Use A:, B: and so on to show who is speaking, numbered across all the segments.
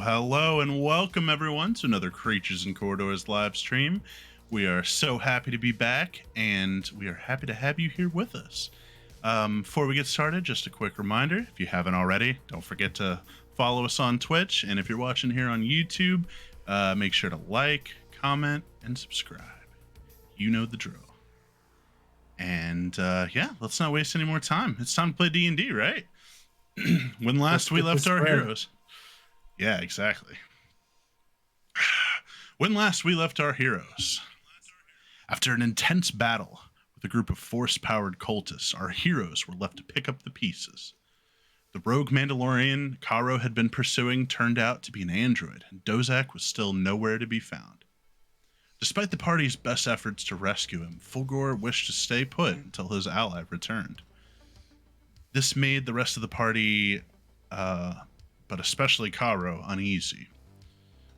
A: Hello, and welcome everyone to another Creatures and Corridors live stream. We are so happy to be back, and we are happy to have you here with us. Before we get started, just a quick reminder, if you haven't already, don't forget to follow us on Twitch, and if you're watching here on YouTube, make sure to like, comment, and subscribe. You know the drill. And yeah, let's not waste any more time. It's time to play D&D, right? When last we left our heroes. Yeah, exactly. When last we left our heroes. After an intense battle with a group of force-powered cultists, our heroes were left to pick up the pieces. The rogue Mandalorian Karo had been pursuing turned out to be an android, and Dozak was still nowhere to be found. Despite the party's best efforts to rescue him, Fulgor wished to stay put until his ally returned. This made the rest of the party, but especially Karo, uneasy.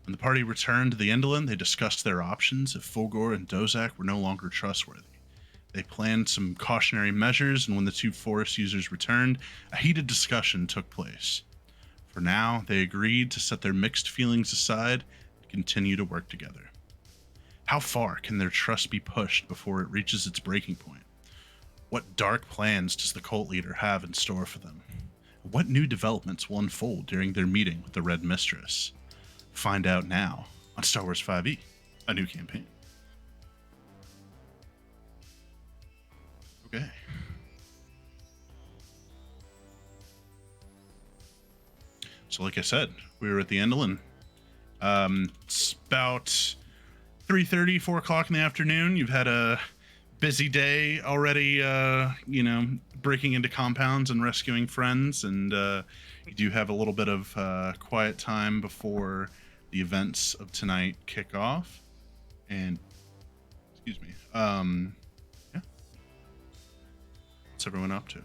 A: When the party returned to the Indolin, they discussed their options if Fulgor and Dozak were no longer trustworthy. They planned some cautionary measures, and when the two forest users returned, a heated discussion took place. For now, they agreed to set their mixed feelings aside and continue to work together. How far can their trust be pushed before it reaches its breaking point? What dark plans does the cult leader have in store for them? What new developments will unfold during their meeting with the Red Mistress? Find out now on Star Wars 5e, a new campaign. Okay. So like I said, we were at the Indolin. It's about 3:30, 4 o'clock in the afternoon. You've had a busy day already, breaking into compounds and rescuing friends, and you do have a little bit of quiet time before the events of tonight kick off. And, excuse me, yeah. What's everyone up to?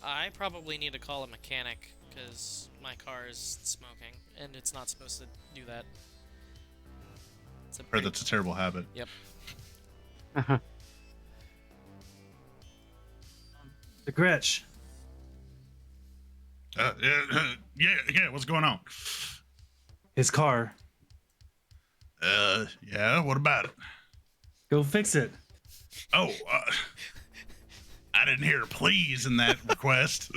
B: I probably need to call a mechanic, because my car is smoking, and it's not supposed to do that.
A: Heard that's a terrible habit.
B: Yep.
C: The Gretsch.
A: Yeah, what's going on?
C: His car.
A: Yeah, what about it?
C: Go fix it.
A: Oh, I didn't hear a please in that request.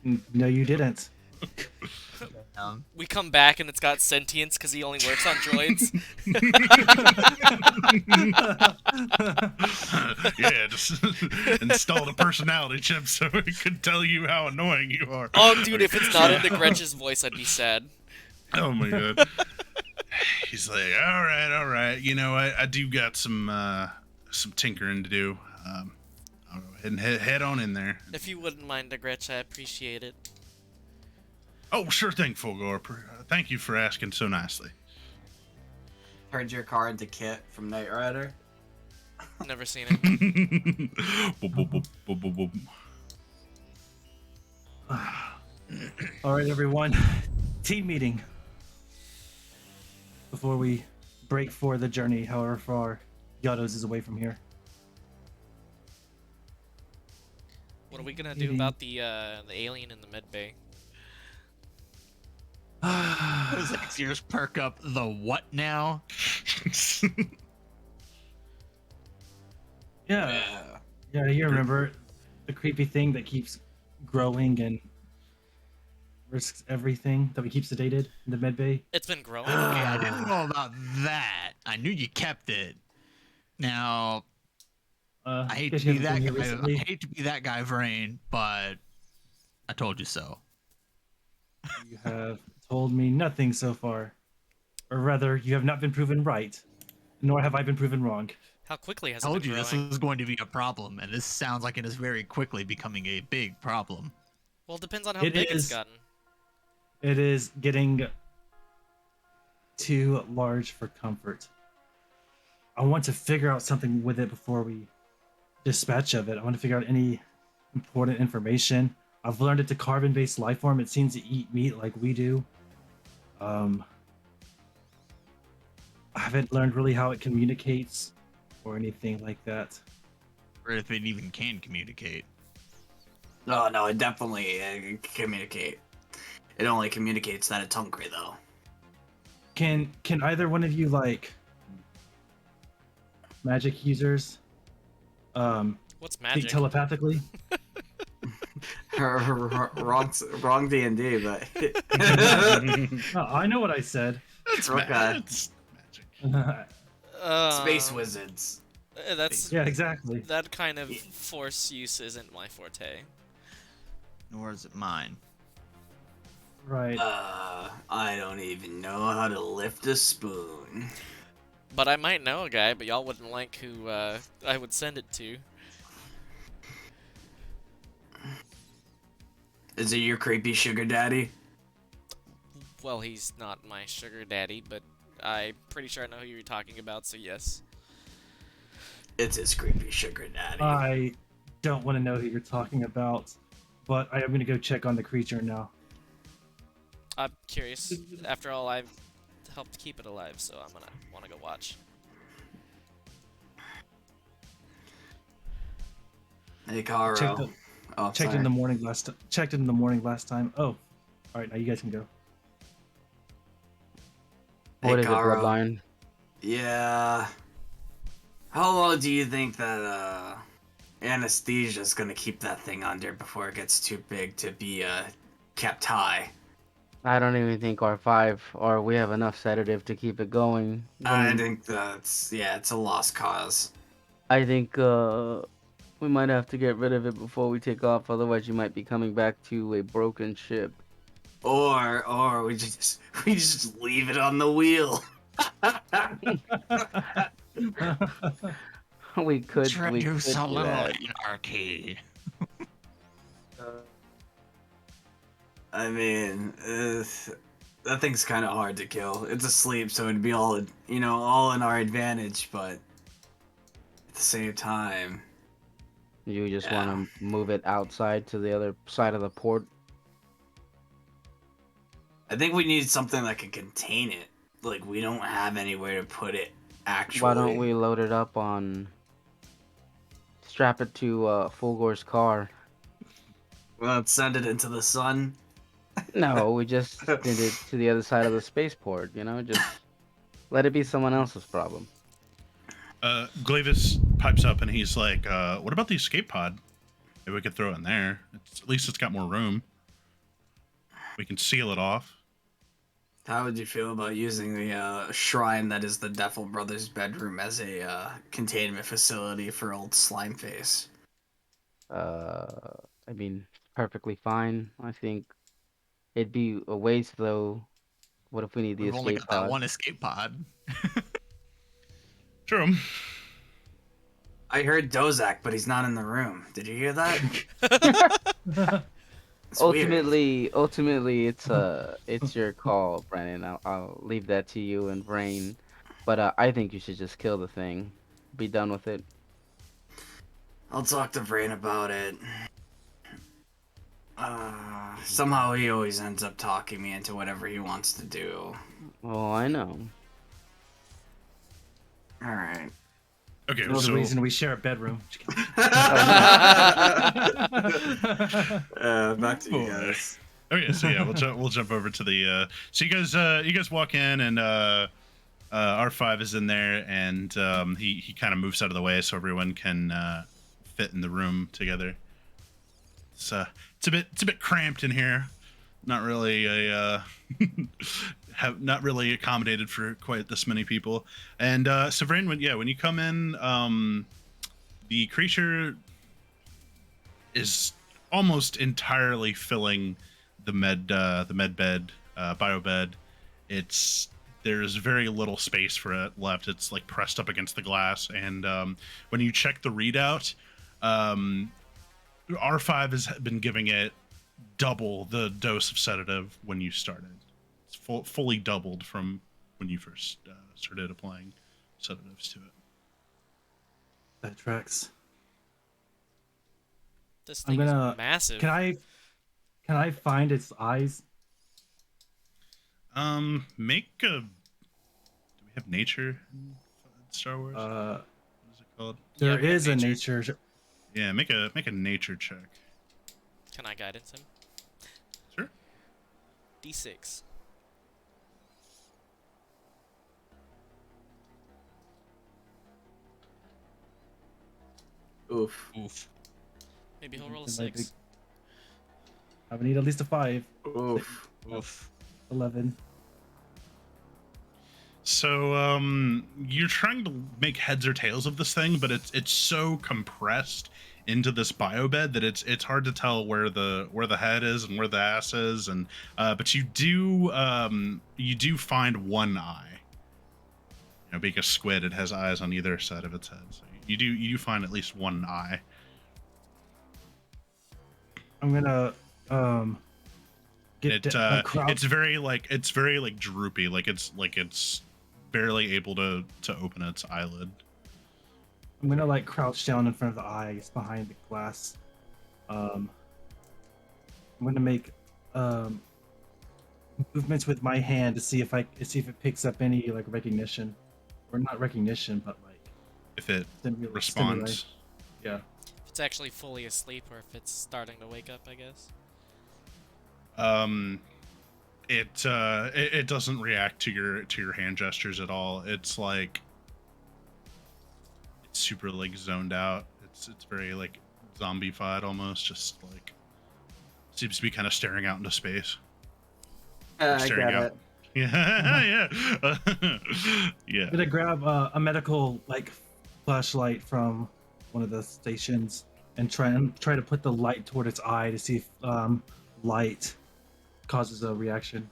C: No, you didn't.
B: We come back and it's got sentience because he only works on droids.
A: Yeah, just installed a personality chip so it could tell you how annoying you are.
B: Oh, dude, if it's not into Gretch's voice, I'd be sad.
A: Oh my god. He's like, all right. You know, I do got some tinkering to do. I'll go ahead and head on in there.
B: If you wouldn't mind, Gretch, I appreciate it.
A: Oh, sure thing, Fulgor. Thank you for asking so nicely.
D: Turned your car into Kit from Knight Rider.
B: Never seen it.
C: All right, everyone. Team meeting. Before we break for the journey, however far Yados is away from here.
B: What are we gonna do about the alien in the med bay?
E: Those ears perk up the what now?
C: Yeah, you remember the creepy thing that keeps growing and risks everything that we keep sedated in the med bay?
B: It's been growing.
E: Okay, I didn't know about that. I knew you kept it. Now, I hate to be that guy. I hate to be that guy, Vrain, but I told you so.
C: You have told me nothing so far. Or rather, you have not been proven right, nor have I been proven wrong.
B: How quickly has
E: I
B: it
E: told
B: been
E: you this
B: growing?
E: was going to be a problem, and this sounds like it is very quickly becoming a big problem.
B: Well, it depends on how
C: It
B: big
C: is.
B: it's gotten.
C: It is getting too large for comfort. I want to figure out something with it before we dispatch of it. I want to figure out any important information. I've learned it's a carbon-based life form. It seems to eat meat like we do. I haven't learned really how it communicates or anything like that.
E: Or if it even can communicate.
D: No, it definitely communicate. It only communicates that it's hungry, though.
C: Can either one of you like magic users
B: What's
C: speak
B: magic?
C: telepathically?
D: Wrong D&D, but
C: Oh, I know what I said.
A: It's
D: Okay.
A: It's magic.
D: Space wizards.
B: That's
C: Yeah, exactly.
B: that kind of force use isn't my forte.
E: Nor is it mine.
C: Right.
D: I don't even know how to lift a spoon.
B: But I might know a guy, but y'all wouldn't like who I would send it to.
D: Is it your creepy sugar daddy?
B: Well, he's not my sugar daddy, but I'm pretty sure I know who you're talking about, so yes.
D: It's his creepy sugar daddy.
C: I don't want to know who you're talking about, but I am going to go check on the creature now.
B: I'm curious. After all, I've helped keep it alive, so I'm gonna want to go watch.
D: Hey, Caro.
C: Checked in the morning last time. Oh, all right. Now you guys can go.
D: Hey,
F: What is it,
D: Caro.
F: Bloodline?
D: Yeah. How long do you think that anesthesia's gonna keep that thing under before it gets too big to be kept high?
F: I don't even think R5 or we have enough sedative to keep it going.
D: I think that's it's a lost cause.
F: I think we might have to get rid of it before we take off. Otherwise, you might be coming back to a broken ship.
D: Or we just leave it on the wheel.
F: we could do
E: Introduce a little
F: that.
E: anarchy.
D: I mean, that thing's kind of hard to kill. It's asleep, so it'd be all in our advantage. But at the same time,
F: You just want to move it outside to the other side of the port.
D: I think we need something that can contain it. Like, we don't have anywhere to put it. Actually,
F: Why don't we load it up on? Strap it to Fulgor's car.
D: Let's send it into the sun.
F: No, we just did it to the other side of the spaceport. Just let it be someone else's problem.
A: Glavis pipes up and he's like, "What about the escape pod? Maybe we could throw it in there. At least it's got more room. We can seal it off."
D: How would you feel about using the shrine that is the Devil Brothers' bedroom as a containment facility for old Slimeface?
F: I mean, perfectly fine. I think it'd be a waste though. What if we need the
E: We've only
F: escape
E: got that
F: pod?
E: one escape pod.
A: True.
D: I heard Dozak, but he's not in the room. Did you hear that? It's weird.
F: Ultimately, it's your call, Brandon. I'll leave that to you and Brain. But I think you should just kill the thing. Be done with it.
D: I'll talk to Brain about it. Somehow he always ends up talking me into whatever he wants to do.
F: Oh, I know.
D: Alright.
A: Okay,
C: There's
A: so
C: a reason we share a bedroom.
D: Back to you guys.
A: okay, so yeah, we'll jump over to the. So you guys walk in and R5 is in there and he kind of moves out of the way so everyone can fit in the room together. It's a bit cramped in here. Not really not really accommodated for quite this many people. And Severin, when you come in, the creature is almost entirely filling the med bed, bio bed. There's very little space for it left. It's like pressed up against the glass, and when you check the readout, R5 has been giving it double the dose of sedative when you started. It's fully doubled from when you first started applying sedatives to it.
C: That tracks.
B: This
C: I'm
B: thing
C: gonna.
B: is massive.
C: Can I find its eyes?
A: Make a. Do we have nature in Star Wars? What is it called?
C: There
B: we have
C: is a nature.
A: Yeah, make a nature check.
B: Can I guidance him?
A: Sure.
B: D6.
D: Oof.
E: Oof.
B: Maybe he'll roll a
C: It might be-
B: 6.
C: I would need at least a 5.
D: Oof.
E: Oof.
C: 11.
A: So you're trying to make heads or tails of this thing, but it's so compressed into this biobed that it's hard to tell where the head is and where the ass is, and but you do find one eye. You know, being a squid, it has eyes on either side of its head. So you do find at least one eye.
C: I'm gonna get
A: It's very like droopy, like it's barely able to open its eyelid.
C: I'm gonna like crouch down in front of the eyes behind the glass. I'm gonna make movements with my hand to see if it picks up any like recognition, or not recognition, but like
A: If it
C: stimuli.
A: responds.
C: Yeah.
B: If it's actually fully asleep or if it's starting to wake up, I guess.
A: It doesn't react to your hand gestures at all. It's like it's super like zoned out. It's very like zombified almost, just like seems to be kind of staring out into space.
D: I
A: Staring
D: got
A: out.
D: it.
A: Yeah, yeah.
C: I'm gonna grab a medical like flashlight from one of the stations and try to put the light toward its eye to see if light causes a reaction.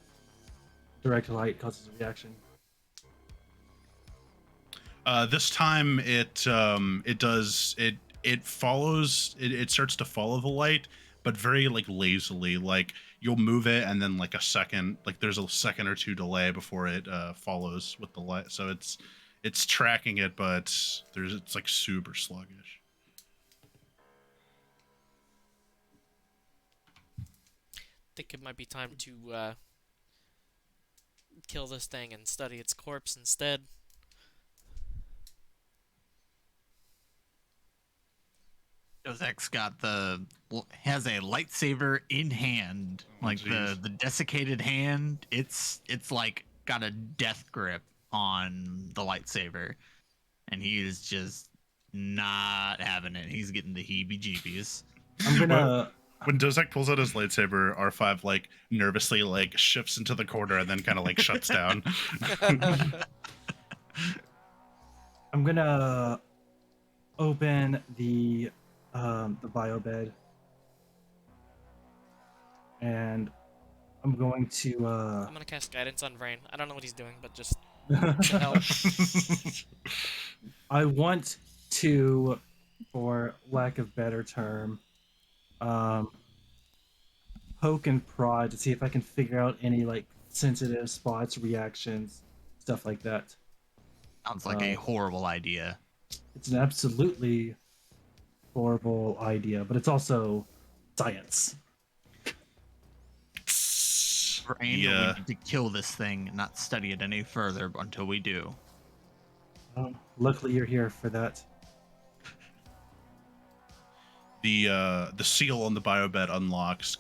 C: Direct light causes a reaction.
A: This time it follows it starts to follow the light, but very like lazily. Like you'll move it and then like a second, like there's a second or two delay before it follows with the light. So it's tracking it, but it's like super sluggish.
B: Think it might be time to kill this thing and study its corpse instead.
E: XXIX has a lightsaber in hand, like
A: geez.
E: the desiccated hand. It's like got a death grip on the lightsaber, and he is just not having it. He's getting the heebie-jeebies.
C: I'm gonna.
A: When Dozek pulls out his lightsaber, R5 like nervously like shifts into the corner and then kind of like shuts down.
C: I'm gonna open the biobed, and I'm going to
B: I'm gonna cast guidance on Vrain. I don't know what he's doing, but just to help.
C: I want to, for lack of better term, poke and prod to see if I can figure out any like sensitive spots, reactions, stuff like that.
E: Sounds like a horrible idea.
C: It's an absolutely horrible idea, but it's also science.
E: Brain,
A: Yeah.
E: we need to kill this thing and not study it any further until we do.
C: Luckily, you're here for that.
A: The seal on the biobed unlocks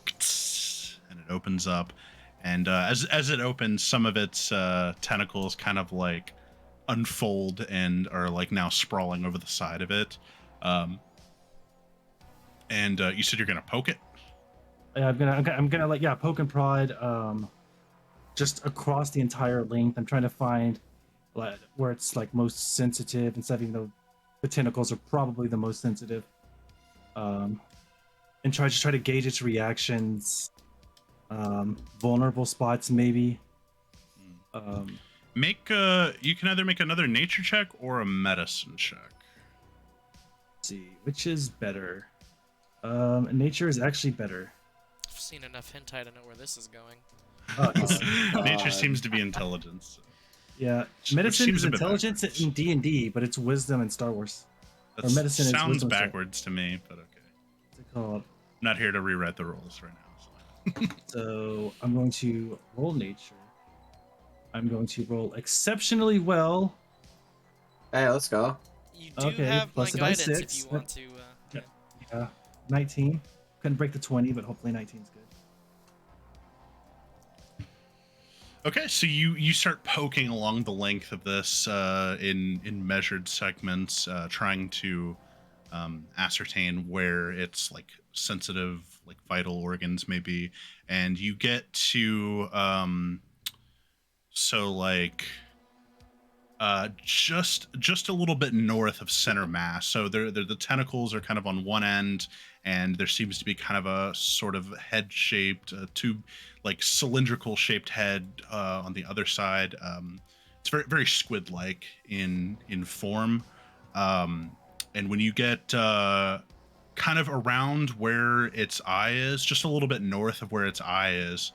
A: and it opens up, and as it opens, some of its tentacles kind of like unfold and are like now sprawling over the side of it. And you said you're gonna poke it.
C: Yeah, I'm gonna like poke and prod just across the entire length. I'm trying to find like where it's like most sensitive and stuff, even though the tentacles are probably the most sensitive. And try to gauge its reactions. Vulnerable spots maybe.
A: You can either make another nature check or a medicine check.
C: Let's see which is better. Nature is actually better.
B: I've seen enough hentai to know where this is going.
A: Nature seems to be intelligence.
C: Yeah,
A: Which
C: medicine
A: seems
C: is
A: a bit
C: intelligence
A: backwards.
C: in D&D, but it's wisdom in Star Wars.
A: That
C: medicine is
A: sounds
C: wisdom check.
A: backwards to me, but okay.
C: What's it called?
A: I'm not here to rewrite the rules right now. So.
C: So I'm going to roll nature. I'm going to roll exceptionally well.
D: Hey, let's go.
B: You do
C: Okay,
B: have my
C: plus it by
B: guidance if
C: 6.
B: you want to.
C: Yeah, 19. Couldn't break the 20, but hopefully 19 is good.
A: Okay, so you start poking along the length of this in measured segments, trying to ascertain where its like sensitive, like vital organs may be, and you get to so like just a little bit north of center mass. So the tentacles are kind of on one end, and there seems to be kind of a sort of head shaped tube, like cylindrical shaped head on the other side. It's very squid like in form, and when you get kind of around where its eye is, just a little bit north of where its eye is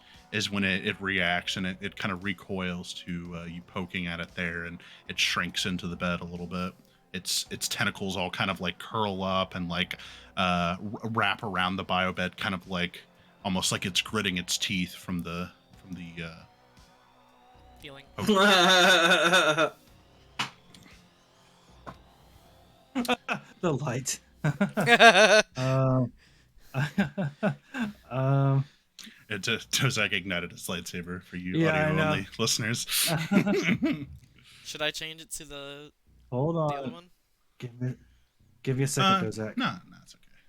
A: when it reacts, and it kind of recoils to you poking at it there, and it shrinks into the bed a little bit. Its tentacles all kind of like curl up and like wrap around the biobed, kind of like almost like it's gritting its teeth from the
B: Feeling.
C: The light.
B: Should
C: um,
A: Tozak ignited his lightsaber for you
C: Yeah, I
A: audio
C: know.
A: only listeners.
B: I change it to the
C: Hold
B: other
C: on.
B: one?
C: Give me a second, Dozak.
A: No, it's okay.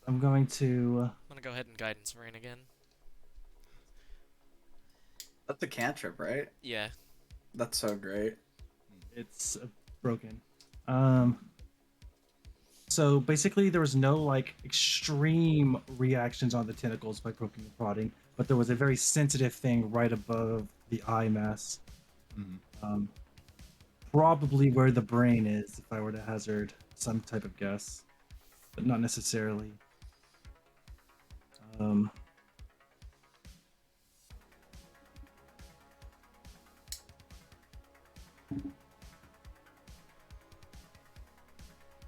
C: I'm going to.
B: I'm gonna go ahead and guidance rain again.
D: That's a cantrip, right?
B: Yeah.
D: That's so great.
C: It's broken. So basically, there was no like extreme reactions on the tentacles by poking and prodding, but there was a very sensitive thing right above the eye mass.
A: Mhm.
C: Probably where the brain is, if I were to hazard some type of guess, but not necessarily.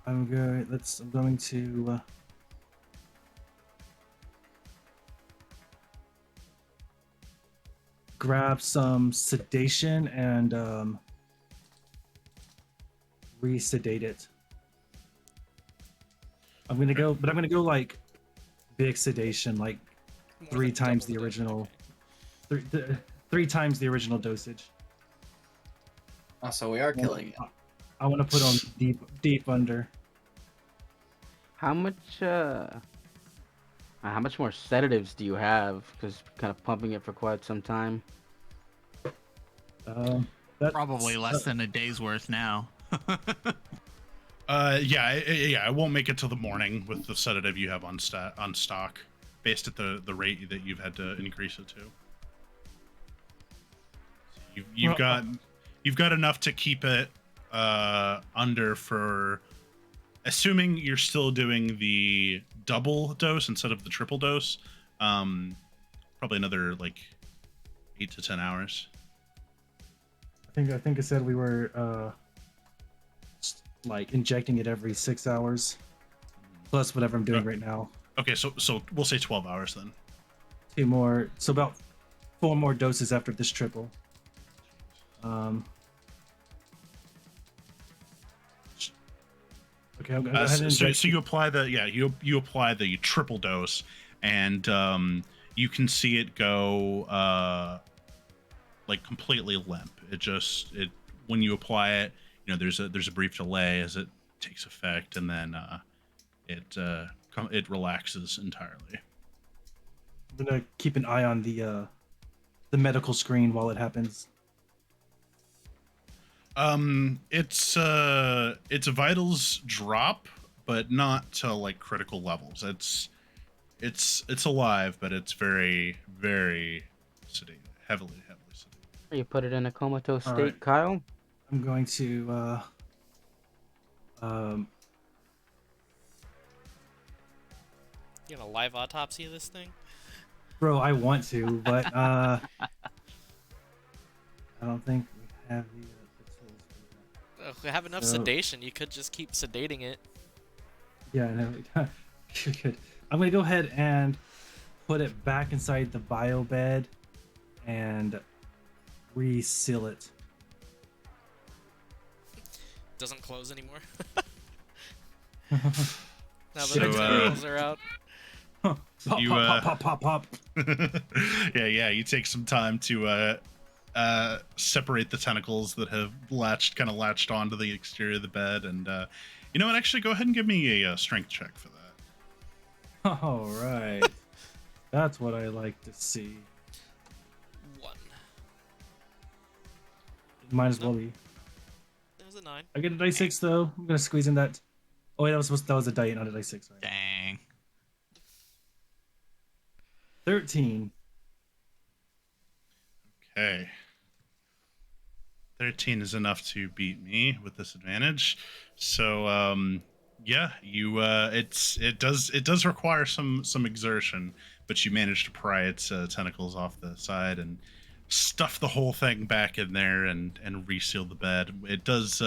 C: I'm going to grab some sedation and re-sedate it. I'm gonna go like big sedation, like
B: More
C: three
B: than
C: times
B: double
C: the
B: dose.
C: original,
B: Okay.
C: three times the original dosage.
D: Oh, so we are killing it.
C: I want to put on deep under.
F: How much more sedatives do you have? Because kind of pumping it for quite some time.
C: That's,
E: Probably less than a day's worth now.
A: Yeah, I won't make it till the morning with the sedative you have on stock, based at the rate that you've had to increase it to. So you've got enough to keep it under for, assuming you're still doing the double dose instead of the triple dose. Probably another like 8 to 10 hours.
C: I think I said we were like injecting it every 6 hours, plus whatever I'm doing right now.
A: Okay, so we'll say 12 hours then.
C: 2 more, so about 4 more doses after this triple. Okay, I'll go ahead and
A: so you apply the you apply the triple dose, and you can see it go like completely limp. It when you apply it, there's a brief delay as it takes effect, and then it relaxes entirely.
C: I'm gonna keep an eye on the medical screen while it happens.
A: Its vitals drop, but not to like critical levels. It's alive, but it's very sedated, heavily sedated.
F: You put it in a comatose
C: All
F: state,
C: right.
F: Kyle.
C: I'm going to
B: You gonna live autopsy of this thing?
C: bro, I want to, but I don't think we have the tools for that.
B: If we have enough
C: So-
B: sedation, you could just keep sedating it.
C: Yeah, no, you're good. I'm gonna go ahead and put it back inside the bio bed and reseal it.
B: Doesn't close anymore. Now that
C: Shit.
B: the tentacles are out.
C: Pop,
A: You,
C: pop, pop, pop, pop, pop.
A: yeah. You take some time to separate the tentacles that have kind of latched onto the exterior of the bed, and you know what? Actually, go ahead and give me a strength check for that.
C: All right. That's what I like to see.
B: 1.
C: Might as well be.
B: That was a 9.
C: I get a dice 6 though. I'm gonna squeeze in that. Oh wait, that was a die, not a dice 6. Right?
E: Dang.
C: 13.
A: Okay. 13 is enough to beat me with this advantage. So yeah, you it does require some exertion, but you manage to pry its tentacles off the side and stuff the whole thing back in there and reseal the bed. It does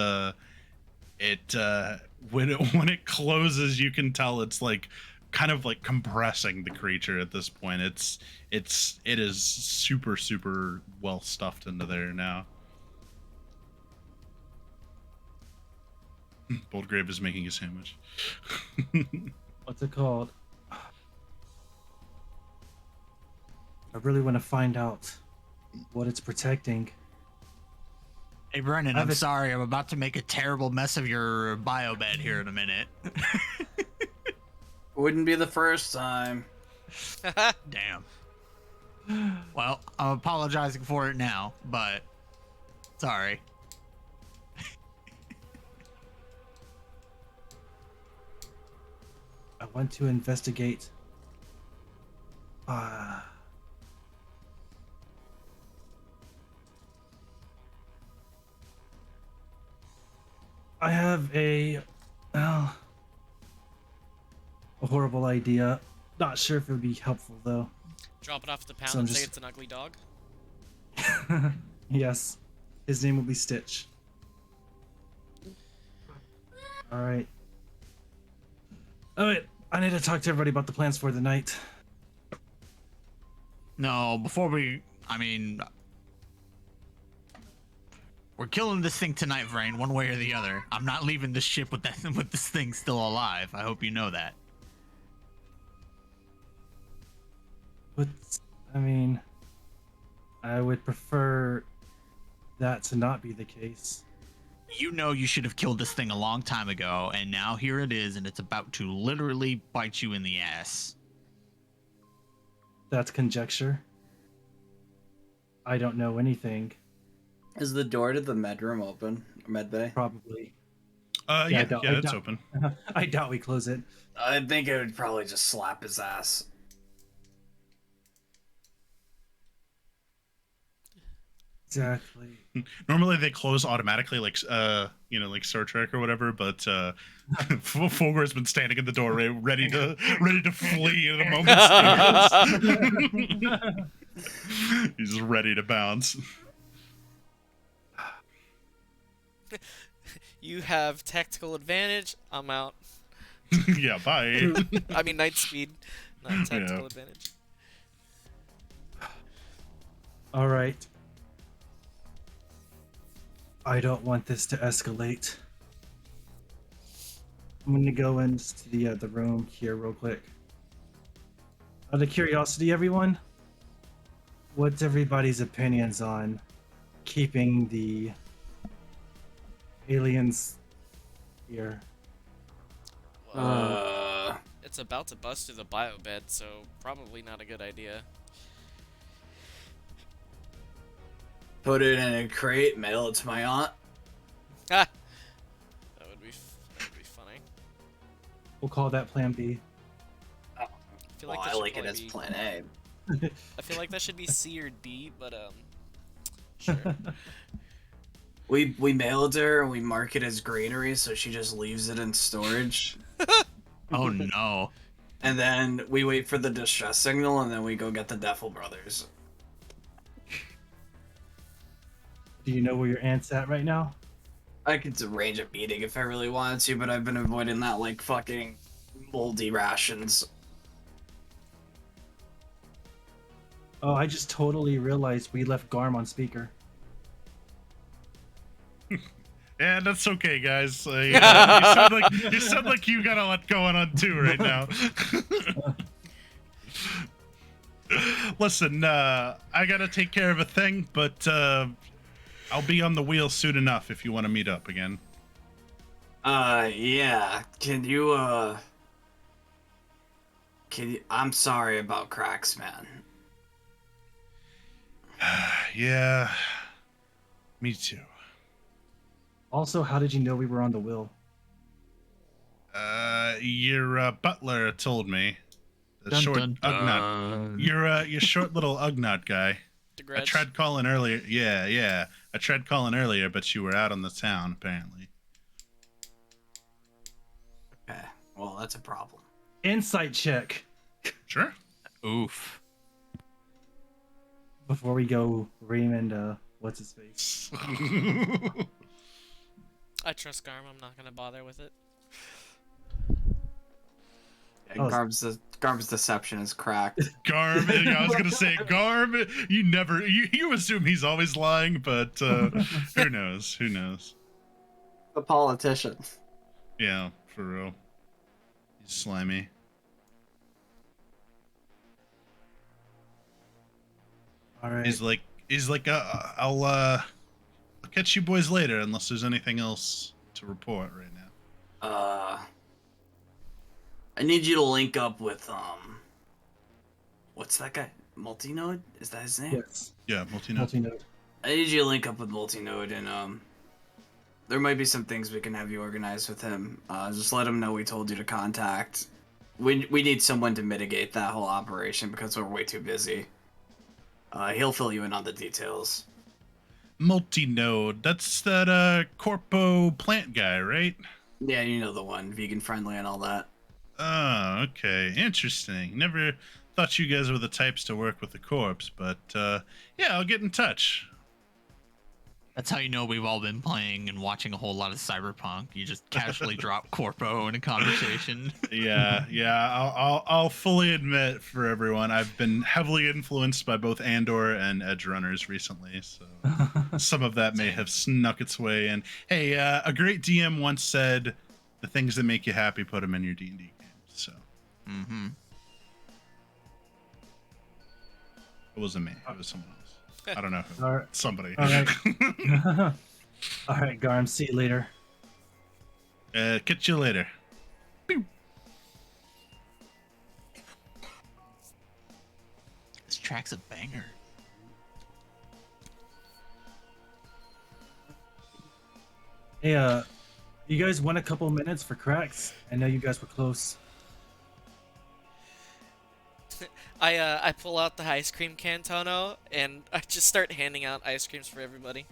A: when it closes, you can tell it's like kind of like compressing the creature at this point. It is super well stuffed into there now. Boldgrave is making a sandwich.
C: What's it called? I really want to find out what it's protecting.
E: Hey, Brennan,
C: I've
E: I'm
C: been-
E: sorry. I'm about to make a terrible mess of your bio bed here in a minute.
D: Wouldn't be the first time.
E: Damn. Well, I'm apologizing for it now, but sorry.
C: I want to investigate. I have a horrible idea. Not sure if it would be helpful though.
B: Drop it off at the pound
C: So I'm
B: and say
C: just-
B: it's an ugly dog.
C: Yes, his name will be Stitch. All right. Oh wait, I need to talk to everybody about the plans for the night.
E: No, we're killing this thing tonight, Vrain, one way or the other. I'm not leaving this ship with this thing still alive. I hope you know that.
C: But I would prefer that to not be the case.
E: You know you should have killed this thing a long time ago, and now here it is, and it's about to literally bite you in the ass.
C: That's conjecture. I don't know anything.
D: Is the door to the med room open? Med bay?
C: Probably.
A: Yeah,
C: I
A: it's
C: doubt-
A: open.
C: I doubt we close it.
D: I think it would probably just slap his ass.
C: Exactly.
A: Normally they close automatically, like like Star Trek or whatever. But Fulgur's been standing in the doorway, ready to flee at a moment's notice. He's just ready to bounce.
B: You have tactical advantage. I'm out.
A: Yeah, bye.
B: I mean, night speed, not tactical
A: Yeah.
B: advantage.
C: All right. I don't want this to escalate. I'm gonna go into the room here real quick. Out of curiosity, everyone, what's everybody's opinions on keeping the aliens here?
B: Well, it's about to bust through the bio bed, so probably not a good idea.
D: Put it in a crate, mail it to my aunt.
B: Ha! That would be funny.
C: We'll call that Plan B.
B: I feel
D: Well,
B: like that
D: I
B: should
D: like it
B: probably
D: as
B: be-
D: plan A.
B: I feel like that should be C or D, but sure.
D: We mail it to her and we mark it as greenery, so she just leaves it in storage.
E: Oh no.
D: And then we wait for the distress signal, and then we go get the Defel brothers.
C: Do you know where your aunt's at right now?
D: I could arrange a meeting if I really wanted to, but I've been avoiding that like fucking moldy rations.
C: Oh, I just totally realized we left Garm on speaker.
A: Yeah, that's okay, guys. You sound like you got a lot going on too right now. Listen, I gotta take care of a thing, but I'll be on the wheel soon enough if you want to meet up again.
D: Yeah. I'm sorry about Cracks, man.
A: Yeah, me too.
C: Also, how did you know we were on the will?
A: Your butler told me. The
E: Dun,
A: short
E: dun,
A: Ugnaught.
E: dun.
A: Your short little Ugnaught guy.
B: The
A: I
B: grudge.
A: tried calling earlier. Yeah. I tried calling earlier, but you were out on the town apparently.
D: Okay. Well, that's a problem.
C: Insight check
A: Sure.
E: Oof.
C: before we go ream and what's his face.
B: I trust Garm. I'm not gonna bother with it.
C: Oh.
D: Garb's deception is cracked.
A: Garb. I was gonna say Garb. You assume he's always lying, but who knows? Who knows?
D: The politician.
A: Yeah, for real. He's slimy.
C: All right.
A: He's like I'll catch you boys later unless there's anything else to report right now.
D: I need you to link up with what's that guy? Multinode? Is that his name?
C: Yes.
A: Yeah, multi-node.
C: Multi-node.
D: I need you to link up with Multinode, and there might be some things we can have you organize with him. Just let him know we told you to contact. We need someone to mitigate that whole operation because we're way too busy. He'll fill you in on the details.
A: Multi-node. That's that corpo plant guy, right?
D: Yeah, you know the one, vegan friendly and all that.
A: Oh, okay. Interesting. Never thought you guys were the types to work with the corpse, but yeah, I'll get in touch.
E: That's how you know we've all been playing and watching a whole lot of Cyberpunk. You just casually drop Corpo in a conversation.
A: Yeah. I'll fully admit for everyone, I've been heavily influenced by both Andor and Edge Runners recently, so some of that may have snuck its way in. Hey, a great DM once said, "The things that make you happy, put them in your D&D games." So
E: Mm-hmm.
A: it wasn't me; it was someone else. I don't know who.
C: All right.
A: Somebody.
C: All right. All right, Garm. See you later.
A: Catch you later.
E: This track's a banger.
C: Hey, you guys want a couple minutes for cracks? I know you guys were close.
B: I pull out the ice cream can, Tono, and I just start handing out ice creams for everybody.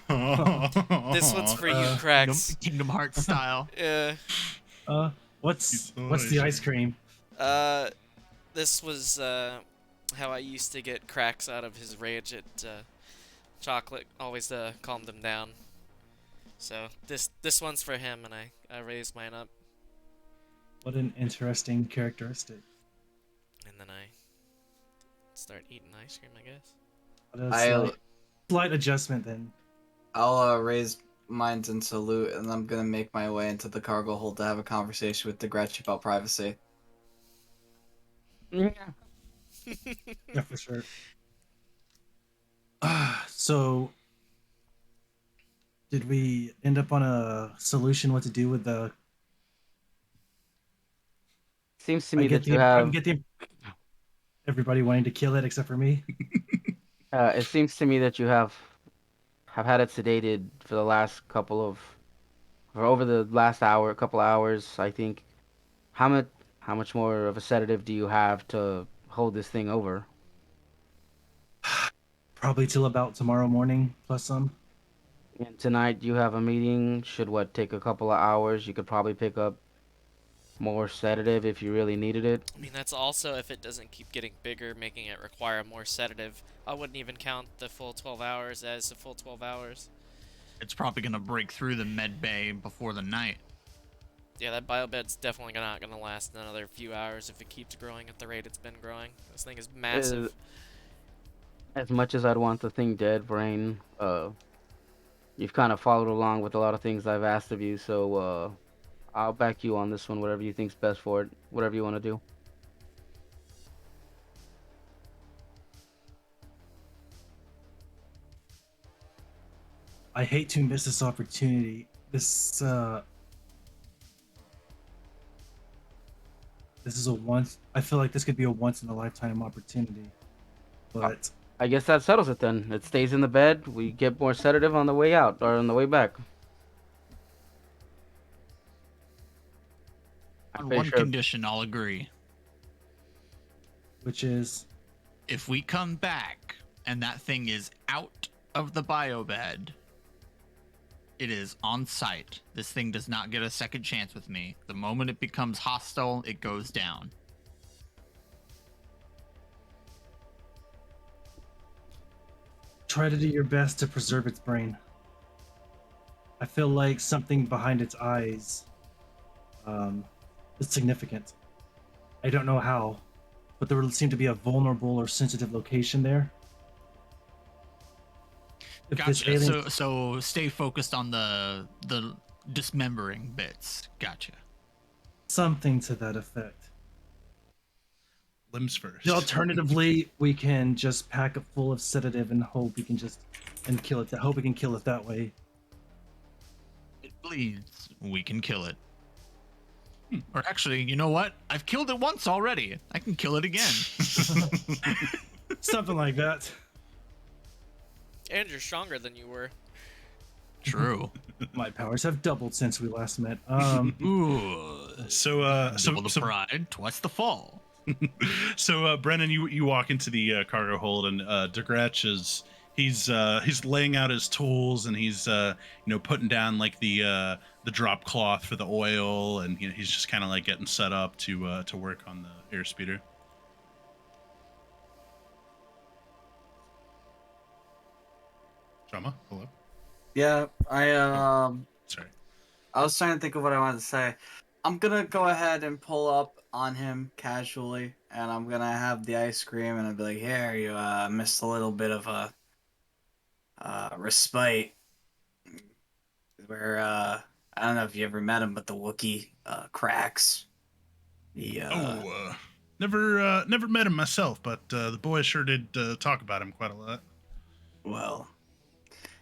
B: This one's for you, Cracks.
E: Kingdom Hearts style.
C: What's the ice cream?
B: This was how I used to get Cracks out of his rage at chocolate. Always calm them down. So this one's for him, and I raised mine up,
C: What an interesting characteristic.
B: and then I start eating ice cream, I guess.
C: What a slight adjustment then.
D: I'll raise mine in salute, and I'm gonna make my way into the cargo hold to have a conversation with the Gretsch about privacy.
F: Yeah.
C: Yeah, for sure. So, did we end up on a solution what to do with the?
F: Seems to me that you have.
C: Everybody wanting to kill it except for me.
F: It seems to me that you have had it sedated for the last or over the last couple hours. I think. How much more of a sedative do you have to hold this thing over?
C: Probably till about tomorrow morning, plus some.
F: And tonight you have a meeting. Should take a couple of hours. You could probably pick up more sedative if you really needed it.
B: I mean, that's also if it doesn't keep getting bigger, making it require more sedative. I wouldn't even count the full 12 hours as the full 12 hours.
E: It's probably gonna break through the med bay before the night.
B: Yeah, that biobed's definitely not gonna last another few hours if it keeps growing at the rate it's been growing. This thing is massive.
F: As much as I'd want the thing dead, Brain, you've kind of followed along with a lot of things I've asked of you, so I'll back you on this one, whatever you think's best for it, whatever you want to do.
C: I hate to miss this opportunity. This is a once. I feel like this could be a once in a lifetime opportunity. But
F: I guess that settles it then. It stays in the bed. We get more sedative on the way out or on the way back. I'm
E: On
F: pretty
E: one
F: sure.
E: condition, I'll agree.
C: which is
E: If we come back and that thing is out of the biobed, it is on site. This thing does not get a second chance with me. The moment it becomes hostile, it goes down.
C: try to do your best to preserve its brain. I feel like something behind its eyes is significant. I don't know how, but there would seem to be a vulnerable or sensitive location there. If this
E: Gotcha.
C: alien,
E: So stay focused on the dismembering bits. Gotcha.
C: something to that effect.
A: Limbs first.
C: Alternatively, we can just pack it full of sedative and hope we can kill it. Hope we can kill it that way.
E: It bleeds. We can kill it. Or actually, you know what? I've killed it once already. I can kill it again.
C: Something like that.
B: And you're stronger than you were.
E: True.
C: My powers have doubled since we last met.
E: Ooh.
A: So
E: Double the pride, twice the fall.
A: So Brennan, you walk into the cargo hold, and DeGretch he's laying out his tools, and he's putting down like the drop cloth for the oil, and he's just kind of like getting set up to work on the airspeeder. Drama, hello.
D: Yeah,
A: Sorry.
D: I was trying to think of what I wanted to say. I'm gonna go ahead and pull up on him casually, and I'm gonna have the ice cream, and I'll be like, "Here, you missed a little bit of a respite." Where I don't know if you ever met him, but the Wookiee cracks.
A: Never met him myself, but the boys sure did talk about him quite a lot.
D: Well,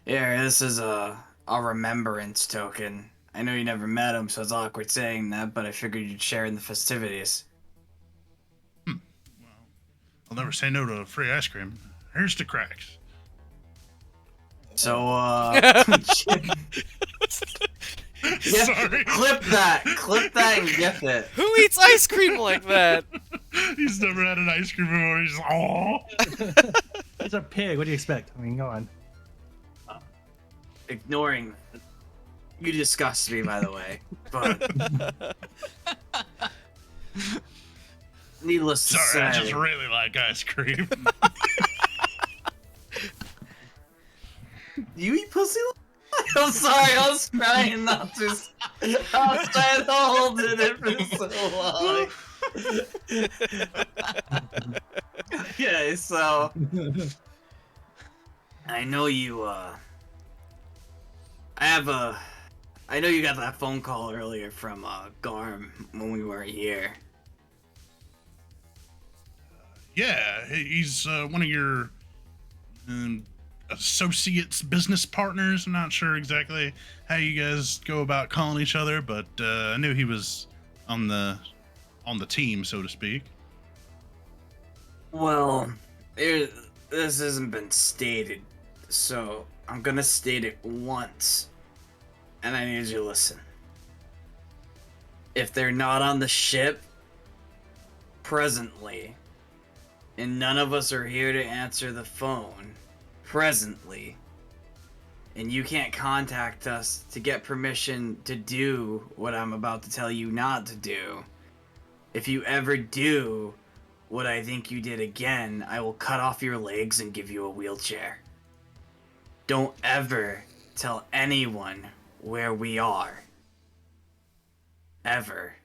D: yeah, this is a remembrance token. I know you never met him, so it's awkward saying that, but I figured you'd share in the festivities.
A: Well, I'll never say no to free ice cream. Here's the cracks.
D: So,
A: Sorry.
D: clip that and gif it.
B: Who eats ice cream like that?
A: He's never had an ice cream before. He's just, oh.
C: He's a pig. What do you expect? I mean, go on.
D: Ignoring. You disgust me, by the way. But needless to
A: Sorry, I
D: say,
A: just really like ice cream.
D: you eat pussy. I'm sorry, I was trying not to. I was trying to hold it in for so long. Okay, so I know you. I know you got that phone call earlier from Garm when we weren't here.
A: Yeah, he's one of your associates, business partners. I'm not sure exactly how you guys go about calling each other, but I knew he was on the team, so to speak.
D: Well, this hasn't been stated, so I'm gonna state it once, and I need you to listen. If they're not on the ship presently, and none of us are here to answer the phone presently, and you can't contact us to get permission to do what I'm about to tell you not to do, if you ever do what I think you did again, I will cut off your legs and give you a wheelchair. Don't ever tell anyone where we are. Ever.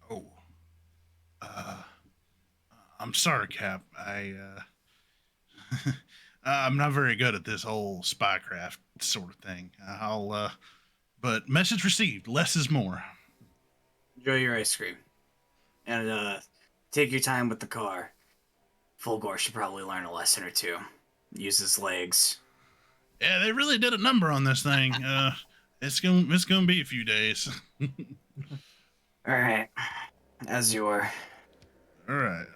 A: Oh, I'm sorry, Cap. I'm not very good at this whole spycraft sort of thing. But message received. Less is more.
D: Enjoy your ice cream. And, take your time with the car. Fulgor should probably learn a lesson or two. Use his legs.
A: Yeah, they really did a number on this thing. It's gonna be a few days.
D: All right, as you were.
A: All right.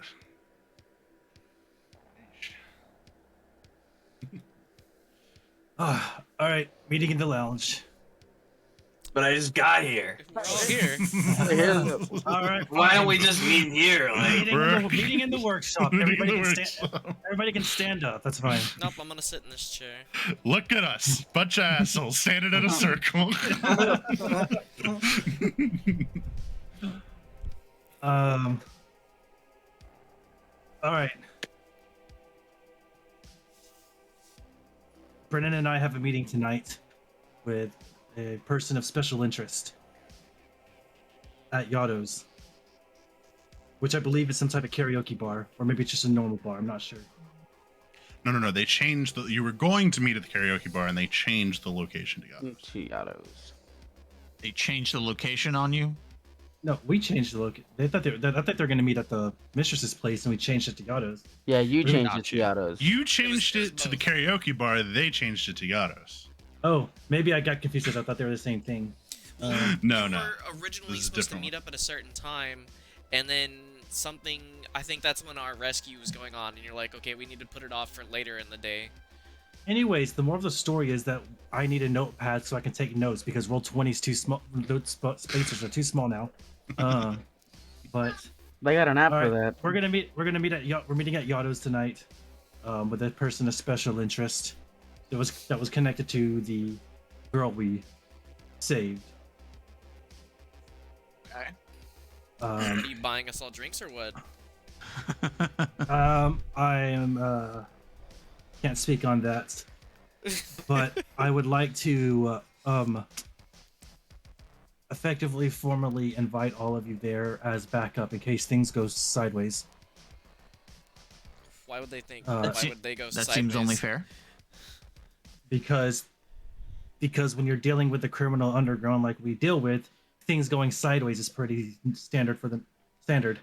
C: All right, meeting in the lounge.
D: But I just got here.
B: We're all here.
C: All right,
D: Why don't
C: fine.
D: we just meet here? Like,
C: Meeting in the workshop.
A: Meeting in
C: Everybody
A: the
C: can stand.
A: workshop.
C: Everybody can stand up. That's fine.
B: Nope, I'm gonna sit in this chair.
A: Look at us, bunch of assholes standing in a circle.
C: All right. Brennan and I have a meeting tonight with a person of special interest at Yato's, which I believe is some type of karaoke bar, or maybe it's just a normal bar. I'm not sure.
A: No. They changed the. You were going to meet at the karaoke bar, and they changed the location together.
F: Chiatos.
E: They changed the location on you.
C: No, we changed the look. I thought they were going to meet at the mistress's place, and we changed it to Yato's.
F: Yeah, you
E: Really
F: changed
E: not
F: it to
E: you.
F: Chiatos.
A: You changed
B: it was
A: it to the
B: both.
A: karaoke bar. They changed it to Yatos.
C: Oh, maybe I got confused. I thought they were the same thing.
A: No,
B: We
A: no.
B: were originally
A: This is
B: supposed to
A: different
B: meet up at a certain time, and then something. I think that's when our rescue was going on, and you're like, okay, we need to put it off for later in the day.
C: Anyways, the moral of the story is that I need a notepad so I can take notes because Roll20 is too small. Those spaces are too small now. But
F: They got an app
C: all
F: for
C: right,
F: that.
C: we're meeting at Yato's tonight, with a person of special interest that was connected to the girl we saved.
E: Okay.
B: Are you buying us all drinks or what?
C: I am can't speak on that, but I would like to effectively formally invite all of you there as backup in case things go sideways.
B: Why would they think?
C: That
B: why would they go
E: That
B: sideways?
E: seems only fair.
C: Because when you're dealing with the criminal underground like we deal with, things going sideways is pretty standard for the standard.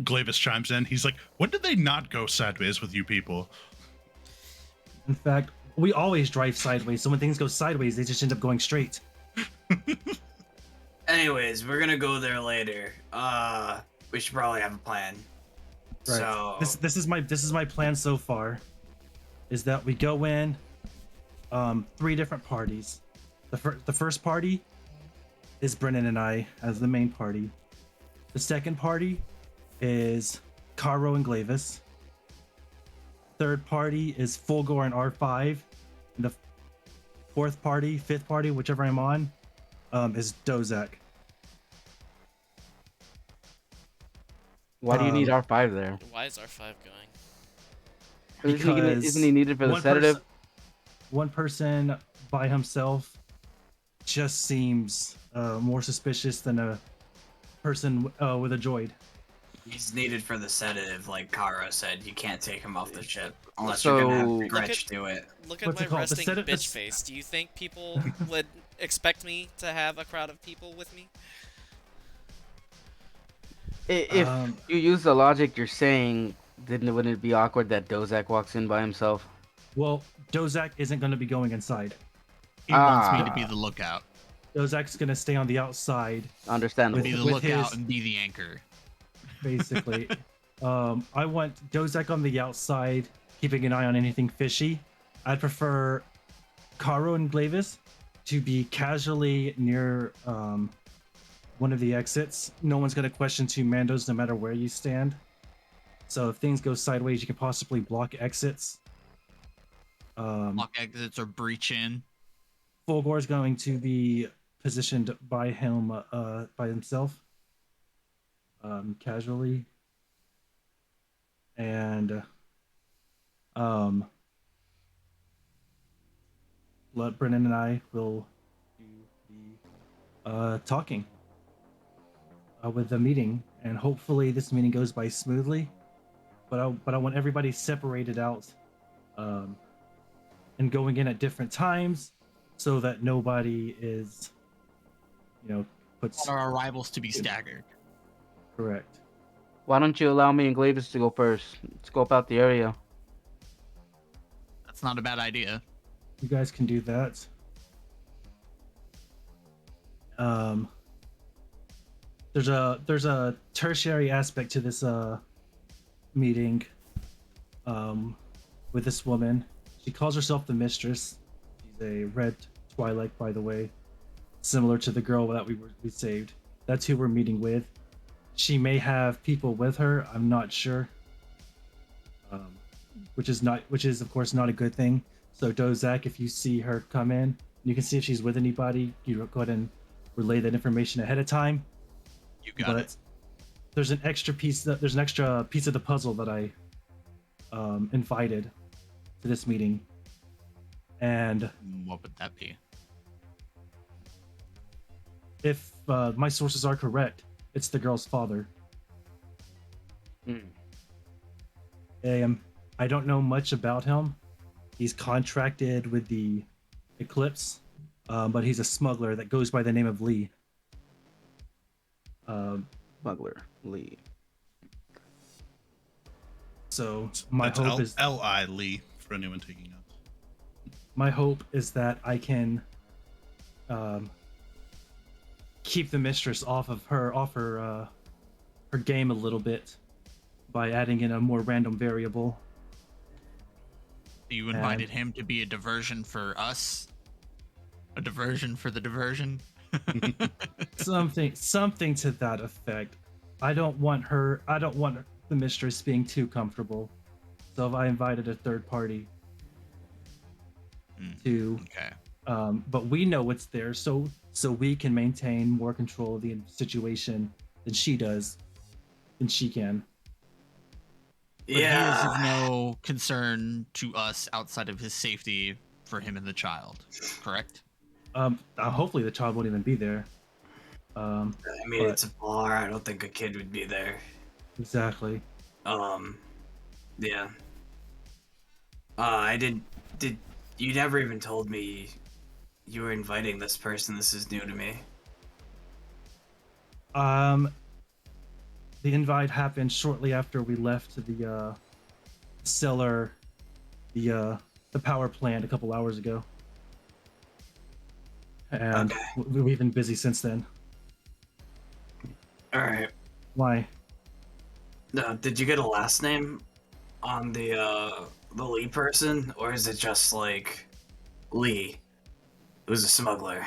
A: Glavis chimes in. He's like, "When did they not go sideways with you people?"
C: In fact, we always drive sideways, so when things go sideways, they just end up going straight.
D: anyways, we're gonna go there later. We should probably have a plan.
C: Right.
D: So
C: This is my plan so far, is that we go in, 3 different parties. The first party is Brennan and I as the main party. The second party is Caro and Glavis. Third party is Fulgor and R5. And the fifth party, whichever I'm on, is Dozak.
F: Why do you need
C: Um,
F: R5 there?
B: Why is R5 going?
F: Isn't he needed for the
C: one
F: sedative?
C: one person by himself just seems more suspicious than a person with a droid.
D: he's needed for the sedative, like Kara said. You can't take him off the ship unless
F: So-
D: you're gonna have
F: Look
B: at-
D: Gretch do it.
B: Look at
C: What's
B: my
C: it called? The
B: resting
C: sedative-
B: bitch
C: it's-
B: face. Do you think people would expect me to have a crowd of people with me?
F: If
C: Um,
F: you use the logic you're saying, wouldn't it be awkward that Dozak walks in by himself?
C: Well, Dozak isn't going to be going inside.
E: He wants me
F: Ah.
E: to be the lookout,
C: Dozak's going to stay on the outside,
F: Understandable.
E: be the
C: with
E: lookout,
C: his-
E: and be the anchor.
C: basically. I want Dozak on the outside, keeping an eye on anything fishy. I'd prefer Caro and Glavis to be casually near one of the exits. No one's going to question 2 Mandos no matter where you stand. So if things go sideways, you can possibly block exits.
E: Lock exits or breach in.
C: Fulgor's going to be positioned by himself, casually, and Brennan and I will do the talking with the meeting, and hopefully this meeting goes by smoothly. But I want everybody separated out, and going in at different times, so that nobody is, puts
E: Our arrivals to be staggered.
C: correct.
F: Why don't you allow me and Glavis to go first? Scope out the area.
E: That's not a bad idea.
C: you guys can do that. Um, there's a tertiary aspect to this meeting. With this woman, she calls herself the Mistress. She's a red Twilight, by the way, similar to the girl that we saved. That's who we're meeting with. She may have people with her. I'm not sure. Which is of course not a good thing. So Dozak, if you see her come in, you can see if she's with anybody. You go ahead and relay that information ahead of time.
E: You got
C: But
E: it.
C: there's an extra piece. There's an extra piece of the puzzle that I invited to this meeting, and
E: What would that be?
C: if my sources are correct, it's the girl's father.
F: Mm.
C: I don't know much about him. He's contracted with the Eclipse, but he's a smuggler that goes by the name of Lee.
F: Smuggler Lee.
C: So my
A: That's
C: hope is
A: L.I. Lee for anyone taking notes.
C: my hope is that I can keep the mistress off her game a little bit by adding in a more random variable.
E: You invited him to be a diversion for us? A diversion for the diversion?
C: Something to that effect. I don't want the mistress being too comfortable. So if I invited a third party to
E: Okay.
C: but we know what's there, so we can maintain more control of the situation than she can.
E: But he is
D: Yeah.
E: of no concern to us outside of his safety for him and the child, correct?
C: Hopefully the child won't even be there.
D: I mean,
C: But-
D: it's a bar. I don't think a kid would be there.
C: Exactly.
D: Yeah. I did. You never even told me you were inviting this person? This is new to me.
C: The invite happened shortly after we left the cellar, the power plant a couple hours ago, and
D: Okay.
C: we've been busy since then.
D: All right.
C: Why?
D: No, did you get a last name on the Lee person, or is it just like Lee, who's a smuggler?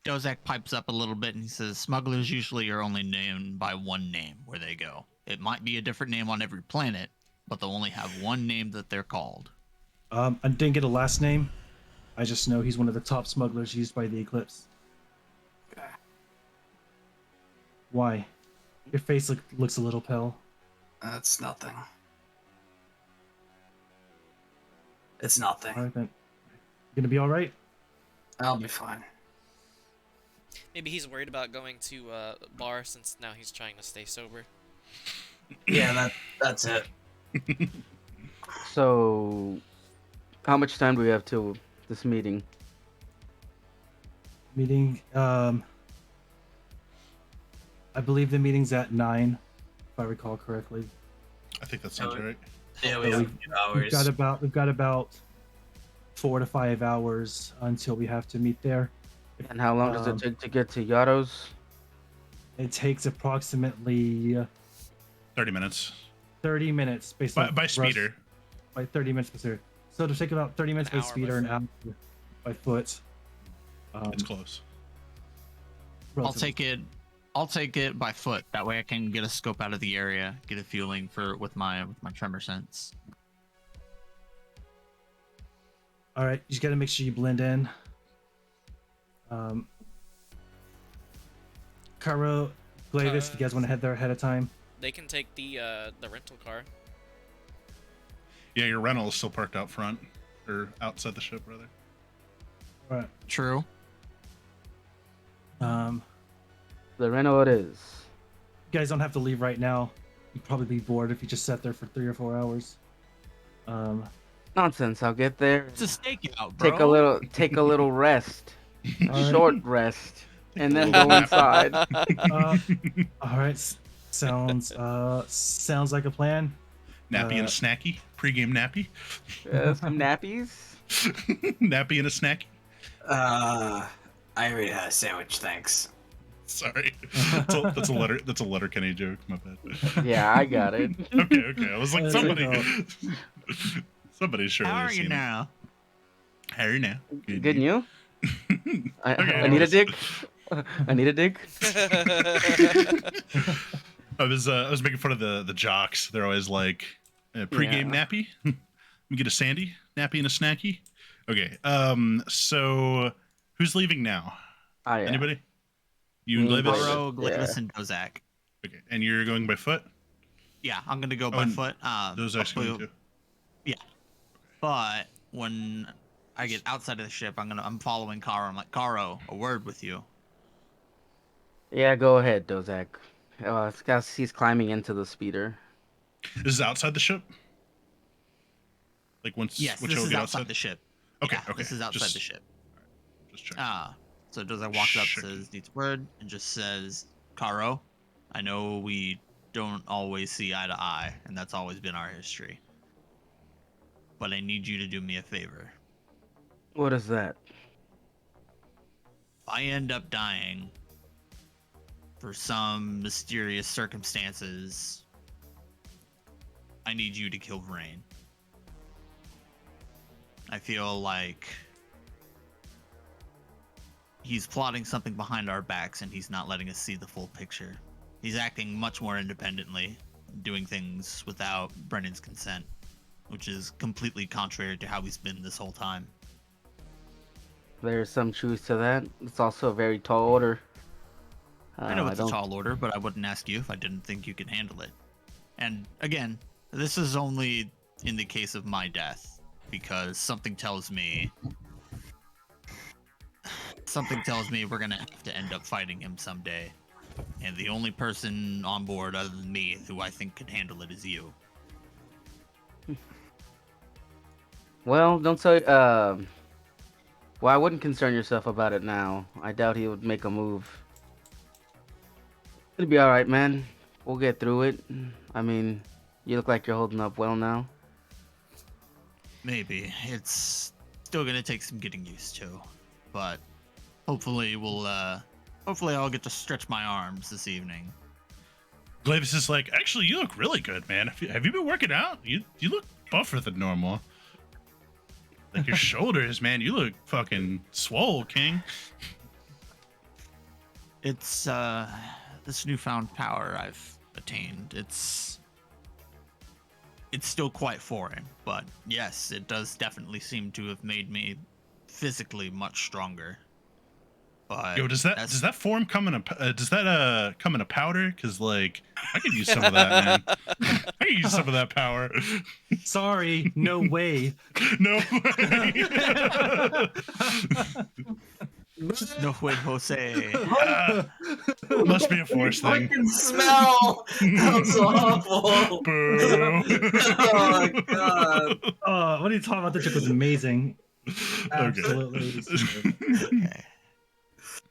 E: Dozak pipes up a little bit and he says, smugglers usually are only known by one name where they go. It might be a different name on every planet, but they'll only have one name that they're called.
C: I didn't get a last name. I just know he's one of the top smugglers used by the Eclipse.
D: Okay.
C: Why? Your face looks a little pale.
D: That's nothing. It's nothing.
C: All right then. You gonna be all right?
D: I'll be fine.
B: Maybe he's worried about going to a bar since now he's trying to stay sober.
D: Yeah, that's it.
F: So, how much time do we have till this meeting?
C: Meeting. I believe the meeting's at 9, if I recall correctly.
A: I think that sounds
D: Oh,
A: right.
D: Yeah, we
C: So
D: have
C: we've-
D: a few hours.
C: We've got about 4 to 5 hours until we have to meet there.
F: And how long does it take to get to Yaro's?
C: It takes approximately
A: 30 minutes.
C: 30 minutes based
A: By,
C: on
A: by
C: Russ-
A: speeder.
C: By 30 minutes by speeder. So it'll take about 30 minutes
B: An
C: by
B: hour
C: speeder,
B: by
C: an hour by foot.
A: It's close.
C: Relatively.
E: I'll take it by foot. That way I can get a scope out of the area, get a feeling for with my tremor sense.
C: All right, you just got to make sure you blend in. Caro, Glavis, if you guys want to head there ahead of time.
B: They can take the rental car.
A: Yeah, your rental is still parked out front. Or outside the ship, rather.
C: All right.
E: True.
F: The rental it is.
C: You guys don't have to leave right now. You'd probably be bored if you just sat there for 3 or 4 hours.
F: Nonsense. I'll get there.
E: It's a stakeout, bro.
F: Take a little rest.
C: All right.
F: Short rest. And then go inside.
C: All right. Sounds like a plan.
A: Nappy and a snacky. Pre-game nappy.
F: Some nappies.
A: Nappy and a snacky.
D: I already had a sandwich, thanks.
A: Sorry, that's a letter. That's a letter Kenny joke. My bad.
F: Yeah, I got it.
A: Okay. I was like,
C: There you
A: somebody, somebody surely.
E: How are
A: has
E: you
A: seen it.
E: now?
A: How are you now?
F: Good news. I
A: Okay,
F: need a
A: anyways.
F: dick. I need a dick.
A: I was making fun of the jocks. They're always like, pre-game
F: Yeah.
A: nappy. Let me get a sandy nappy and a snacky. Okay. So who's leaving now?
F: Oh, yeah.
A: Anybody? You and
F: Me and
A: Glavis?
F: Glavis.
E: Baro, Glavis,
F: Yeah.
E: and Dozak.
A: Okay. And you're going by foot?
E: Yeah, I'm gonna go by
A: and
E: foot.
A: Those
E: hopefully-
A: going too.
E: But when I get outside of the ship, I'm following Karo. I'm like, Karo, a word with you.
F: Yeah, go ahead, Dozak. It's 'cause he's climbing into the speeder.
A: This is outside the ship? Like once
E: Yes,
A: once
E: this
A: y'all
E: is
A: get
E: outside the ship.
A: Okay,
E: Yeah,
A: okay.
E: This is outside the ship.
A: Just check.
E: So Dozak walks up,
A: Sure.
E: says, needs a word, and just says, Karo, I know we don't always see eye to eye, and that's always been our history. But I need you to do me a favor.
F: What is that?
E: If I end up dying for some mysterious circumstances, I need you to kill Vrain. I feel like he's plotting something behind our backs and he's not letting us see the full picture. He's acting much more independently, doing things without Brennan's consent, which is completely contrary to how he's been this whole time.
F: There's some truth to that. It's also a very tall order.
E: I know it's a
F: don't-
E: tall order, but I wouldn't ask you if I didn't think you could handle it. And again, this is only in the case of my death, because something tells me we're gonna have to end up fighting him someday. And the only person on board other than me who I think could handle it is you.
F: Well, don't say. Well, I wouldn't concern yourself about it now. I doubt he would make a move. It'll be all right, man. We'll get through it. I mean, you look like you're holding up well now.
E: Maybe. It's still gonna take some getting used to. But hopefully I'll get to stretch my arms this evening.
A: Glavis is like, actually, you look really good, man. Have you been working out? You look buffer than normal. Like your shoulders, man. You look fucking swole, King.
E: It's this newfound power I've attained. It's still quite foreign, but yes, it does definitely seem to have made me physically much stronger. But
A: Yo, does that form come in a powder? Cause like I could use some of that, man. I could use some of that power.
C: Sorry, no way.
A: No way.
E: No way, Jose.
A: Must be a force thing.
D: Fucking smell! That was awful!
A: Boo.
D: Oh my god.
C: What are you talking about? The chick was amazing.
A: Okay.
C: Absolutely.
E: Okay.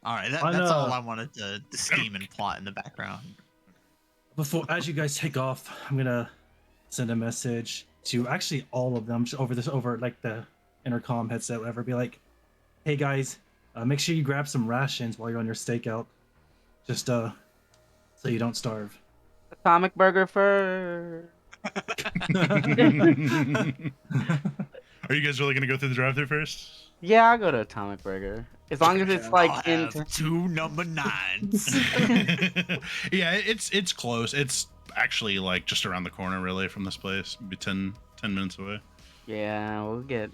E: All right,
C: I
E: that's
C: know.
E: all I wanted to scheme and plot in the background.
C: As you guys take off, I'm gonna send a message to actually all of them over like the intercom headset, whatever. Be like, hey guys, make sure you grab some rations while you're on your stakeout, just so you don't starve.
F: Atomic burger first.
A: Are you guys really gonna go through the drive-thru first?
F: Yeah, I'll go to Atomic Burger. As long as it's
E: I'll
F: like in.
E: have 2 number 9s.
A: Yeah, it's close. It's actually like just around the corner, really, from this place. Maybe 10 minutes away.
F: Yeah, we'll go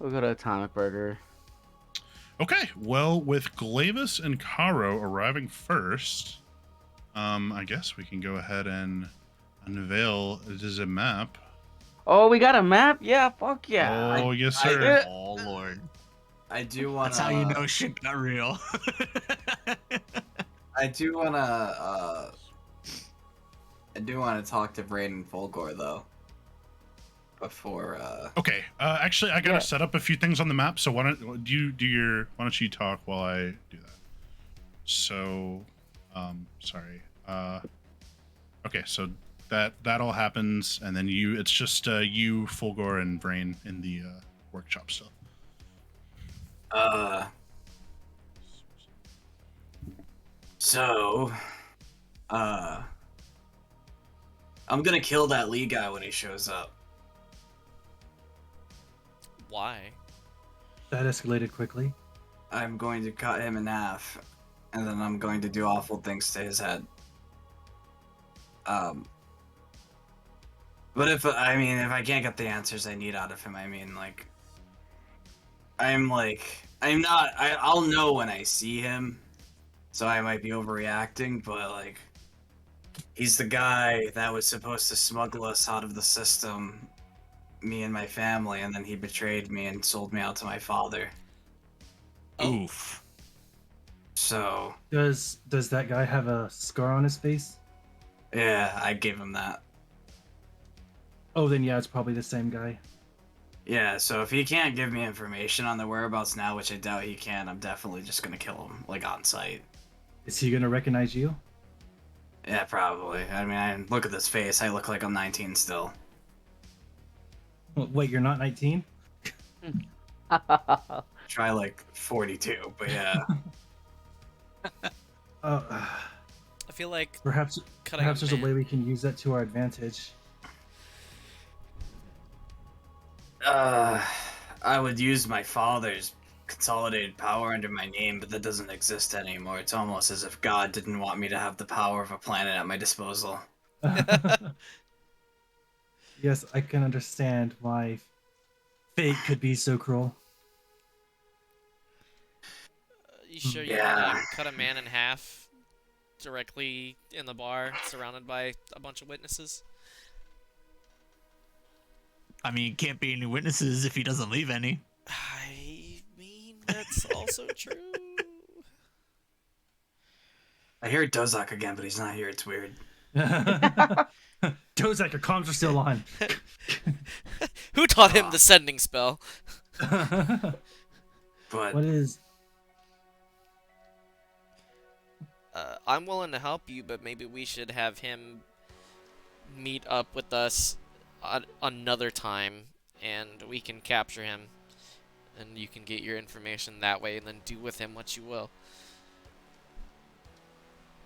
F: to Atomic Burger.
A: Okay, well, with Glavis and Caro arriving first, I guess we can go ahead and unveil the map.
F: Oh, we got a map? Yeah, fuck yeah.
A: Oh, yes,
D: I-
A: sir.
E: Oh lord,
D: I do wanna.
E: that's how you know shit got real.
D: I do wanna. I do wanna talk to Braden Fulgore though. Before.
A: Okay, actually, I gotta
F: Yeah.
A: set up a few things on the map. So why don't you talk while I do that? So, sorry. Okay, so that all happens, and then it's just you, Fulgor, and Vrain in the workshop still.
D: So, I'm gonna kill that Lee guy when he shows up.
B: Why?
C: That escalated quickly.
D: I'm going to cut him in half, and then I'm going to do awful things to his head. But if I can't get the answers I need out of him, I'll know when I see him, so I might be overreacting, but he's the guy that was supposed to smuggle us out of the system, me and my family, and then he betrayed me and sold me out to my father.
E: Oof.
D: So,
C: Does that guy have a scar on his face?
D: yeah, I gave him that.
C: Oh, then yeah, it's probably the same guy.
D: Yeah, so if he can't give me information on the whereabouts now, which I doubt he can, I'm definitely just gonna kill him, on sight.
C: Is he gonna recognize you?
D: Yeah, probably. Look at this face. I look like I'm 19 still.
C: Wait, you're not 19?
D: Try 42, but yeah.
C: I
B: feel like
C: perhaps
B: cutting
C: there's a
B: man-
C: way we can use that to our advantage.
D: I would use my father's consolidated power under my name, but that doesn't exist anymore. It's almost as if God didn't want me to have the power of a planet at my disposal.
C: Yes, I can understand why fate could be so cruel.
B: You sure you
D: Yeah.
B: want to cut a man in half directly in the bar, surrounded by a bunch of witnesses?
E: I mean, can't be any witnesses if he doesn't leave any.
B: I mean, that's also true.
D: I hear Dozak again, but he's not here. It's weird.
C: Dozak, your comms are still on.
B: Who taught him the sending spell?
D: But
C: What is...
B: I'm willing to help you, but maybe we should have him meet up with us another time, and we can capture him, and you can get your information that way, and then do with him what you will.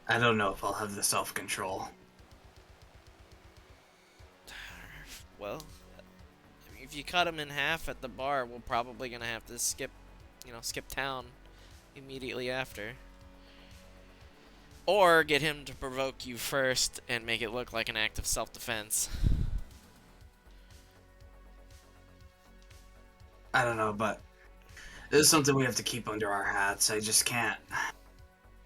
D: I don't know if I'll have the self-control.
B: Well, if you cut him in half at the bar, we're probably gonna have to skip town immediately after. Or get him to provoke you first and make it look like an act of self-defense.
D: I don't know, but this is something we have to keep under our hats. I just can't.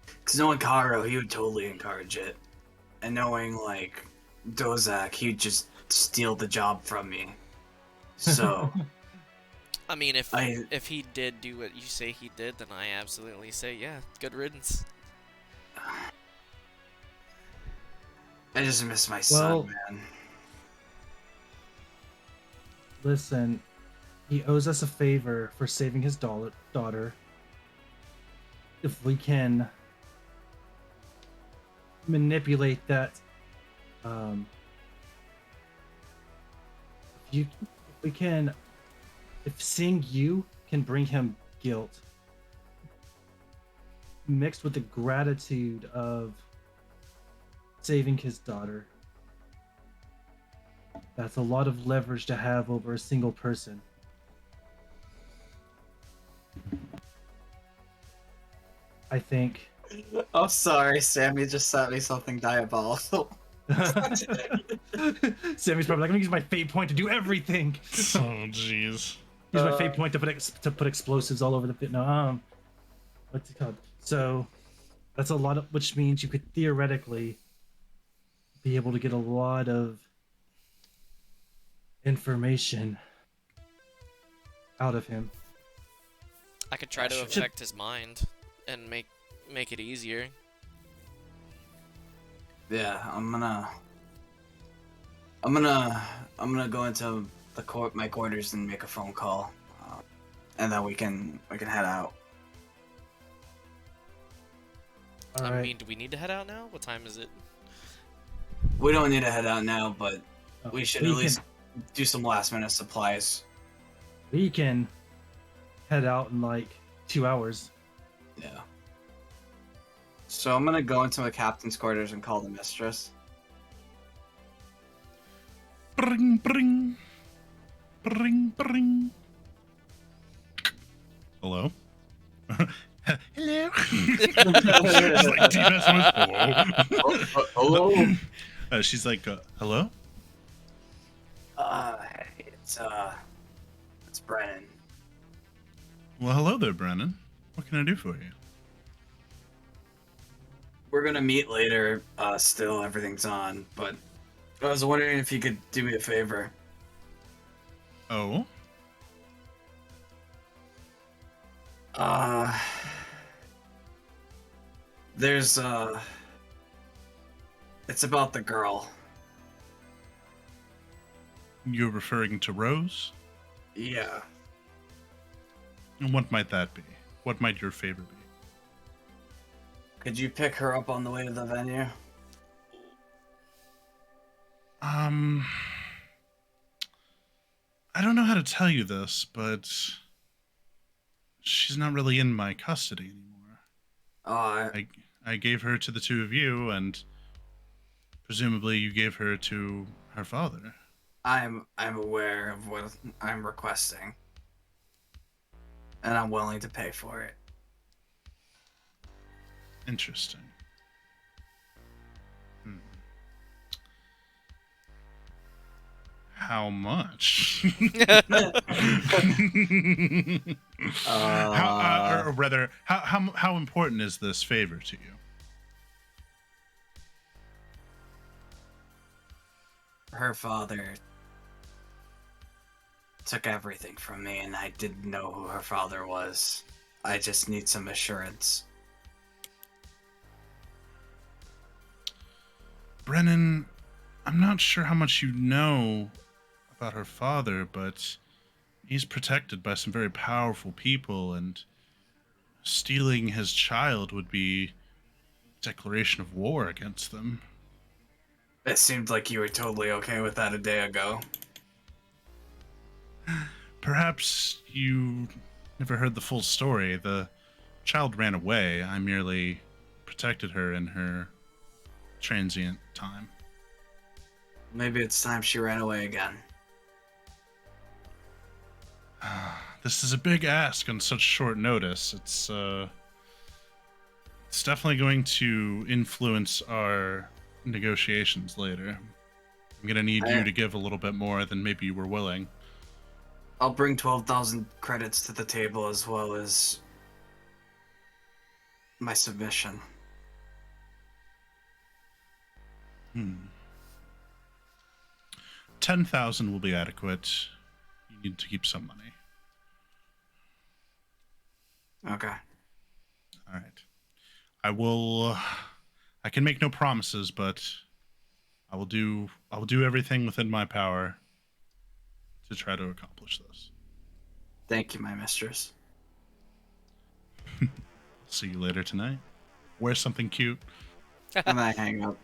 D: Because knowing Karo, he would totally encourage it. And knowing, Dozak, he'd just steal the job from me. So...
B: I mean, if he did do what you say he did, then I absolutely say, yeah, good riddance.
D: I just miss my
C: Well-
D: son, man.
C: Listen, he owes us a favor for saving his daughter. If we can manipulate that, if seeing you can bring him guilt, mixed with the gratitude of saving his daughter, that's a lot of leverage to have over a single person. I think.
D: Oh, sorry, Sammy just sent me something diabolical.
C: Sammy's probably like, I'm gonna use my fate point to do everything.
A: Oh, jeez.
C: Use my fate point to put explosives all over the pit. No, what's it called? So that's a lot of, which means you could theoretically be able to get a lot of information out of him.
B: I could try to affect his mind and make it easier.
D: Yeah, I'm gonna go into my quarters and make a phone call, and then we can head out.
C: All
B: I
C: right.
B: mean, do we need to head out now? What time is it?
D: We don't need to head out now, but we should at
C: We
D: least do some last minute supplies.
C: we can head out in like 2 hours.
D: Yeah. So I'm gonna go into my captain's quarters and call the mistress.
A: Bring, bring. Bring, bring. Hello? Hello? She's like, deep ass voice. Hello?
D: Hello.
A: She's like, hello?
D: It's Brennan.
A: Well, hello there, Brennan. What can I do for you?
D: We're gonna meet later. Still, everything's on, but I was wondering if you could do me a favor.
A: Oh?
D: There's it's about the girl.
A: You're referring to Rose?
D: Yeah.
A: And what might that be? What might your favor be?
D: Could you pick her up on the way to the venue?
A: I don't know how to tell you this, but she's not really in my custody anymore.
D: Oh,
A: I gave her to the two of you, and presumably you gave her to her father.
D: I'm aware of what I'm requesting, and I'm willing to pay for it.
A: Interesting. How much? Or rather, how important is this favor to you?
D: Her father took everything from me, and I didn't know who her father was. I just need some assurance.
A: Brennan, I'm not sure how much you know about her father, but he's protected by some very powerful people, and stealing his child would be a declaration of war against them.
D: It seemed like you were totally okay with that a day ago.
A: Perhaps you never heard the full story. The child ran away. I merely protected her in her transient time.
D: Maybe it's time she ran away again.
A: This is a big ask on such short notice. It's definitely going to influence our negotiations later. I'm gonna need you to give a little bit more than maybe you were willing.
D: I'll bring 12,000 credits to the table as well as my submission.
A: 10,000 will be adequate. You need to keep some money.
D: Okay.
A: All right. I can make no promises, but I will do everything within my power to try to accomplish this.
D: Thank you, my mistress.
A: See you later tonight. Wear something cute.
D: And I hang up.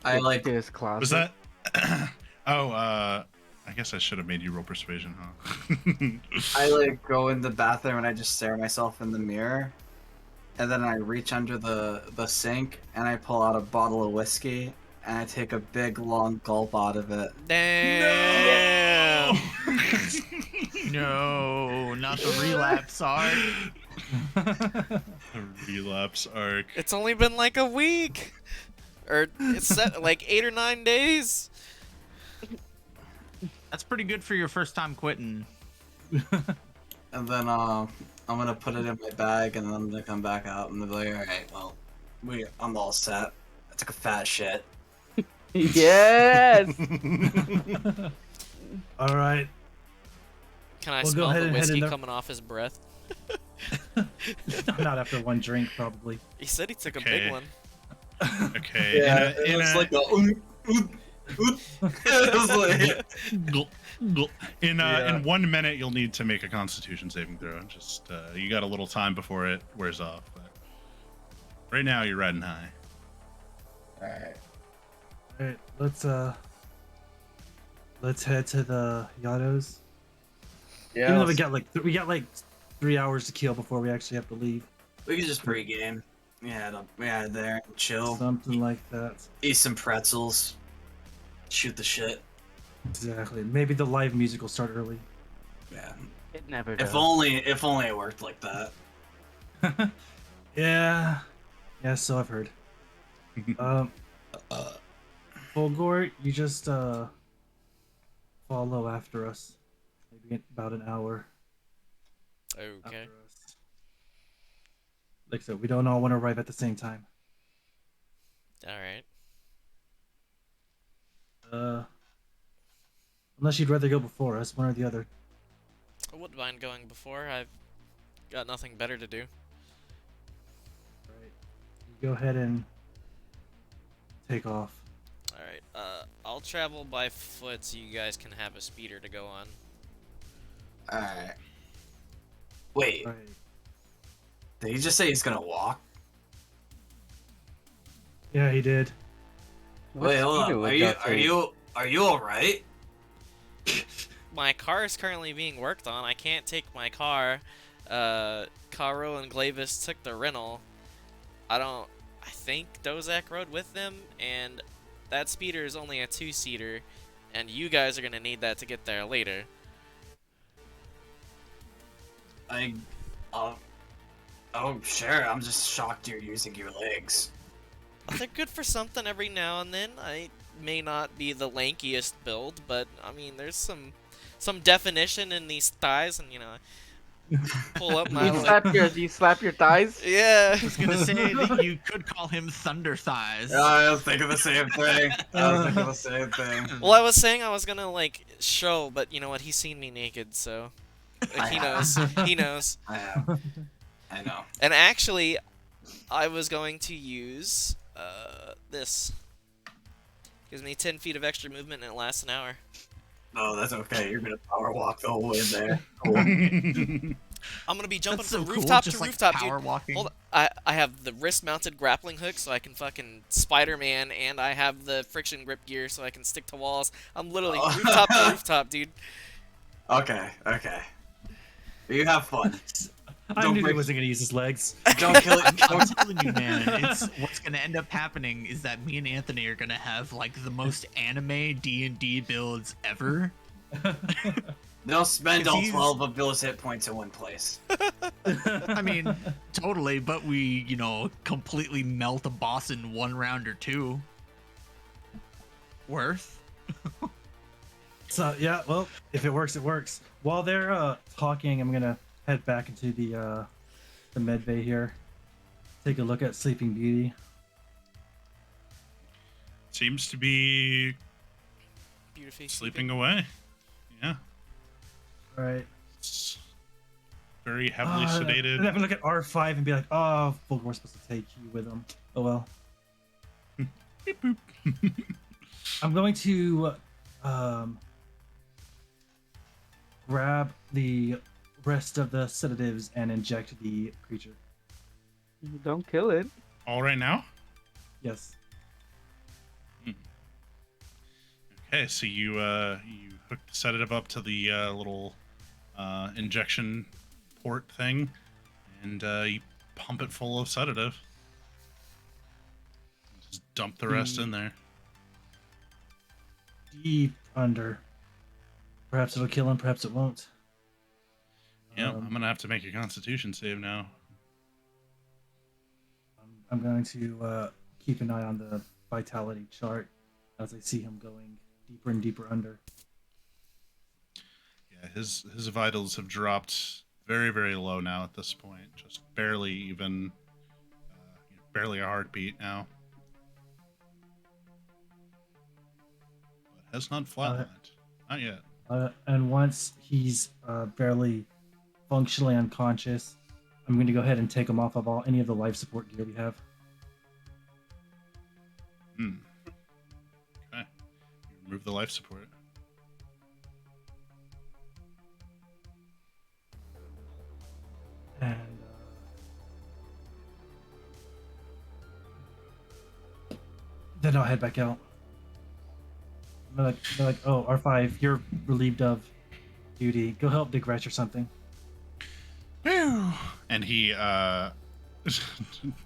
D: I like
F: to his closet.
A: Was that? I guess I should have made you roll persuasion, huh?
D: I like go in the bathroom and I just stare at myself in the mirror, and then I reach under the sink and I pull out a bottle of whiskey and I take a big long gulp out of it.
B: Damn.
E: No, not the relapse arc.
A: A relapse arc.
B: It's only been like a week, or it's like 8 or 9 days.
E: That's pretty good for your first time quitting.
D: And then I'm gonna put it in my bag and then I'm gonna come back out and be like, alright, well, I'm all set. I took a fat shit.
F: Yes.
C: All right.
B: Can I
C: We'll go
B: smell
C: ahead
B: the
C: and head in
B: whiskey
C: there.
B: coming off his breath?
C: Not after one drink, probably.
B: He said he took a
A: Okay.
B: big one.
A: Okay.
D: Yeah, it was like a it was like,
A: In 1 minute, you'll need to make a Constitution saving throw. Just you got a little time before it wears off. But Right now, you're riding high.
D: Alright.
C: All right, let's head to the Yados.
D: Yeah.
C: Even though we got like 3 hours to kill before we actually have to leave.
D: We can just pregame. We had there and chill.
C: Something like that.
D: Eat some pretzels. Shoot the shit.
C: Exactly. Maybe the live music will start early.
D: Yeah.
F: It never does.
D: If only it worked like that.
C: Yeah. Yeah, so I've heard. Fulgor, you just follow after us. Maybe in about an hour
B: Okay.
C: after us. Like I said, we don't all want to arrive at the same time.
B: All right.
C: Unless you'd rather go before us, one or the other.
B: I wouldn't mind going before. I've got nothing better to do.
C: Right. You go ahead and take off.
B: All right. I'll travel by foot so you guys can have a speeder to go on.
D: Alright. Wait,
C: Right.
D: did he just say he's gonna walk?
C: Yeah, he did.
F: What
D: Wait, hold
F: speeder
D: up.
F: would
D: Are
F: that take?
D: you alright?
B: My car is currently being worked on. I can't take my car. Caro and Glavis took the rental. I think Dozak rode with them, and that speeder is only a 2-seater, and you guys are gonna need that to get there later.
D: Oh, sure. I'm just shocked you're using your legs.
B: They're good for something every now and then. I may not be the lankiest build, but I mean, there's some definition in these thighs, and pull up my
F: You slap your thighs?
B: yeah.
E: I was gonna say that you could call him Thunder Thighs.
D: I was thinking the same thing.
B: Well, I was saying I was gonna show, but you know what? He's seen me naked, so he knows. He knows.
D: I know.
B: And actually, I was going to use this. Gives me 10 feet of extra movement and it lasts an hour.
D: No, that's okay. You're gonna power walk the whole way there. Cool.
B: I'm gonna be jumping
E: That's so
B: from
E: cool,
B: rooftop
E: just
B: to
E: like
B: rooftop,
E: power
B: dude.
E: walking.
B: Hold on. I have the wrist-mounted grappling hook, so I can fucking Spider-Man, and I have the friction grip gear, so I can stick to walls. I'm literally rooftop to rooftop, dude.
D: Okay. You have fun.
C: I
D: Don't
C: knew he
D: break-
C: wasn't going to use his legs.
D: Don't kill it.
E: I'm telling you, man, it's what's gonna end up happening is that me and Anthony are gonna have the most anime D&D builds ever.
D: They'll spend all
E: He's-
D: 12 of Bill's hit points in one place.
E: I mean, totally, but we, completely melt a boss in 1 round or 2. Worth.
C: So yeah, well, if it works, it works. While they're talking, I'm gonna head back into the med bay here. Take a look at Sleeping Beauty.
A: Seems to be
B: Beautifully
A: sleeping away. Yeah.
C: All right.
A: It's very heavily
C: And
A: sedated.
C: have a look at R5 and be like, oh, Fulgor's supposed to take you with him. Oh well.
A: Beep, boop.
C: I'm going to grab the rest of the sedatives and inject the creature.
F: Don't kill it.
A: All right now?
C: Yes.
A: Okay, so you hook the sedative up to the little injection port thing, and you pump it full of sedative. Just dump the rest in there.
C: Deep under. Perhaps it'll kill him, perhaps it won't.
A: Yeah, I'm gonna have to make a Constitution save now.
C: I'm going to keep an eye on the vitality chart as I see him going deeper and deeper under.
A: Yeah, his vitals have dropped very, very low now at this point. Just barely even, barely a heartbeat now. But has not flatlined. Not yet.
C: And once he's barely functionally unconscious, I'm going to go ahead and take him off of any of the life support gear we have.
A: Okay. You remove the life support.
C: And Then I'll head back out. They're like, oh, R5, you're relieved of duty. Go help Big Ratch or something.
A: Whew. And he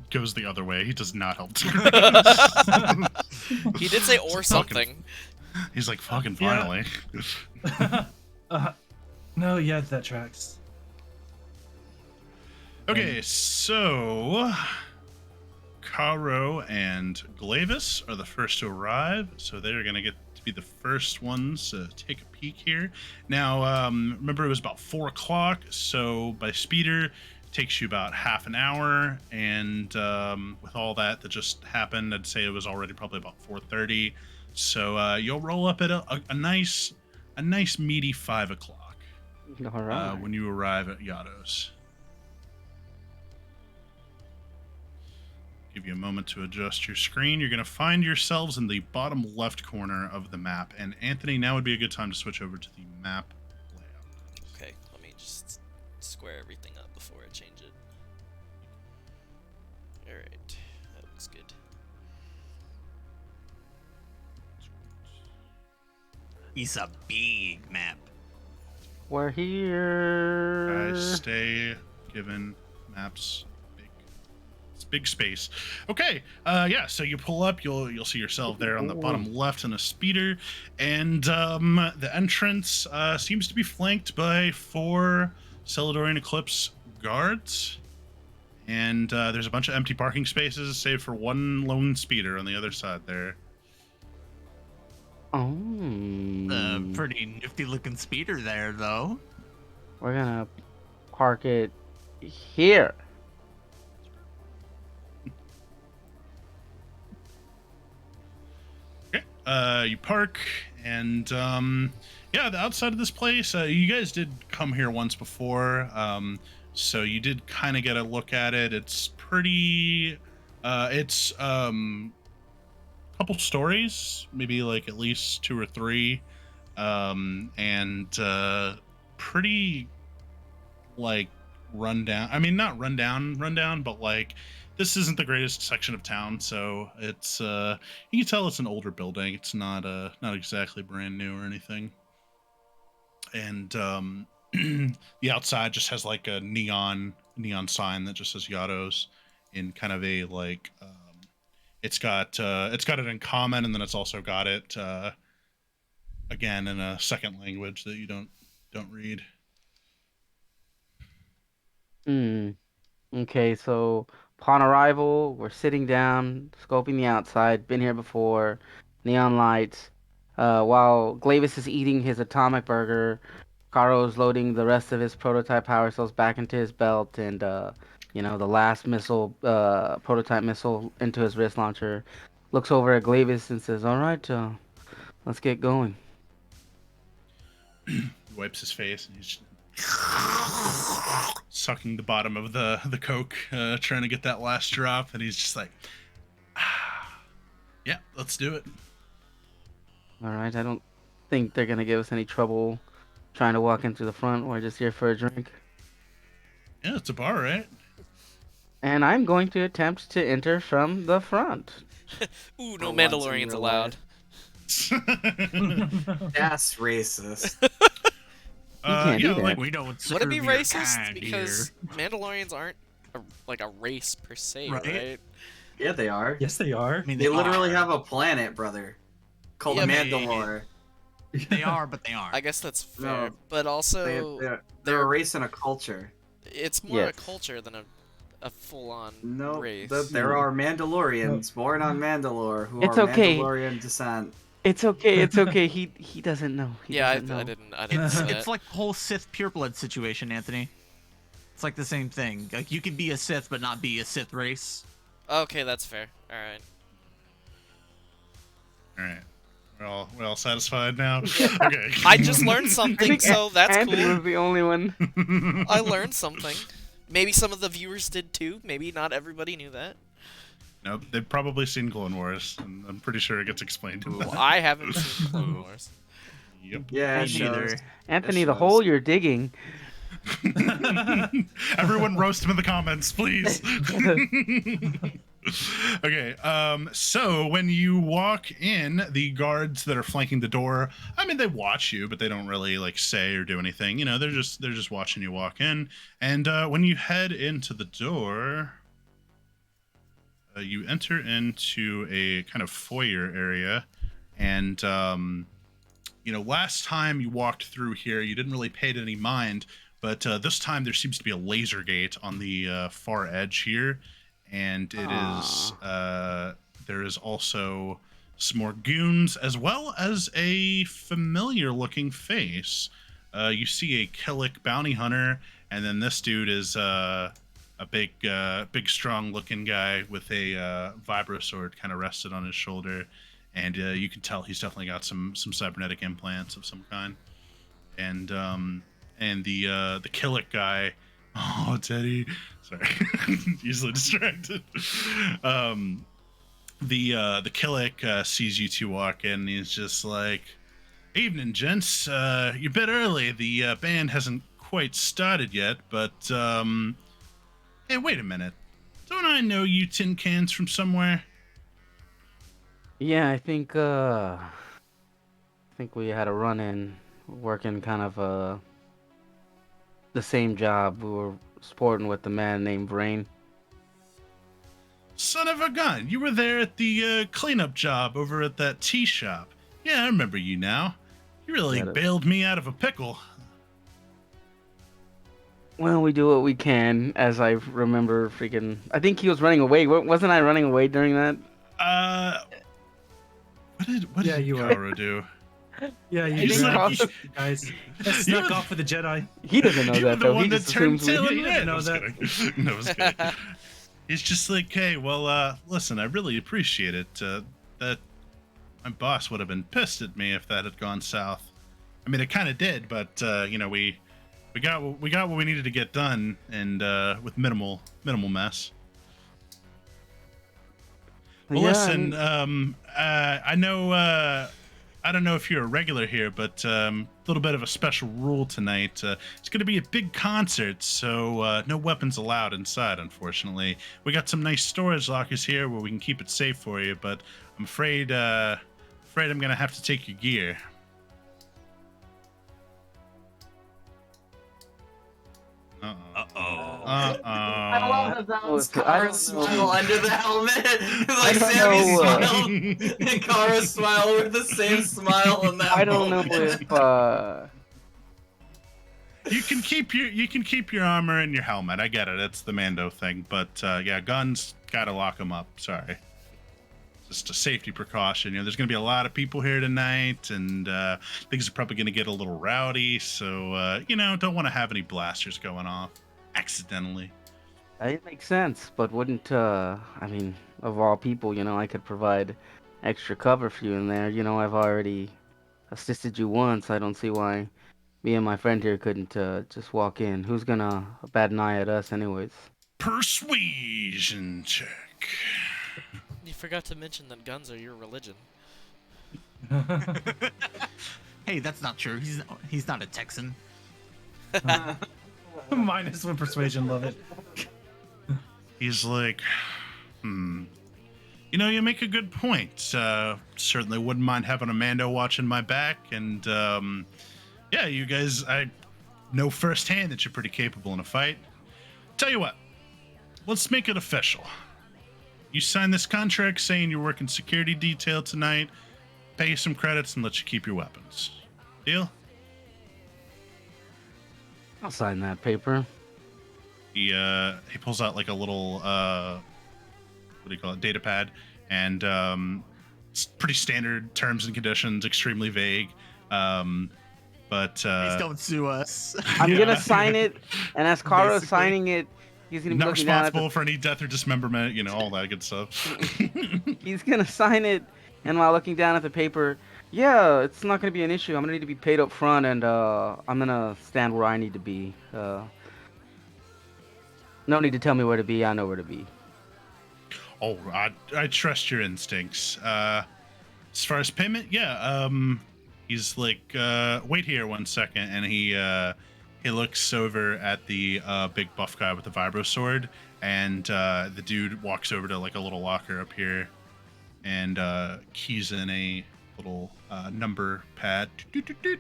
A: goes the other way. He does not help.
B: He did say or something.
A: He's like, fucking
C: Yeah.
A: finally.
C: No, yeah, that tracks.
A: Okay, so Caro and Glavis are the first to arrive, so they're gonna get to be the first ones to take a peek here. Now, remember it was about 4 o'clock, so by speeder, it takes you about half an hour, and with all that just happened, I'd say it was already probably about 4:30. So you'll roll up at a nice meaty 5 o'clock
F: All right.
A: when you arrive at Yados. Give you a moment to adjust your screen. You're going to find yourselves in the bottom left corner of the map. And Anthony, now would be a good time to switch over to the map layout.
B: Okay, let me just square everything up before I change it. Alright, that looks good.
E: It's a big map.
F: We're here.
A: I stay given maps big. It's big space. Okay, yeah. So you pull up, you'll see yourself there on the bottom left in a speeder, and the entrance seems to be flanked by 4 Celadorian Eclipse guards, and there's a bunch of empty parking spaces, save for one lone speeder on the other side there.
F: Oh.
E: Pretty nifty looking speeder there, though.
F: We're gonna park it here.
A: Okay. You park, and yeah, the outside of this place, you guys did come here once before, so you did kind of get a look at it. It's pretty, it's couple stories, maybe like at least 2 or 3, and pretty like rundown. I mean, not rundown, but like this isn't the greatest section of town, so it's you can tell it's an older building. It's not exactly brand new or anything. And the outside just has like a neon sign that just says Yados in kind of a like it's got it in common, and then it's also got it again in a second language that you don't read.
F: Okay, so upon arrival, we're sitting down, scoping the outside. Been here before. Neon lights. While Glavis is eating his atomic burger, Caro's loading the rest of his prototype power cells back into his belt, and the last missile, prototype missile, into his wrist launcher. Looks over at Glavis and says, "All right, let's get going."
A: He wipes his face and he's sucking the bottom of the Coke, trying to get that last drop, and he's just like, yeah, let's do it.
F: All right, I don't think they're gonna give us any trouble trying to walk in through the front. We're just here for a drink.
A: Yeah, it's a bar, right?
F: And I'm going to attempt to enter from the front.
B: Ooh,
D: For
B: no
D: once in
B: Mandalorians
D: your
B: allowed.
D: That's racist.
F: can't do that.
E: We don't
B: Would it be
E: serve your
B: racist?
E: kind
B: Because Mandalorians aren't like a race per se,
E: Right?
B: right?
D: Yeah, they are.
C: Yes, they are.
E: I mean,
D: They literally
E: are.
D: have a planet, brother, called
B: Yeah,
D: Mandalore.
E: They are, but they aren't.
B: I guess that's fair.
D: No,
B: But also,
D: They're a race and a culture.
B: it's more a
F: Yes.
B: culture than a full-on
D: No,
B: race.
D: there are Mandalorians born on Mandalore who
F: It's
D: are
F: okay.
D: Mandalorian descent.
F: It's okay. It's okay. He doesn't know. He
B: Yeah, I
F: doesn't know.
B: didn't see that.
E: It's like the whole Sith pureblood situation, Anthony. It's like the same thing. Like you can be a Sith but not be a Sith race.
B: Okay, that's fair. All right.
A: All right, we're all satisfied now. Okay.
B: I just learned
F: I
B: something,
F: think
B: so that's
F: Anthony
B: cool.
F: was the only one.
B: I learned something. Maybe some of the viewers did too. Maybe not everybody knew that.
A: No, they've probably seen Clone Wars, and I'm pretty sure it gets explained in
B: Well,
A: that.
B: I haven't seen Clone Wars.
A: Yep.
D: Yeah,
E: Me
D: it
E: neither.
D: shows.
F: Anthony,
D: It
F: the
D: shows.
F: hole you're digging.
A: Everyone roast him in the comments, please. Okay, so when you walk in, the guards that are flanking the door, I mean, they watch you, but they don't really like say or do anything. You know, they're just watching you walk in. And when you head into the door, you enter into a kind of foyer area, and last time you walked through here, you didn't really pay it any mind, but this time there seems to be a laser gate on the far edge here, and there is also some more goons as well as a familiar-looking face. You see a Killick bounty hunter, and then this dude is a big, strong-looking guy with a vibro sword kind of rested on his shoulder. And you can tell he's definitely got some cybernetic implants of some kind. And the Killick guy, oh Teddy, sorry, easily distracted. The Killick sees you two walk in, and he's just like, "Evening, gents. You're a bit early. The band hasn't quite started yet, but hey, wait a minute. Don't I know you tin cans from somewhere?"
F: Yeah, I think we had a run-in working kind of the same job. We were sporting with a man named Rain.
A: Son of a gun, you were there at the cleanup job over at that tea shop. Yeah, I remember you now. You really
F: Yeah,
A: bailed me out of a pickle.
F: Well, we do what we can, as I remember freaking... I think he was running away. Wasn't I running away during that?
A: What
C: Yeah,
A: did
C: you were.
A: Kara do?
C: Yeah, you
A: He's
C: did.
A: like-
C: You guys snuck
A: were-
C: off with the Jedi.
F: He doesn't know
A: You were
F: that,
A: the
F: though.
A: one
F: He
A: that
F: just
A: turned
F: assumes we...
A: tail and
C: You didn't
A: ran.
C: know
A: I was
C: that.
A: kidding. No, I was kidding. He's just like, hey, well, listen, I really appreciate it. That my boss would have been pissed at me if that had gone south. I mean, it kind of did, but we got what we needed to get done, and with minimal mess. Well,
F: Yeah,
A: listen, I know. I don't know if you're a regular here, but a little bit of a special rule tonight. It's going to be a big concert, so no weapons allowed inside, unfortunately. We got some nice storage lockers here where we can keep it safe for you, but I'm afraid I'm going to have to take your gear.
D: I love that that was
F: I don't
D: Kara's
F: know.
D: smile under the helmet. Like
F: don't
D: Sammy
F: know,
D: smiled and Kara's smile were the same smile on that
F: I don't know
D: moment.
F: if...
A: You can keep your armor and your helmet. I get it. It's the Mando thing, but yeah, guns gotta lock them up. Sorry, just a safety precaution. There's gonna be a lot of people here tonight, and things are probably gonna get a little rowdy. So don't want to have any blasters going off accidentally.
F: It makes sense, but wouldn't, I mean, of all people, I could provide extra cover for you in there. I've already assisted you once. I don't see why me and my friend here couldn't just walk in. Who's gonna bat an eye at us anyways?
A: Persuasion check.
B: You forgot to mention that guns are your religion.
E: Hey, that's not true. He's not a Texan.
C: -1 persuasion, love it.
A: He's like, you make a good point. Certainly wouldn't mind having a Mando watching my back, and yeah, you guys, I know firsthand that you're pretty capable in a fight. Tell you what, let's make it official. You sign this contract saying you're working security detail tonight, pay you some credits, and let you keep your weapons. Deal?
F: I'll sign that paper.
A: He pulls out like a little what do you call it, data pad, and it's pretty standard terms and conditions, extremely vague. But
E: Please don't sue us.
F: I'm
A: Yeah.
F: gonna sign it, and as Kara's
E: Basically.
F: signing it, he's gonna be
A: not
F: looking down at
A: responsible for any death or dismemberment, all that good stuff.
F: he's gonna sign it, and while looking down at the paper, yeah, it's not gonna be an issue. I'm gonna need to be paid up front, and I'm gonna stand where I need to be. No need to tell me where to be. I know where to be.
A: Oh, I trust your instincts. As far as payment, yeah. He's like, wait here 1 second, and he looks over at the big buff guy with the vibro sword, and the dude walks over to like a little locker up here and keys in a little number pad, and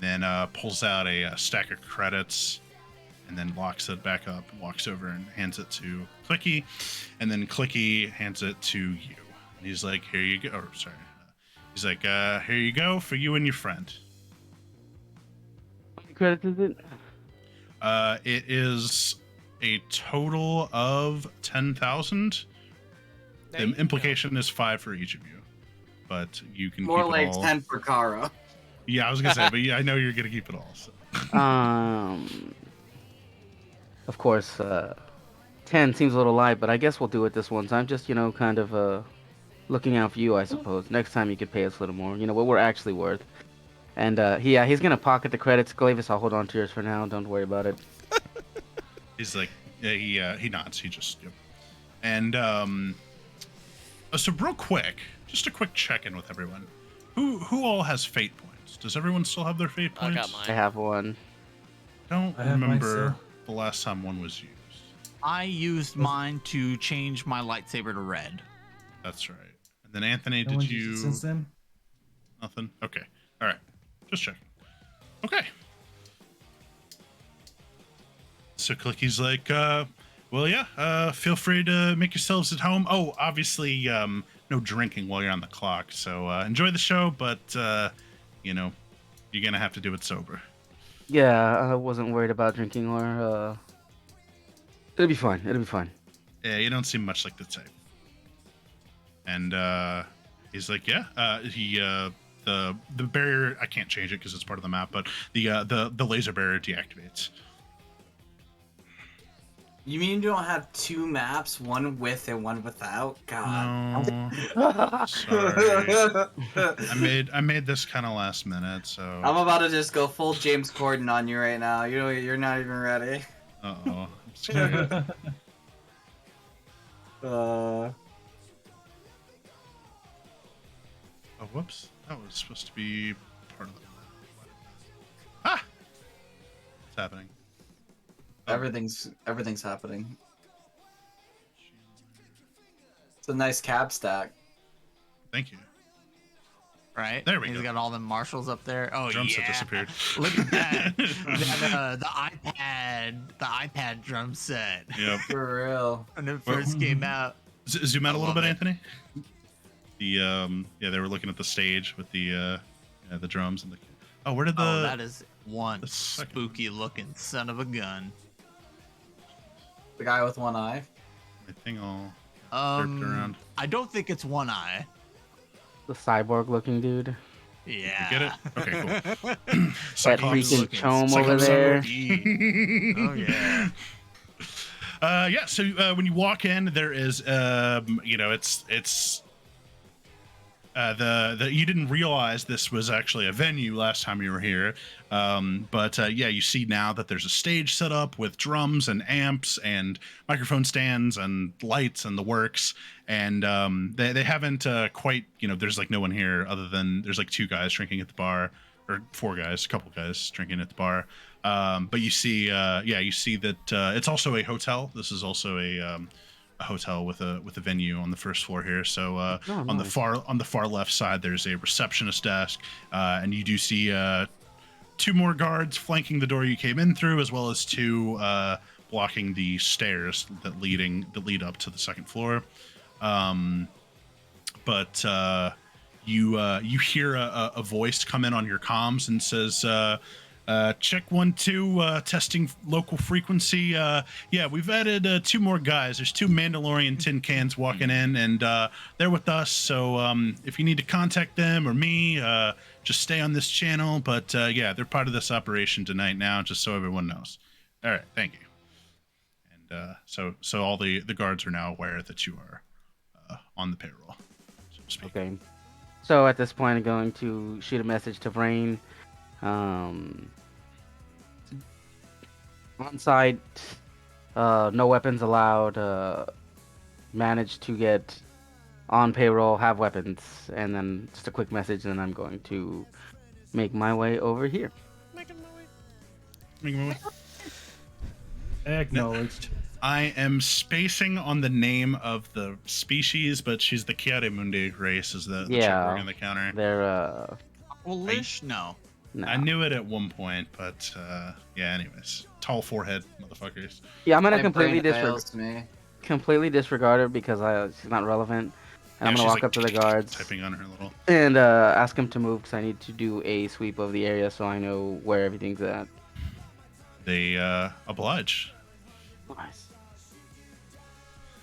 A: then pulls out a stack of credits, and then locks it back up, walks over and hands it to Clicky, and then Clicky hands it to you. And he's like, here you go. Or, sorry. He's like, here you go for you and your friend.
F: How many credits is it?
A: It is a total of 10,000.
B: There
A: The
B: you
A: implication is 5 for each of you, but you can
D: More
A: keep
D: like
A: it all.
D: 10 for Kara.
A: Yeah, I was gonna say, but yeah, I know you're gonna keep it all. So.
F: Of course, 10 seems a little light, but I guess we'll do it this one time. Just, kind of looking out for you, I suppose. Next time you could pay us a little more. What we're actually worth. And he's gonna pocket the credits. Glavis, I'll hold on to yours for now. Don't worry about it.
A: He's like, yeah, he nods. He just, yep. And so real quick, just a quick check-in with everyone. Who all has fate points? Does everyone still have their fate
B: I
A: points?
B: got
F: I
B: mine.
F: have one.
A: Don't
C: I have mine
A: remember
C: still.
A: the last time one was used.
E: I used mine to change my lightsaber to red.
A: That's right. And then Anthony,
C: No
A: did
C: one's used it
A: you?
C: since then?
A: Nothing. Okay. All right. Just checking. Okay. So Clicky's like, well, yeah. Feel free to make yourselves at home. Oh, obviously, no drinking while you're on the clock. So enjoy the show, but you're gonna have to do it sober.
F: Yeah, I wasn't worried about drinking or. It'll be fine. It'll be fine.
A: Yeah, you don't seem much like the type. And he's like, yeah. The barrier, I can't change it because it's part of the map, but the laser barrier deactivates.
D: You mean you don't have 2 maps, one with and one without? God.
A: No, sorry. I made this kind of last minute, so.
D: I'm about to just go full James Corden on you right now. You're not even ready.
A: Uh-oh.
D: Uh,
A: Oh, whoops. That was supposed to be part of the. Ah! What's happening? Oh,
D: everything's happening. It's a nice cab stack.
A: thank you.
E: Right?
A: There we
E: He's
A: go.
E: got all the marshals up there. Oh,
A: Drum
E: yeah.
A: set disappeared.
E: Look at that. the iPad drum set.
A: Yep.
D: For real.
E: When it first came out.
A: Zoom out
E: I
A: a little
E: love
A: bit,
E: it.
A: Anthony. They were looking at the stage with the drums and the. Oh, where did the?
E: Oh, that is one
A: the second
E: spooky looking son of a gun.
D: The guy with one eye.
A: My thing all jerked around.
E: I don't think it's one eye.
F: The cyborg-looking dude.
E: Yeah.
A: You get it? Okay, cool.
F: That
A: Cyclops.
F: freaking chome over
A: Cyclops
F: there.
E: Oh yeah.
A: Yeah. So when you walk in, there is, it's you didn't realize this was actually a venue last time you were here, but you see now that there's a stage set up with drums and amps and microphone stands and lights and the works, and they haven't quite, there's like no one here other than there's like 2 guys drinking at the bar, or 4 guys, a couple guys drinking at the bar, but you see that it's also a hotel. This is also a hotel with a venue on the first floor here. So on the far left side, there's a receptionist desk, and you do see 2 more guards flanking the door you came in through, as well as 2 blocking the stairs that lead up to the second floor. But you hear a voice come in on your comms and says, check 1 2, testing local frequency. Yeah, we've added 2 more guys. There's 2 Mandalorian tin cans walking in, and they're with us. So if you need to contact them or me, just stay on this channel. But yeah, they're part of this operation tonight now, just so everyone knows. All right, thank you. And so all the guards are now aware that you are on the payroll, so to speak.
F: Okay. So at this point, I'm going to shoot a message to Vrain. On site, no weapons allowed. Managed to get on payroll, have weapons, and then just a quick message, and I'm going to make my way over here.
B: Making my way.
A: Make a move.
C: Acknowledged.
A: I am spacing on the name of the species, but she's the Kiaremundi race, is the chick
F: Yeah.
A: working on the counter.
F: They're
E: Foolish? No.
F: no.
A: I knew it at one point, but yeah. Anyways, tall forehead motherfuckers.
F: Yeah, I'm gonna
D: My
F: completely
D: brain fails to me.
F: disregard her because she's not relevant. And
A: Yeah,
F: I'm gonna
A: she's
F: walk
A: like
F: up to the guards
A: typing on her little.
F: and ask them to move because I need to do a sweep of the area so I know where everything's at.
A: They oblige.
F: Nice.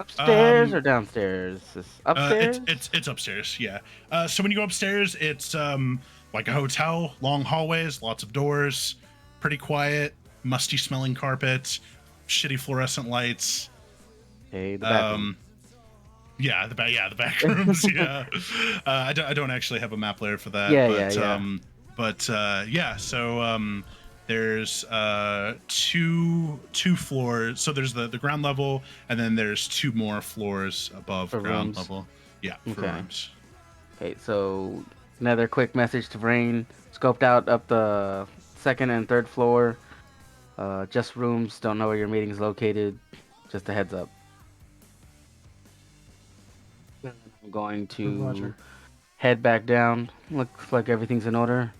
F: Upstairs
A: Um,
F: or downstairs? Upstairs.
A: It's upstairs. Yeah. So when you go upstairs, it's like a hotel, long hallways, lots of doors, pretty quiet, musty smelling carpet, shitty fluorescent lights.
F: Okay, the bathroom.
A: Yeah, the back rooms. Yeah. I don't actually have a map layer for that.
F: Yeah,
A: but,
F: yeah.
A: But yeah. So there's two floors. So there's the ground level, and then there's two more floors above
F: For
A: ground
F: rooms.
A: level. Yeah, for
F: Okay.
A: rooms.
F: Okay, so another quick message to Vrain. Scoped out up the second and third floor. Just rooms. Don't know where your meeting's located. Just a heads up. I'm going to
C: Roger.
F: head back down. Looks like everything's in order.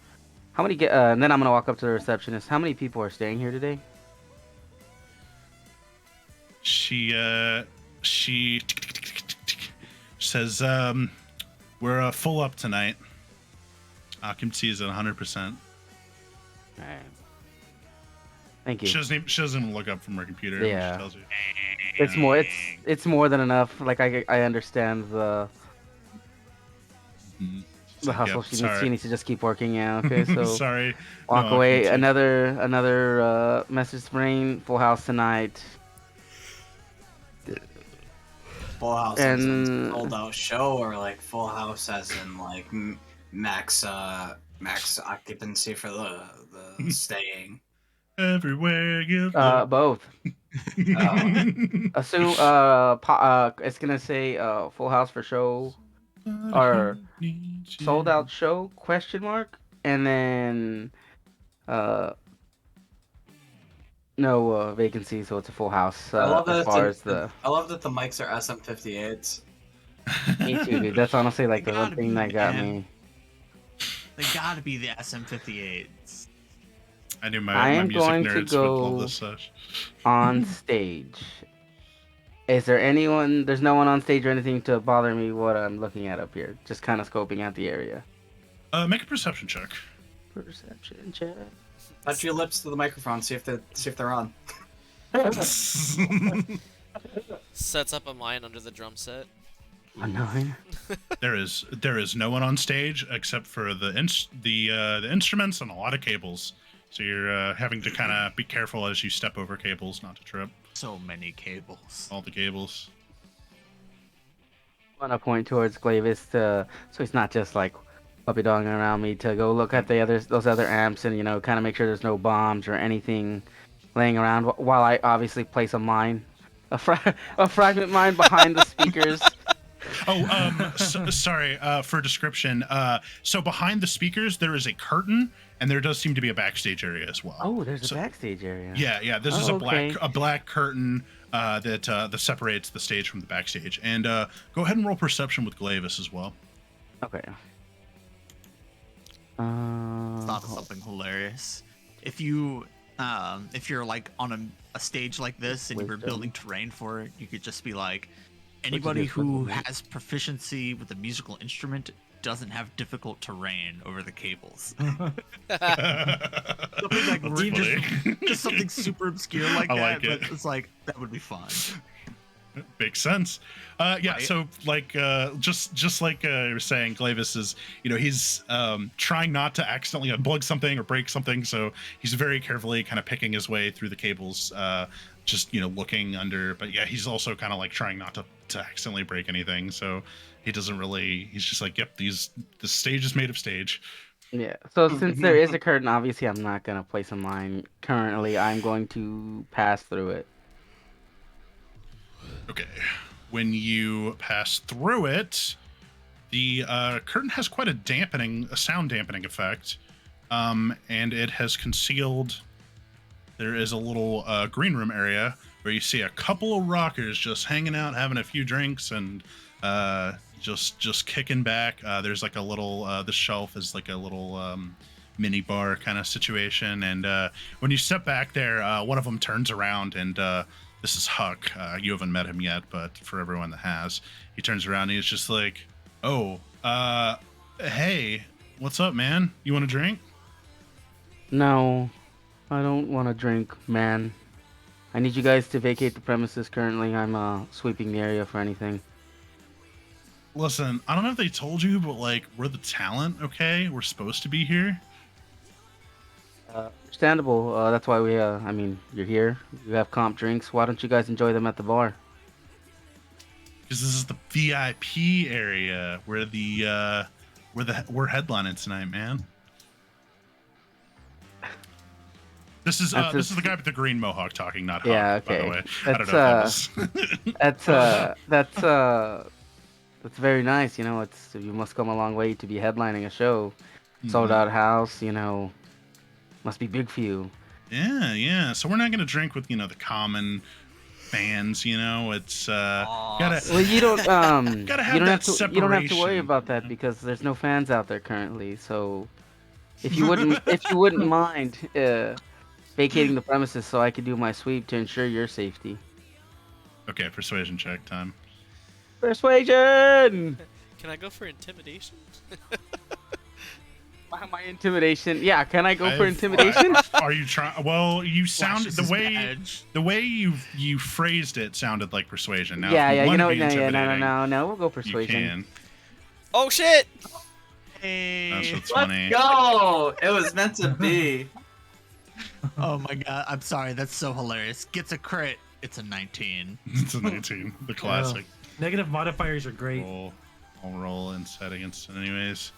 F: How many get? And then I'm gonna walk up to the receptionist. How many people are staying here today?
A: She says we're full up tonight. Occupancy is at 100%.
F: Alright. Thank you.
A: She doesn't even look up from her computer when
F: Yeah.
A: she tells you.
F: It's more. It's more than enough. Like I understand the
A: Mhm. She's
F: the
A: like,
F: hustle.
A: "Yep,
F: She
A: sorry."
F: needs to just keep working. Yeah. Okay. So
A: Sorry.
F: walk
A: No
F: away.
A: occupancy.
F: Another message. Rain. Full house tonight.
D: Full House as in
F: And
D: sold out show, or like Full House as in like max occupancy for the staying.
A: Everywhere you look.
F: both.
D: Oh.
F: Assume it's gonna say full house for show or sold out show question mark and then uh no vacancy, so it's a full house
D: I love
F: as
D: that
F: far as the
D: I love that the mics are SM58s.
F: me too, dude. That's honestly like
E: They
F: the one
E: gotta
F: thing
E: be,
F: that got
E: man.
F: me.
E: They gotta be the SM58s.
A: I knew
F: I
A: my
F: am
A: music
F: going to
A: nerds would
F: go
A: love this such.
F: on stage. Is there anyone? There's no one on stage or anything to bother me what I'm looking at up here. Just kind of scoping out the area.
A: Make a perception check.
F: Perception check.
D: Touch your lips to the microphone, see if they're on.
B: Sets up a mine under the drum set.
F: A 9.
A: there is no one on stage except for the instruments and a lot of cables. So you're having to kind of be careful as you step over cables, not to trip.
E: So many cables.
A: All the cables.
F: I want to point towards Glavis so he's not just like puppy dogging around me, to go look at those other amps and kind of make sure there's no bombs or anything laying around while I obviously place a mine, a fragment mine behind the speakers.
A: Oh, sorry for description. So behind the speakers there is a curtain, and there does seem to be a backstage area as well.
F: Oh, there's a backstage area.
A: Yeah. This is
F: okay.
A: a black curtain that separates the stage from the backstage. And go ahead and roll perception with Glavis as well.
F: Okay.
E: Thought of something hilarious. If you're like on a stage like this and you were
F: Wisdom.
E: building terrain for it, you could just be like, anybody who has proficiency with a musical instrument doesn't have difficult terrain over the cables. Something like
A: That's funny.
E: just something super obscure like
A: I
E: that.
A: like it.
E: But it's like that would be fun.
A: Makes sense. Yeah.
E: Right.
A: So like, just like you were saying, Glavis is, he's trying not to accidentally unplug something or break something. So he's very carefully kind of picking his way through the cables, just looking under. But yeah, he's also kind of like trying not to accidentally break anything. So he doesn't really. He's just like, yep, the stage is made of stage.
F: Yeah. So since there is a curtain, obviously I'm not gonna place a mine currently. I'm going to pass through it.
A: Okay. When you pass through it, the curtain has quite a sound dampening effect, and it has concealed. There is a little green room area where you see a couple of rockers just hanging out, having a few drinks, and just kicking back. There's like a little the shelf is like a little mini bar kind of situation, and when you step back there, one of them turns around, and this is Huck. You haven't met him yet, but for everyone that has, he turns around and he's just like, "Oh, hey, what's up, man? You want a drink?"
F: No, I don't want to drink, man. I need you guys to vacate the premises currently. I'm sweeping the area for anything.
A: Listen, I don't know if they told you, but like, we're the talent, okay? We're supposed to be here.
F: Understandable. That's why I mean, you're here. You have comp drinks. Why don't you guys enjoy them at the bar?
A: Because this is the VIP area where we're headlining tonight, man. This is the guy with the green mohawk talking, not Huck,
F: Yeah,
A: by the
F: okay.
A: way. I don't know if that was...
F: That's very nice. You know, you must come a long way to be headlining a show. Sold
A: Mhm.
F: out house. You know, must be big for you.
A: Yeah. So we're not gonna drink with the common fans. It's gotta
F: Well, you don't
A: gotta have
F: you don't
A: that
F: have to you don't have to worry
A: separation,
F: about that because there's no fans out there currently. So if you wouldn't mind vacating the premises so I could do my sweep to ensure your safety.
A: Okay, persuasion check time.
F: Persuasion.
B: Can I go for intimidation?
F: My intimidation. Yeah, can I go for
A: I've-
F: intimidation?
A: Are you trying? Well, you sounded
E: Flashes
A: the
E: his
A: way
E: badge.
A: you phrased it sounded like persuasion. Now,
F: Yeah,
A: if
F: yeah.
A: you
F: You
A: want
F: know,
A: to be intimidating,
F: no. We'll go
A: you
F: persuasion.
A: can.
B: Oh shit!
E: Hey.
A: That's what's
D: Let's
A: funny.
D: go! It was meant to be.
E: Oh my god, I'm sorry, that's so hilarious. Gets a crit, it's a 19.
A: It's a 19, the classic.
C: Negative modifiers are great.
A: I'll roll insight against it anyways.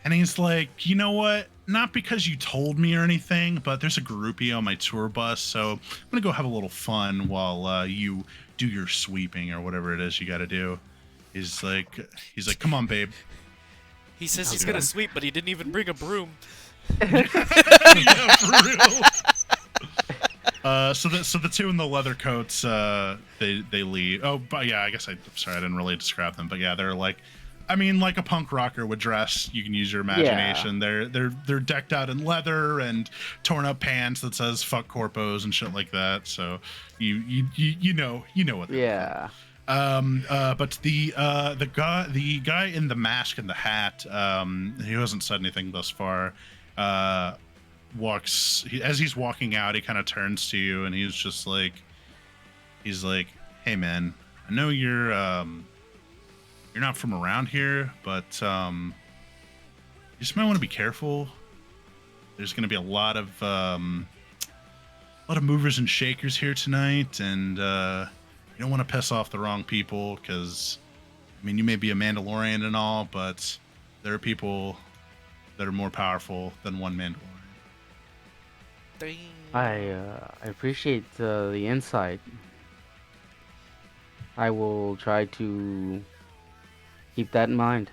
A: And he's like, you know what? Not because you told me or anything, but there's a groupie on my tour bus, so I'm gonna go have a little fun while you do your sweeping or whatever it is you got to do. He's like, come on, babe.
B: He says he's
A: Okay.
B: gonna sweep, but he didn't even bring a broom.
A: Yeah, for real. So the two in the leather coats, they leave. Oh, but yeah, I guess I'm sorry, I didn't really describe them, but yeah, they're like, I mean, like a punk rocker would dress. You can use your imagination. They're decked out in leather and torn up pants that says "fuck corpos" and shit like that. So you know what.
F: Yeah.
A: But the guy in the mask and the hat, he hasn't said anything thus far. As he's walking out, he kind of turns to you and he's like, "Hey man, I know you're not from around here, but you just might want to be careful. There's going to be a lot of movers and shakers here tonight, and you don't want to piss off the wrong people because, I mean, you may be a Mandalorian and all, but there are people that are more powerful than one Mandalorian."
B: Dang.
F: I appreciate the insight. I will try to keep that in mind.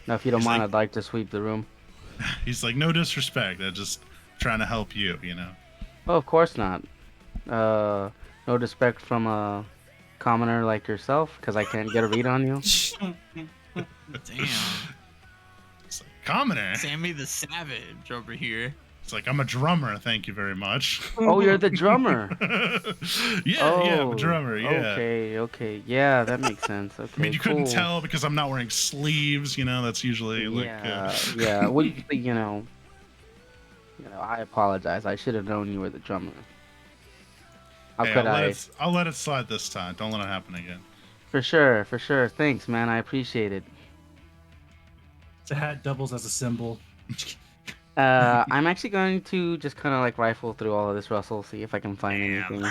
F: Now, if you don't
A: He's
F: mind,
A: like-
F: I'd like to sweep the room.
A: He's like, "No disrespect. I'm just trying to help you, you know."
F: Oh, of course not. No disrespect from a commoner like yourself, because I can't get a read on you.
E: Damn.
A: It's like, "Commoner."
E: Sammy the Savage over here.
A: It's like, "I'm a drummer, thank you very much."
F: Oh, you're the drummer.
A: yeah, I'm a
F: Oh,
A: drummer. Yeah.
F: Okay. Yeah, that makes sense. Okay,
A: I mean, you couldn't
F: cool.
A: tell because I'm not wearing sleeves. That's usually like.
F: Yeah. Well, you know, I apologize. I should have known you were the drummer. How
A: Hey,
F: could
A: I'll let it slide this time. Don't let it happen again.
F: For sure. Thanks, man. I appreciate it.
C: The hat doubles as a symbol.
F: I'm actually going to just kind of like rifle through all of this, Russell, see if I can find
E: Damn.
F: anything.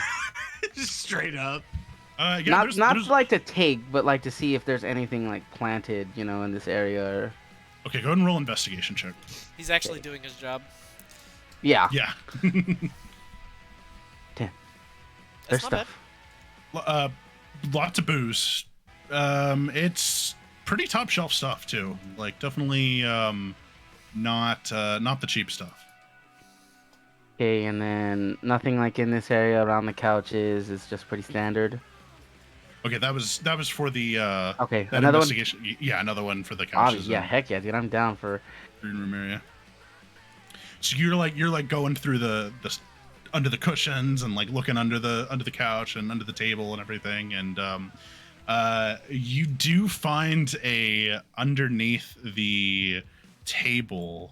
E: Just straight up.
A: Yeah,
F: not like to take, but like to see if there's anything like planted, in this area. Or...
A: Okay, go ahead and roll investigation check.
B: He's actually doing his job.
F: Yeah.
A: Yeah.
F: 10.
B: That's
F: There's
B: not
F: stuff.
A: Lots of booze. It's pretty top shelf stuff too. Like definitely not the cheap stuff.
F: Okay, and then nothing like in this area around the couches. It's just pretty standard.
A: Okay, that was for the
F: Okay,
A: that
F: another one.
A: investigation. Yeah, another one for the
F: Obvi-
A: couches
F: yeah,
A: and
F: heck yeah, dude. I'm down for.
A: green room area. So you're like going through the under the cushions and like looking under the couch and under the table and everything, and you do find a underneath the table.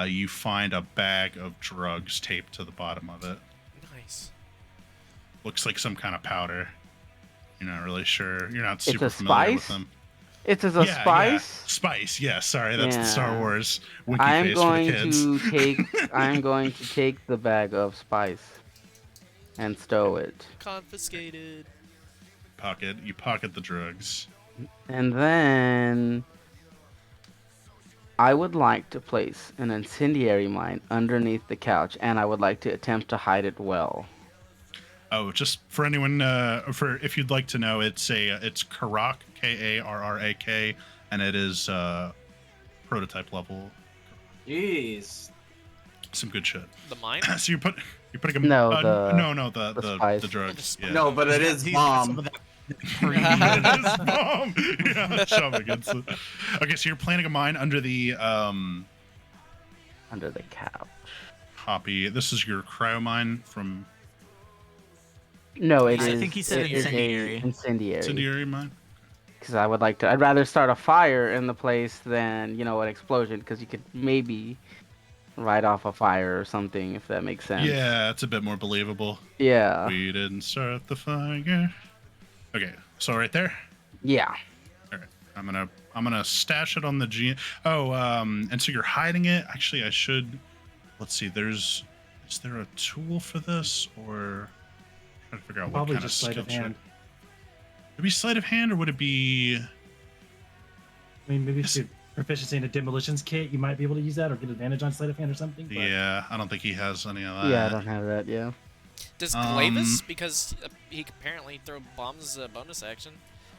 A: You find a bag of drugs taped to the bottom of it.
B: Nice.
A: Looks like some kind of powder. You're not really sure. You're not
F: It's
A: super
F: a
A: familiar with
F: spice?
A: them.
F: It's as a
A: Yeah,
F: spice.
A: Spice. Yeah, sorry, that's the Star
F: Yeah.
A: Wars winky
F: I'm
A: face for the
F: going
A: kids.
F: to take. I'm going to take the bag of spice and stow it,
B: Confiscated.
A: You pocket the drugs.
F: and then I would like to place an incendiary mine underneath the couch, and I would like to attempt to hide it well.
A: Oh, just for anyone, for if you'd like to know, it's Karak, Karrak, and it is prototype level.
D: Jeez.
A: Some good shit.
B: The mine?
A: So you're putting a
F: No,
A: the
F: spice.
A: drugs.
B: Oh, the
A: Yeah.
D: No, but it is
E: He's got some
D: bomb.
E: of that
A: It is bomb. Yeah, shove against it. Okay, so you're planting a mine under the
F: Under the couch.
A: Hoppy. This is your cryo mine from
F: No, it is.
E: I think he said
F: it is a
E: incendiary.
F: Incendiary.
A: incendiary mine.
F: Because I would like to. I'd rather start a fire in the place than an explosion. Because you could maybe write off a fire or something if that makes sense.
A: Yeah, it's a bit more believable.
F: Yeah.
A: We didn't start the fire. Okay, so right there.
F: Yeah.
A: All right, I'm gonna stash it on the G. Oh, and so you're hiding it. Actually, I should. Let's see. Is there a tool for this, or trying to figure out what
C: Probably
A: kind of
C: just sleight
A: skill
C: of
A: check?
C: hand.
A: Would it be sleight of hand, or would it be?
C: I mean, maybe if you're proficiency in a demolitions kit, you might be able to use that or get advantage on sleight of hand or something. But
A: Yeah, I don't think he has any of that.
F: Yeah, I don't have that. Yeah.
B: Does
A: Um,
B: Glavis, because he can apparently throw bombs as a bonus action,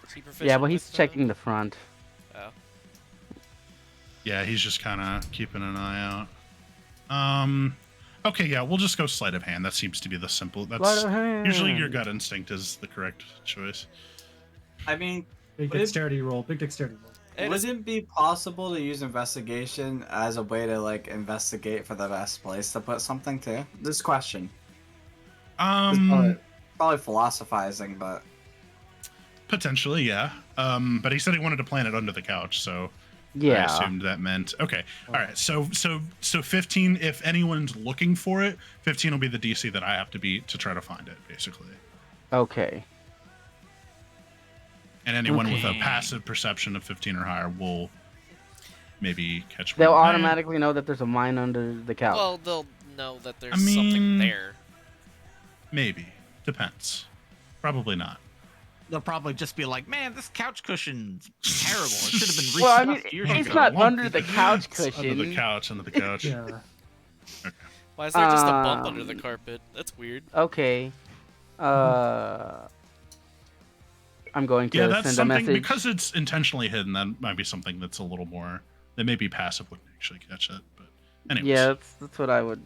B: is he proficient
F: Yeah, but he's
B: with,
F: checking the front.
B: Oh.
A: Yeah, he's just kind of keeping an eye out. Okay, yeah, we'll just go sleight of hand. That seems to be the simple.
F: Sleight
A: That's
F: of hand.
A: usually your gut instinct is the correct choice.
D: I mean,
C: big
D: Would it-
C: dexterity roll. Big dexterity roll.
B: It
D: would
B: is-
D: it be possible to use investigation as a way to like investigate for the best place to put something to? This question. Probably philosophizing, but
A: Potentially, yeah. But he said he wanted to plant it under the couch, so I
F: Yeah.
A: assumed that meant okay. All right, so 15. If anyone's looking for it, 15 will be the DC that I have to beat to try to find it, basically.
F: Okay.
A: And anyone with a
E: Okay.
A: passive perception of 15 or higher will maybe catch.
F: They'll
A: one.
F: automatically know that there's a mine under the couch.
B: Well, they'll know that there's
A: I mean-
B: something there.
A: Maybe depends. Probably not.
E: They'll probably just be like, "Man, this couch cushion's terrible. It should have been
F: Well, I mean,
E: restuffed years
F: it's
E: ago."
F: not
A: Lump
F: under the couch
A: It's Under
F: cushion.
A: the couch. Under the couch.
C: Yeah.
B: Why is there just a bump under the
F: Um,
B: carpet? That's weird.
F: Okay. I'm going to
A: Yeah, that's
F: send a
A: something
F: message.
A: because it's intentionally hidden. That might be something that's a little more. That maybe passive wouldn't actually catch it, but anyways.
F: Yeah, that's what I would.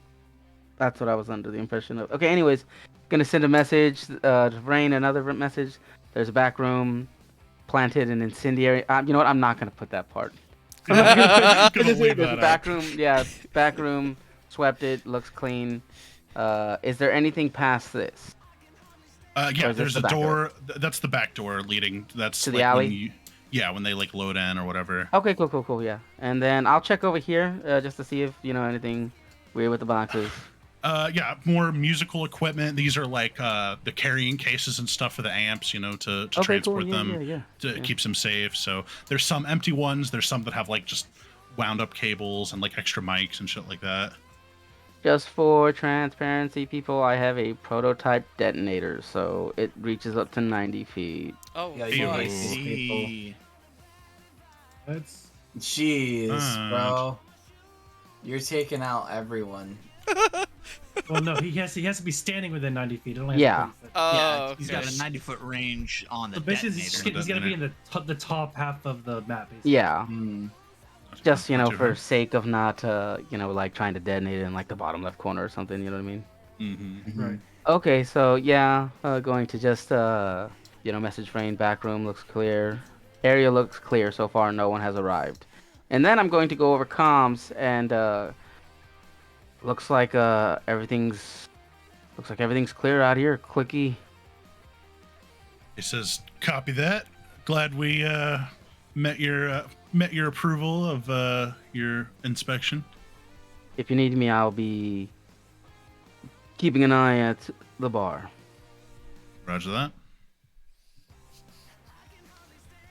F: That's what I was under the impression of. Okay, anyways, gonna send a message to Rain. Another message. There's a back room, planted an incendiary. You know what? I'm not gonna put that part.
A: Gonna
F: There's
A: leave
F: a
A: that
F: back
A: out.
F: room. Yeah, back room. Swept it. Looks clean. Is there anything past this? Or
A: Yeah,
F: is this
A: there's
F: the
A: a
F: back
A: door. That's the back door leading. That's
F: To the
A: like when
F: alley?
A: yeah, when they like load in or whatever.
F: Okay, cool. Yeah, and then I'll check over here just to see if anything weird with the boxes.
A: Yeah, more musical equipment. These are like the carrying cases and stuff for the amps, to
F: Okay, cool.
A: transport
F: Yeah,
A: them.
F: yeah.
A: To keeps them safe. So there's some empty ones. There's some that have like just wound up cables and like extra mics and shit like that.
F: Just for transparency, people, I have a prototype detonator, so it reaches up to 90 feet.
B: Oh,
D: Yeah,
A: you
B: nice.
A: nice.
E: See.
C: That's
D: jeez,
A: Alright.
D: bro, you're taking out everyone.
C: well, no. He has to be standing within 90 feet. It only has
F: Yeah.
C: 30 feet.
B: Oh,
E: Yeah, he's
B: okay.
E: got a 90-foot range on the
C: So basically,
E: detonator.
C: he's got to be in the top half of the map. Basically.
F: Yeah.
D: Hmm.
F: Just,
A: Not too
F: for
A: hard.
F: sake of not, like trying to detonate it in like the bottom left corner or something, you know what I mean?
A: Mm-hmm.
C: Right.
F: Okay, so yeah, going to just, message Rain, back room looks clear. Area looks clear so far, no one has arrived. And then I'm going to go over comms and, looks like, everything's clear out here. Clicky.
A: He says, "Copy that. Glad we met your approval of your inspection."
F: If you need me, I'll be keeping an eye at the bar.
A: Roger that.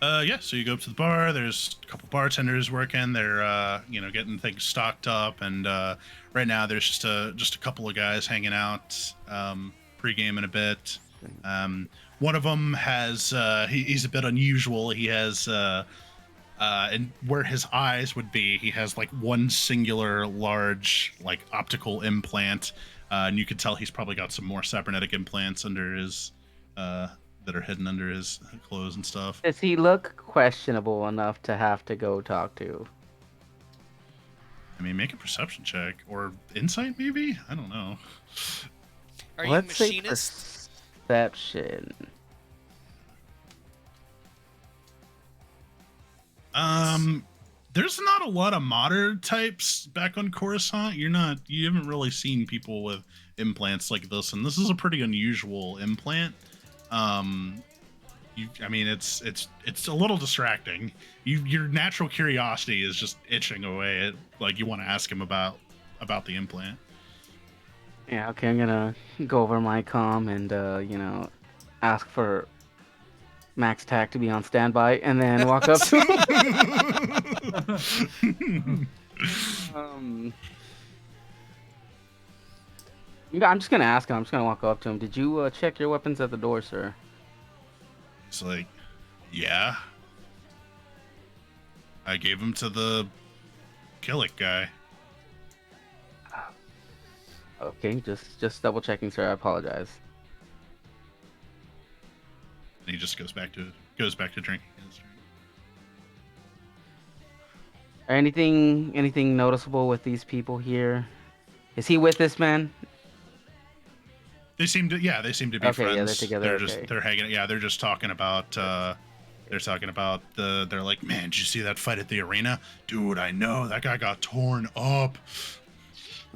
A: Yeah, so you go up to the bar. There's a couple bartenders working. They're getting things stocked up, and right now there's just a couple of guys hanging out, pre-game in a bit. One of them has he's a bit unusual. He has and where his eyes would be, he has like one singular large like optical implant, and you could tell he's probably got some more cybernetic implants under his that are hidden under his clothes and stuff.
F: Does he look questionable enough to have to go talk to?
A: I mean, make a perception check or insight, maybe. I don't know.
B: Are you
F: Let's say
B: machinist?
F: perception.
A: There's not a lot of modern types back on Coruscant. You haven't really seen people with implants like this, and this is a pretty unusual implant. I mean, it's a little distracting. Your natural curiosity is just itching away. Like you want to ask him about the implant.
F: Yeah, okay, I'm gonna go over my comm and, ask for Max Tack to be on standby and then walk up to him. I'm just gonna ask him. I'm just gonna walk up to him. Did you check your weapons at the door, sir?
A: It's like, yeah. I gave him to the Killick guy.
F: Okay, just double checking, sir. I apologize.
A: And he just goes back to drinking his drink.
F: Anything noticeable with these people here? Is he with this man?
A: They seem to be
F: Okay,
A: friends.
F: yeah, they're together,
A: They're hanging. Yeah, they're just talking about. They're like, man, did you see that fight at the arena, dude? I know that guy got torn up.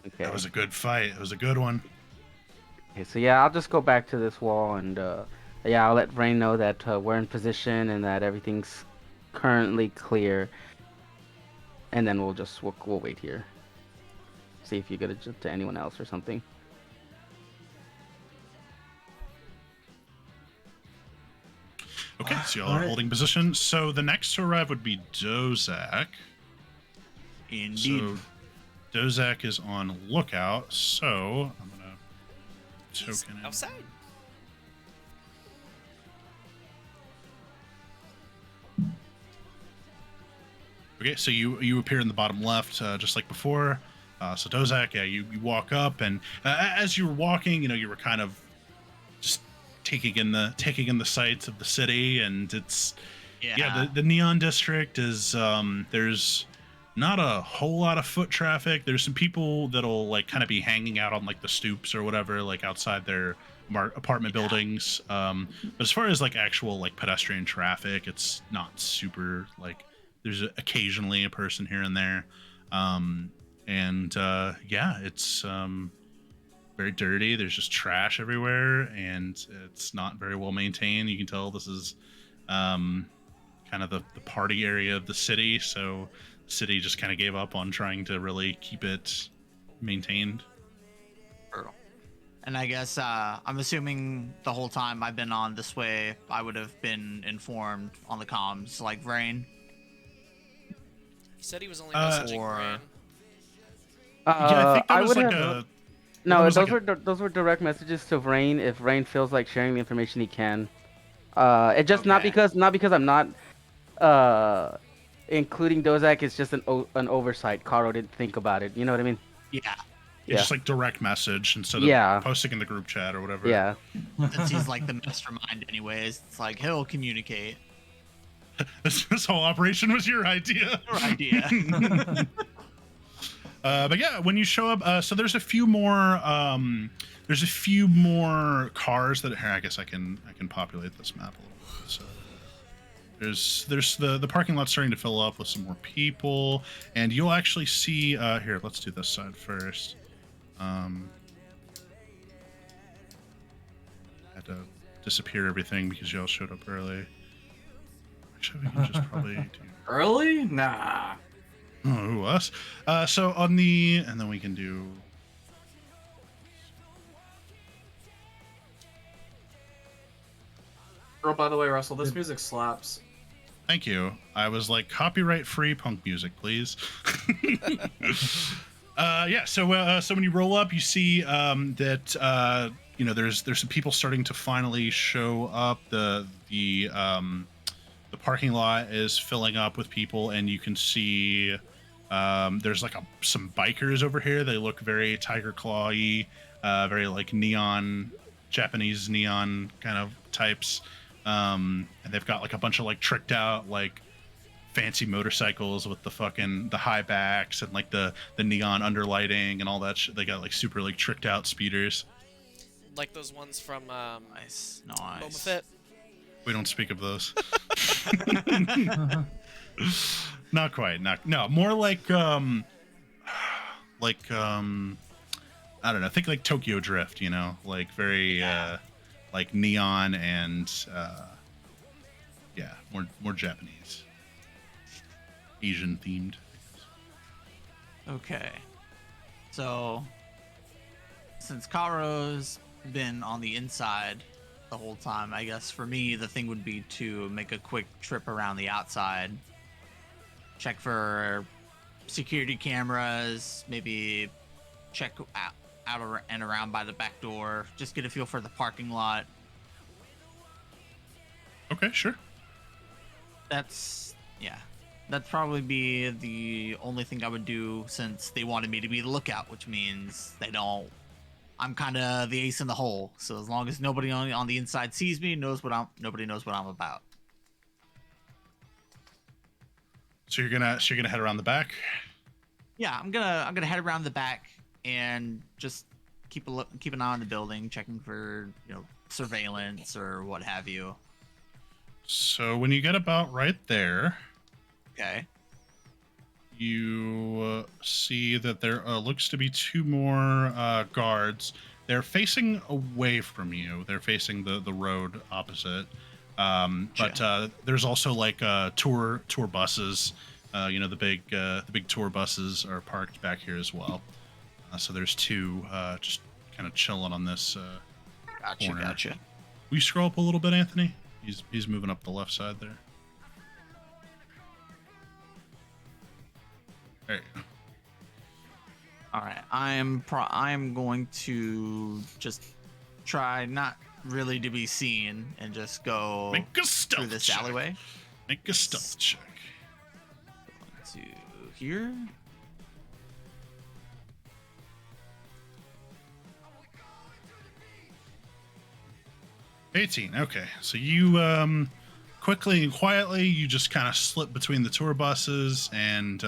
F: Okay.
A: That was a good fight. It was a good one.
F: Okay, so yeah, I'll just go back to this wall and I'll let Rain know that we're in position and that everything's currently clear. And then we'll wait here. See if you get it to anyone else or something.
A: Okay, so y'all are holding position. So the next to arrive would be Dozak.
E: Indeed.
A: So Dozak is on lookout. So I'm gonna
B: He's
A: token in.
B: outside.
A: Okay, so you appear in the bottom left, just like before. So Dozak, yeah, you walk up, and as you were walking, you were kind of just taking in the sights of the city, and it's the Neon District is there's not a whole lot of foot traffic. There's some people that'll like kind of be hanging out on like the stoops or whatever, like outside their apartment buildings. But as far as like actual like pedestrian traffic, it's not super like. There's occasionally a person here and there. It's very dirty. There's just trash everywhere, and it's not very well maintained. You can tell this is kind of the party area of the city, so the city just kind of gave up on trying to really keep it maintained.
E: And I guess I'm assuming the whole time I've been on this way, I would have been informed on the comms, like Rain.
B: He said he was only messaging
E: or-
B: Rain.
A: I think that
F: I
A: was
F: would
A: like
F: have.
A: a.
F: No,
A: was
F: those
A: like
F: were direct messages to Rain. If Rain feels like sharing the information, he can. It just not
E: Okay.
F: because I'm not including Dozak. It's just an oversight. Caro didn't think about it. You know what I mean?
E: Yeah.
A: It's just like direct message instead
F: Yeah.
A: of posting in the group chat or whatever.
F: Yeah.
E: Since he's like the mastermind anyways, it's like he'll communicate.
A: This whole operation was your idea.
E: Your idea.
A: But yeah, when you show up, so there's a few more. There's a few more cars that. Here, I guess I can populate this map a little bit. So there's the parking lot starting to fill up with some more people, and you'll actually see. Here, let's do this side first. Had to disappear everything because y'all showed up early. Actually, we can just probably do.
D: Early? Nah.
A: Oh, us. So on the, and then we can do.
D: Oh, by the way, Russell, this music slaps.
A: Thank you. I was like, copyright-free punk music, please. Yeah. So when you roll up, you see that there's some people starting to finally show up. The parking lot is filling up with people, and you can see there's like some bikers over here. They look very Tiger Claw-y, very like neon, Japanese neon kind of types. And they've got like a bunch of like tricked out like fancy motorcycles with the high backs and like the neon underlighting and all that shit. They got like super like tricked out speeders.
B: Like those ones from
E: Nice.
B: Boba Fett.
A: We don't speak of those. Not quite. No, more like I don't know. Think like Tokyo Drift. Like very like neon and more Japanese, Asian themed.
E: Okay. So, since Karo's been on the inside the whole time, I guess for me the thing would be to make a quick trip around the outside, check for security cameras, maybe check out and around by the back door, just get a feel for the parking lot.
A: Okay, sure.
E: That'd probably be the only thing I would do, since they wanted me to be the lookout, which means I'm kind of the ace in the hole. So as long as nobody on the inside sees me, nobody knows what I'm about.
A: So you're gonna head around the back.
E: Yeah, I'm gonna head around the back and just keep an eye on the building, checking for surveillance or what have you.
A: So when you get about right there,
E: Okay.
A: you see that there looks to be two more guards. They're facing away from you. They're facing the road opposite. But there's also like tour buses. The big tour buses are parked back here as well. So there's two just kind of chilling on this corner.
E: Gotcha.
A: Will you scroll up a little bit, Anthony? He's moving up the left side there. There you go.
E: All right, I'm going to just try not really to be seen and just go
A: Make a
E: through
A: stealth
E: this
A: check.
E: alleyway.
A: Make a stealth check.
E: To here.
A: $18. Okay, so you quickly and quietly you just kind of slip between the tour buses, and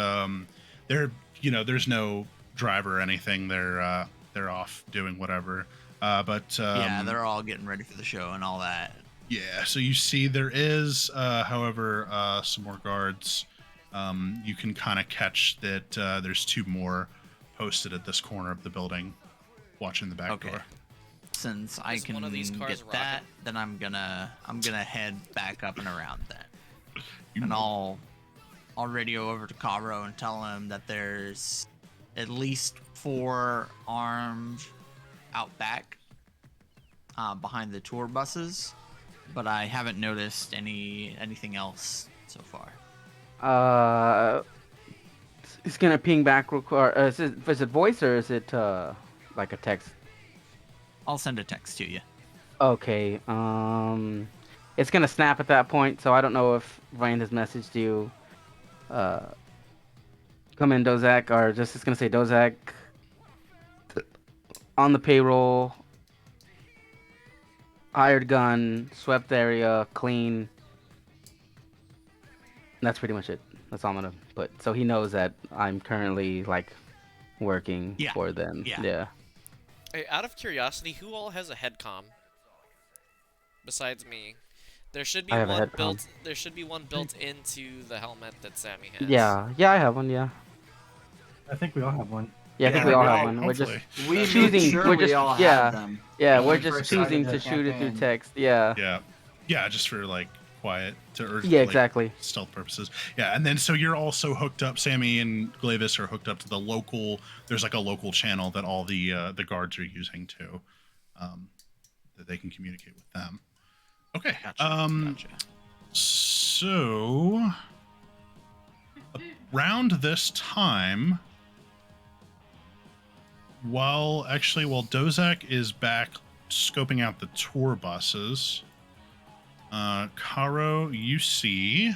A: there's no driver or anything. They're off doing whatever. But
E: Yeah, they're all getting ready for the show and all that.
A: yeah. So you see there is, however, some more guards. You can kind of catch that there's two more posted at this corner of the building, watching the back door.
E: Since I
B: Is
E: can
B: one of these cars
E: get that, then I'm gonna head back up and around that, and I'll radio over to Karo and tell him that there's at least 4 armed out back behind the tour buses, but I haven't noticed anything else so far.
F: It's gonna ping back. Is it voice or is it like a text?
E: I'll send a text to you.
F: Okay. It's gonna snap at that point, so I don't know if Ryan has messaged you. Come in, Dozak, or just it's gonna say Dozak on the payroll, hired gun, swept area, clean. That's pretty much it. That's all I'm gonna put. So he knows that I'm currently like working
E: Yeah.
F: for them.
E: Yeah.
F: Yeah.
B: Hey, out of curiosity, who all has a headcom besides me? There should be
F: I have a
B: one
F: headcom.
B: built. There should be one built into the helmet that Sammy has.
F: Yeah. Yeah, I have one. Yeah.
C: I think we all have one.
F: Yeah, I think
D: Yeah,
F: we all
D: we
F: have
D: all-
F: one. We're just
A: hopefully.
D: We
F: choosing.
D: made sure
F: we're
D: we
F: just
D: all
F: yeah.
D: had them.
F: Yeah,
D: when
F: we're
D: we
F: just
D: first started
F: choosing
D: the
F: to shoot it through
D: campaign.
F: text. Yeah.
A: Yeah, just for like quiet or
F: Yeah,
A: like,
F: exactly.
A: stealth purposes. Yeah, and then so you're also hooked up. Sammy and Glavis are hooked up to the local. There's like a local channel that all the guards are using too, that they can communicate with them. Okay.
E: Gotcha.
A: So around this time, while Dozak is back scoping out the tour buses, Karo, you see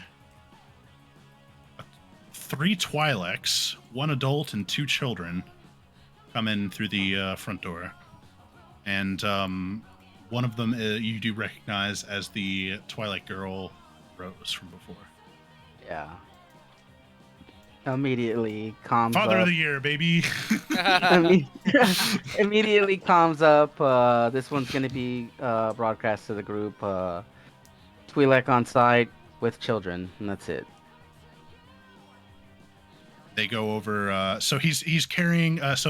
A: 3 Twi'leks, 1 adult and 2 children, come in through the front door, and one of them you do recognize as the Twilight girl Rose from before.
F: Yeah. Immediately calms
A: Father
F: up.
A: of the year, baby.
F: Immediately calms up. This one's gonna be broadcast to the group. Twi'lek on site with children, and that's it.
A: They go over. So he's carrying. He's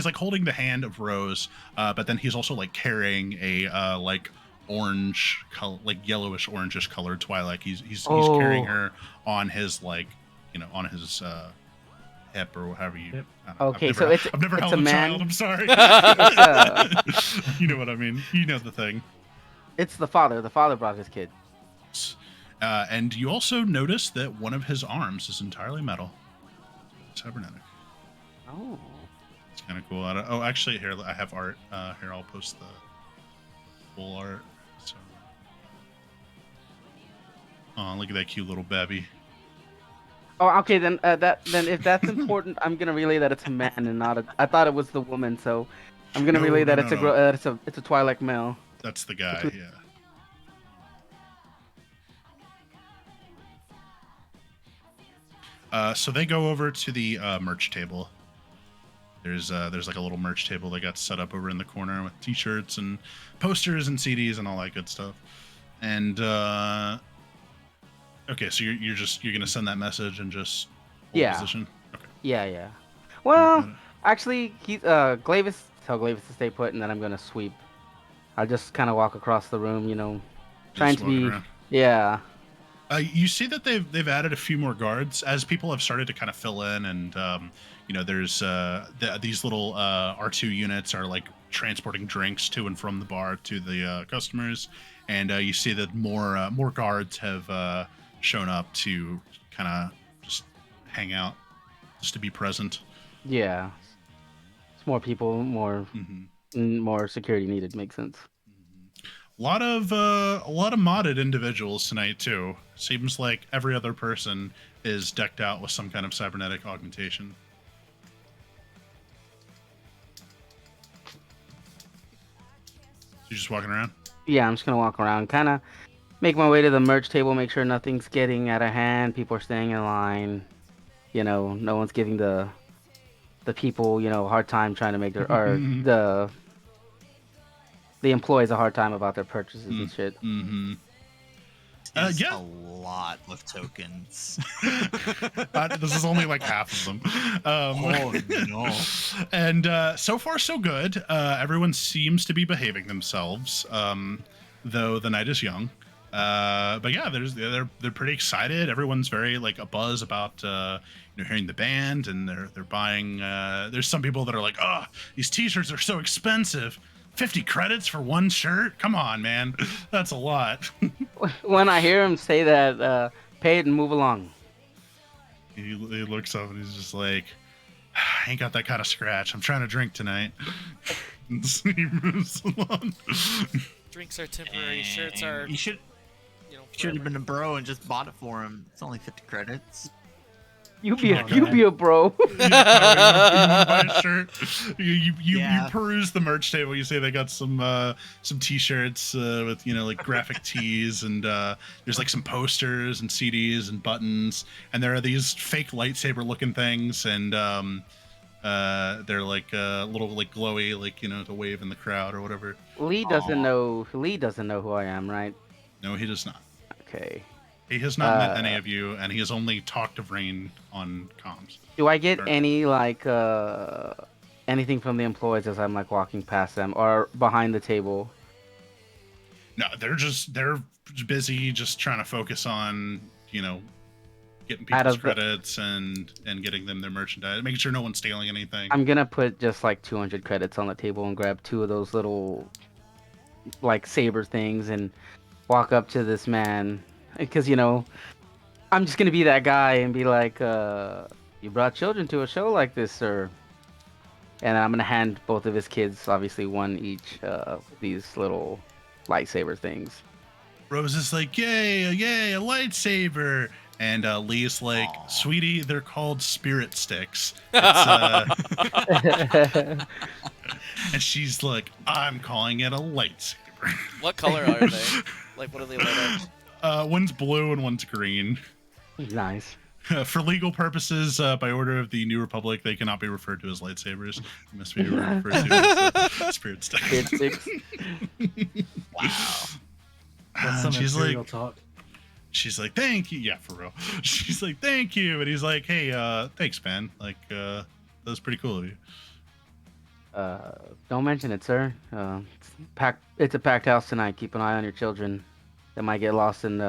A: like holding the hand of Rose, but then he's also like carrying a like orange color, like yellowish orangish colored Twi'lek. He's carrying her on his like, on his hip or however you.
C: Yep.
F: Okay,
A: I've
F: so
A: never, I've never
F: it's
A: held
F: a
A: a
F: man.
A: child. I'm sorry. You know what I mean. You know the thing.
F: It's the father. The father brought his kid.
A: And you also notice that one of his arms is entirely metal, cybernetic.
F: Oh.
A: It's kind of cool. Oh, actually, here I have art. Here, I'll post the full art. So, oh, look at that cute little baby.
F: Oh, okay. Then then if that's important, I'm gonna relay that it's a man and not a. I thought it was the woman, so I'm gonna relay that it's a girl. It's a Twi'lek male.
A: That's the guy. Yeah. So they go over to the merch table. There's like a little merch table that got set up over in the corner with T-shirts and posters and CDs and all that good stuff. And okay, so you're gonna send that message and just hold position. Okay.
F: Yeah. Well, actually, he's Glavis. Tell Glavis to stay put, and then I'm gonna sweep. I'll just kind of walk across the room, trying
A: Just
F: to be.
A: walking around.
F: Yeah.
A: You see that they've added a few more guards as people have started to kind of fill in, and there's these little R2 units are like transporting drinks to and from the bar to the customers, and you see that more guards have shown up to kind of just hang out, just to be present.
F: Yeah. It's more people, more security needed. Makes sense.
A: A lot of modded individuals tonight too. Seems like every other person is decked out with some kind of cybernetic augmentation. You're just walking around?
F: Yeah, I'm just gonna walk around, kind of make my way to the merch table, make sure nothing's getting out of hand. People are staying in line. No one's giving the people, a hard time trying to make their or the employees a hard time about their purchases and shit.
A: Mm-hmm.
E: A lot of tokens.
A: This is only like half of them.
E: Oh no!
A: And so far so good. Everyone seems to be behaving themselves, though the night is young. But yeah, they're pretty excited. Everyone's very like abuzz about hearing the band, and they're buying. There's some people that are like, "Oh, these T-shirts are so expensive. 50 credits for one shirt? Come on, man. That's a lot."
F: When I hear him say that, pay it and move along.
A: He looks up and he's just like, "I ain't got that kind of scratch. I'm trying to drink tonight." And so he moves along.
B: Drinks are temporary. Shirts are.
E: You should have been a bro and just bought it for him. It's only 50 credits.
F: You be
C: Oh,
F: you
C: man.
F: be a bro.
A: You wanna buy a shirt? You
E: Yeah.
A: peruse the merch table. You say they got some T-shirts with like graphic tees, and there's like some posters and CDs and buttons, and there are these fake lightsaber looking things, and they're like little like glowy, like to wave in the crowd or whatever.
F: Lee doesn't know. Lee doesn't know who I am, right?
A: No, he does not.
F: Okay.
A: He has not met any of you, and he has only talked of Rain on comms.
F: Do I get
A: Or-
F: any like anything from the employees as I'm like walking past them or behind the table?
A: No, they're busy just trying to focus on getting
F: Out
A: people's
F: of the-
A: credits and getting them their merchandise, making sure no one's stealing anything.
F: I'm gonna put just like 200 credits on the table and grab 2 of those little like saber things and walk up to this man because I'm just gonna be that guy and be like, "You brought children to a show like this, sir." And I'm gonna hand both of his kids, obviously one each, these little lightsaber things.
A: Rose is like, "Yay, yay, a lightsaber!" And Lee's like,
E: Aw.
A: "Sweetie, they're called spirit sticks." And she's like, "I'm calling it a lightsaber."
B: What color are they? Like, what are they lit up?
A: One's blue and one's green.
F: Nice.
A: For legal purposes, by order of the New Republic, they cannot be referred to as lightsabers. They must be referred to as spirit sticks.
F: Spirit sticks.
E: Wow.
C: That's some
A: she's
C: imperial
A: like,
C: talk.
A: "Thank you." Yeah, for real. She's like, "Thank you," and he's like, "Hey, thanks, man. Like, that was pretty cool of you."
F: Don't mention it, sir. It's a packed house tonight. Keep an eye on your children. They might get lost in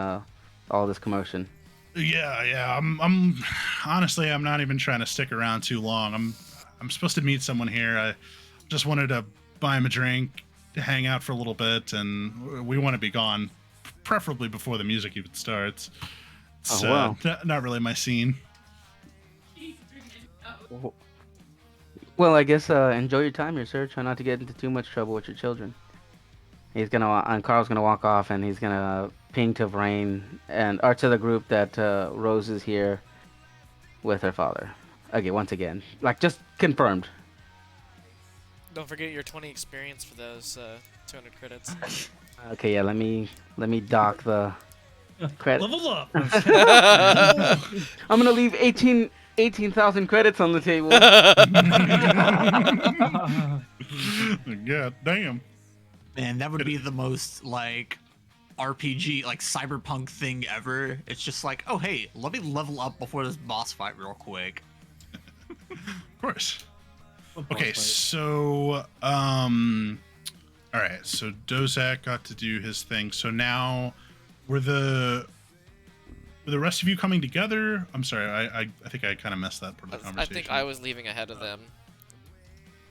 F: all this commotion.
A: Yeah. I'm honestly, I'm not even trying to stick around too long. I'm supposed to meet someone here. I just wanted to buy him a drink, to hang out for a little bit, and we want to be gone, preferably before the music even starts. It's
F: Oh, wow.
A: not really my scene.
F: Well, I guess enjoy your time here, sir. Try not to get into too much trouble with your children. And Carl's gonna walk off, and he's gonna ping to Vrain or to the group that Rose is here with her father. Okay, once again, like just confirmed.
B: Don't forget your 20 experience for those 200 credits.
F: Okay, yeah. Let me dock the credit.
C: Level up.
F: I'm gonna leave 18,000 credits on the table.
A: Yeah, damn.
E: Man, that would be the most like RPG, like cyberpunk thing ever. It's just like, oh hey, let me level up before this boss fight real quick.
A: Of course. Okay, so all right, so Dozak got to do his thing. So now were the rest of you coming together? I'm sorry, I think I kind of messed that part of the
B: I
A: conversation.
B: think I was leaving ahead of them.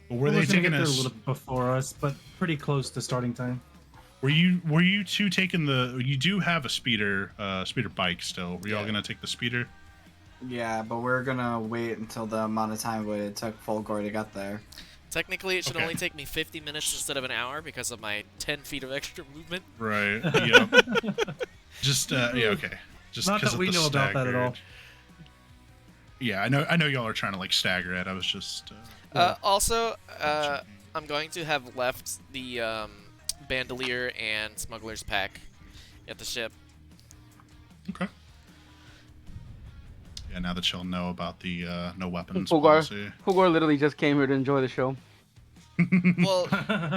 A: But were
C: I
A: they
C: was gonna
A: taking
C: get there a
A: us?
C: little before us, but pretty close to starting time.
A: Were you two taking the? You do have a speeder bike still. Were you all
B: Yeah.
A: gonna take the speeder?
D: Yeah, but we're gonna wait until the amount of time it took Fulgor to get there.
B: Technically, it should
A: Okay.
B: only take me 50 minutes instead of an hour because of my 10 feet of extra movement.
A: Right. Yep. Just yeah. Okay. Just
C: Not
A: 'cause
C: that
A: of
C: we
A: the
C: know about that at all.
A: staggered- Yeah, I know y'all are trying to like stagger it. I was just.
B: Also, I'm going to have left the bandolier and smuggler's pack at the ship.
A: Okay. Yeah, now that y'all know about the no weapons
F: Fulgor,
A: policy,
F: Fulgor literally just came here to enjoy the show.
B: Well,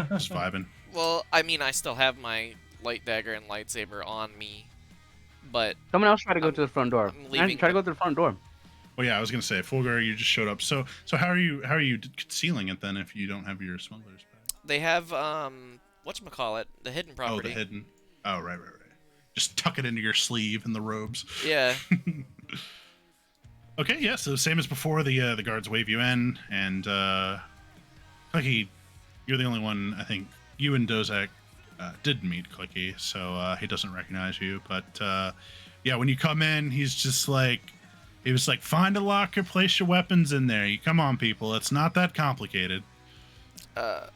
A: just vibing.
B: well, I mean, I still have my light dagger and lightsaber on me, but
F: Someone else try to go
B: I'm-
F: to the front door.
B: I'm
F: Man,
B: leaving
F: try to
B: the-
F: go to the front door.
A: Well, yeah, I was gonna say, Fulgur, you just showed up. So how are you concealing it then if you don't have your smuggler's pack?
B: they have whatchamacallit, the hidden
A: Oh,
B: property.
A: the hidden. Oh, right. Just tuck it into your sleeve in the robes.
B: Yeah.
A: Okay, yeah. So same as before, the guards wave you in, and Clicky, you're the only one. I think you and Dozak did meet Clicky, so he doesn't recognize you. But yeah, when you come in, he was like, find a locker, place your weapons in there. You come on, people. It's not that complicated.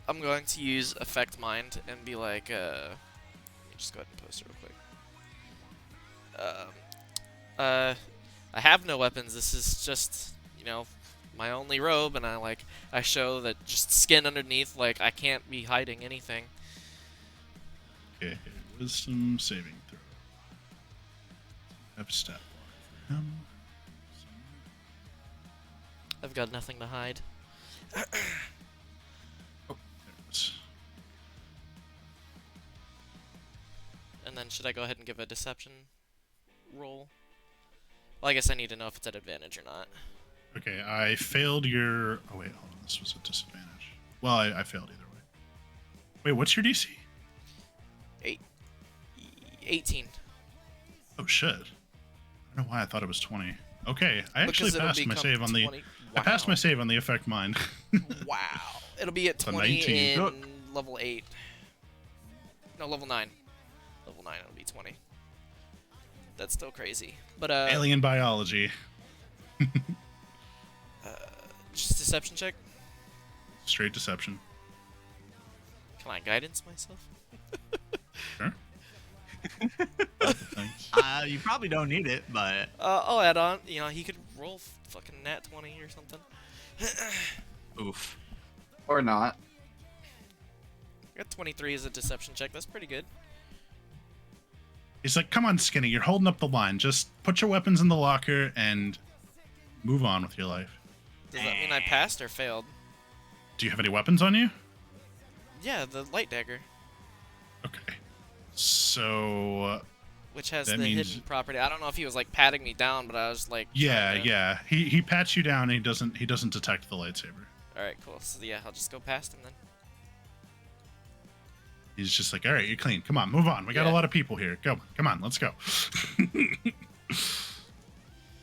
B: I'm going to use Affect Mind and be like, let me just go ahead and post it real quick. I have no weapons. This is just, my only robe, and I show that just skin underneath, like I can't be hiding anything.
A: Okay, wisdom saving throw. Have stat bar for him.
B: I've got nothing to hide.
A: There it is.
B: And then should I go ahead and give a deception roll? Well, I guess I need to know if it's at advantage or not.
A: Okay, I failed your. Oh wait, hold on. This was a disadvantage. Well, I failed either way. Wait, what's your DC?
B: 18.
A: Oh shit! I don't know why I thought it was 20. Okay, I actually
B: Because it'll
A: passed my
B: become
A: save on the.
B: 20.
A: I passed my
B: Wow.
A: save on the effect mind.
B: Wow. It'll be at
A: It's a
B: 20
A: 19.
B: in
A: Look.
B: level 8. No, level 9. Level 9 it'll be 20. That's still crazy. But
A: Alien biology.
B: just deception check.
A: Straight deception.
B: Can I guidance myself?
A: Sure. Thanks.
E: You probably don't need it, but
B: I'll add on. He could roll fucking nat 20 or something.
E: oof.
G: Or not.
B: I got 23 as a deception check. That's pretty good.
A: He's like, "Come on, Skinny, you're holding up the line. Just put your weapons in the locker and move on with your life."
B: Does that mean I passed or failed?
A: Do you have any weapons on you?
B: Yeah, the light dagger,
A: Okay. So,
B: which has
A: That
B: the
A: means-
B: hidden property. I don't know if he was like patting me down, but I was like,
A: yeah,
B: trying to-
A: yeah. He pats you down and he doesn't detect the lightsaber.
B: All right, cool. So yeah, I'll just go past him then.
A: He's just like, "All right, you're clean. Come on, move on. We got a
B: Yeah.
A: lot of people here. Go. Come on, let's go."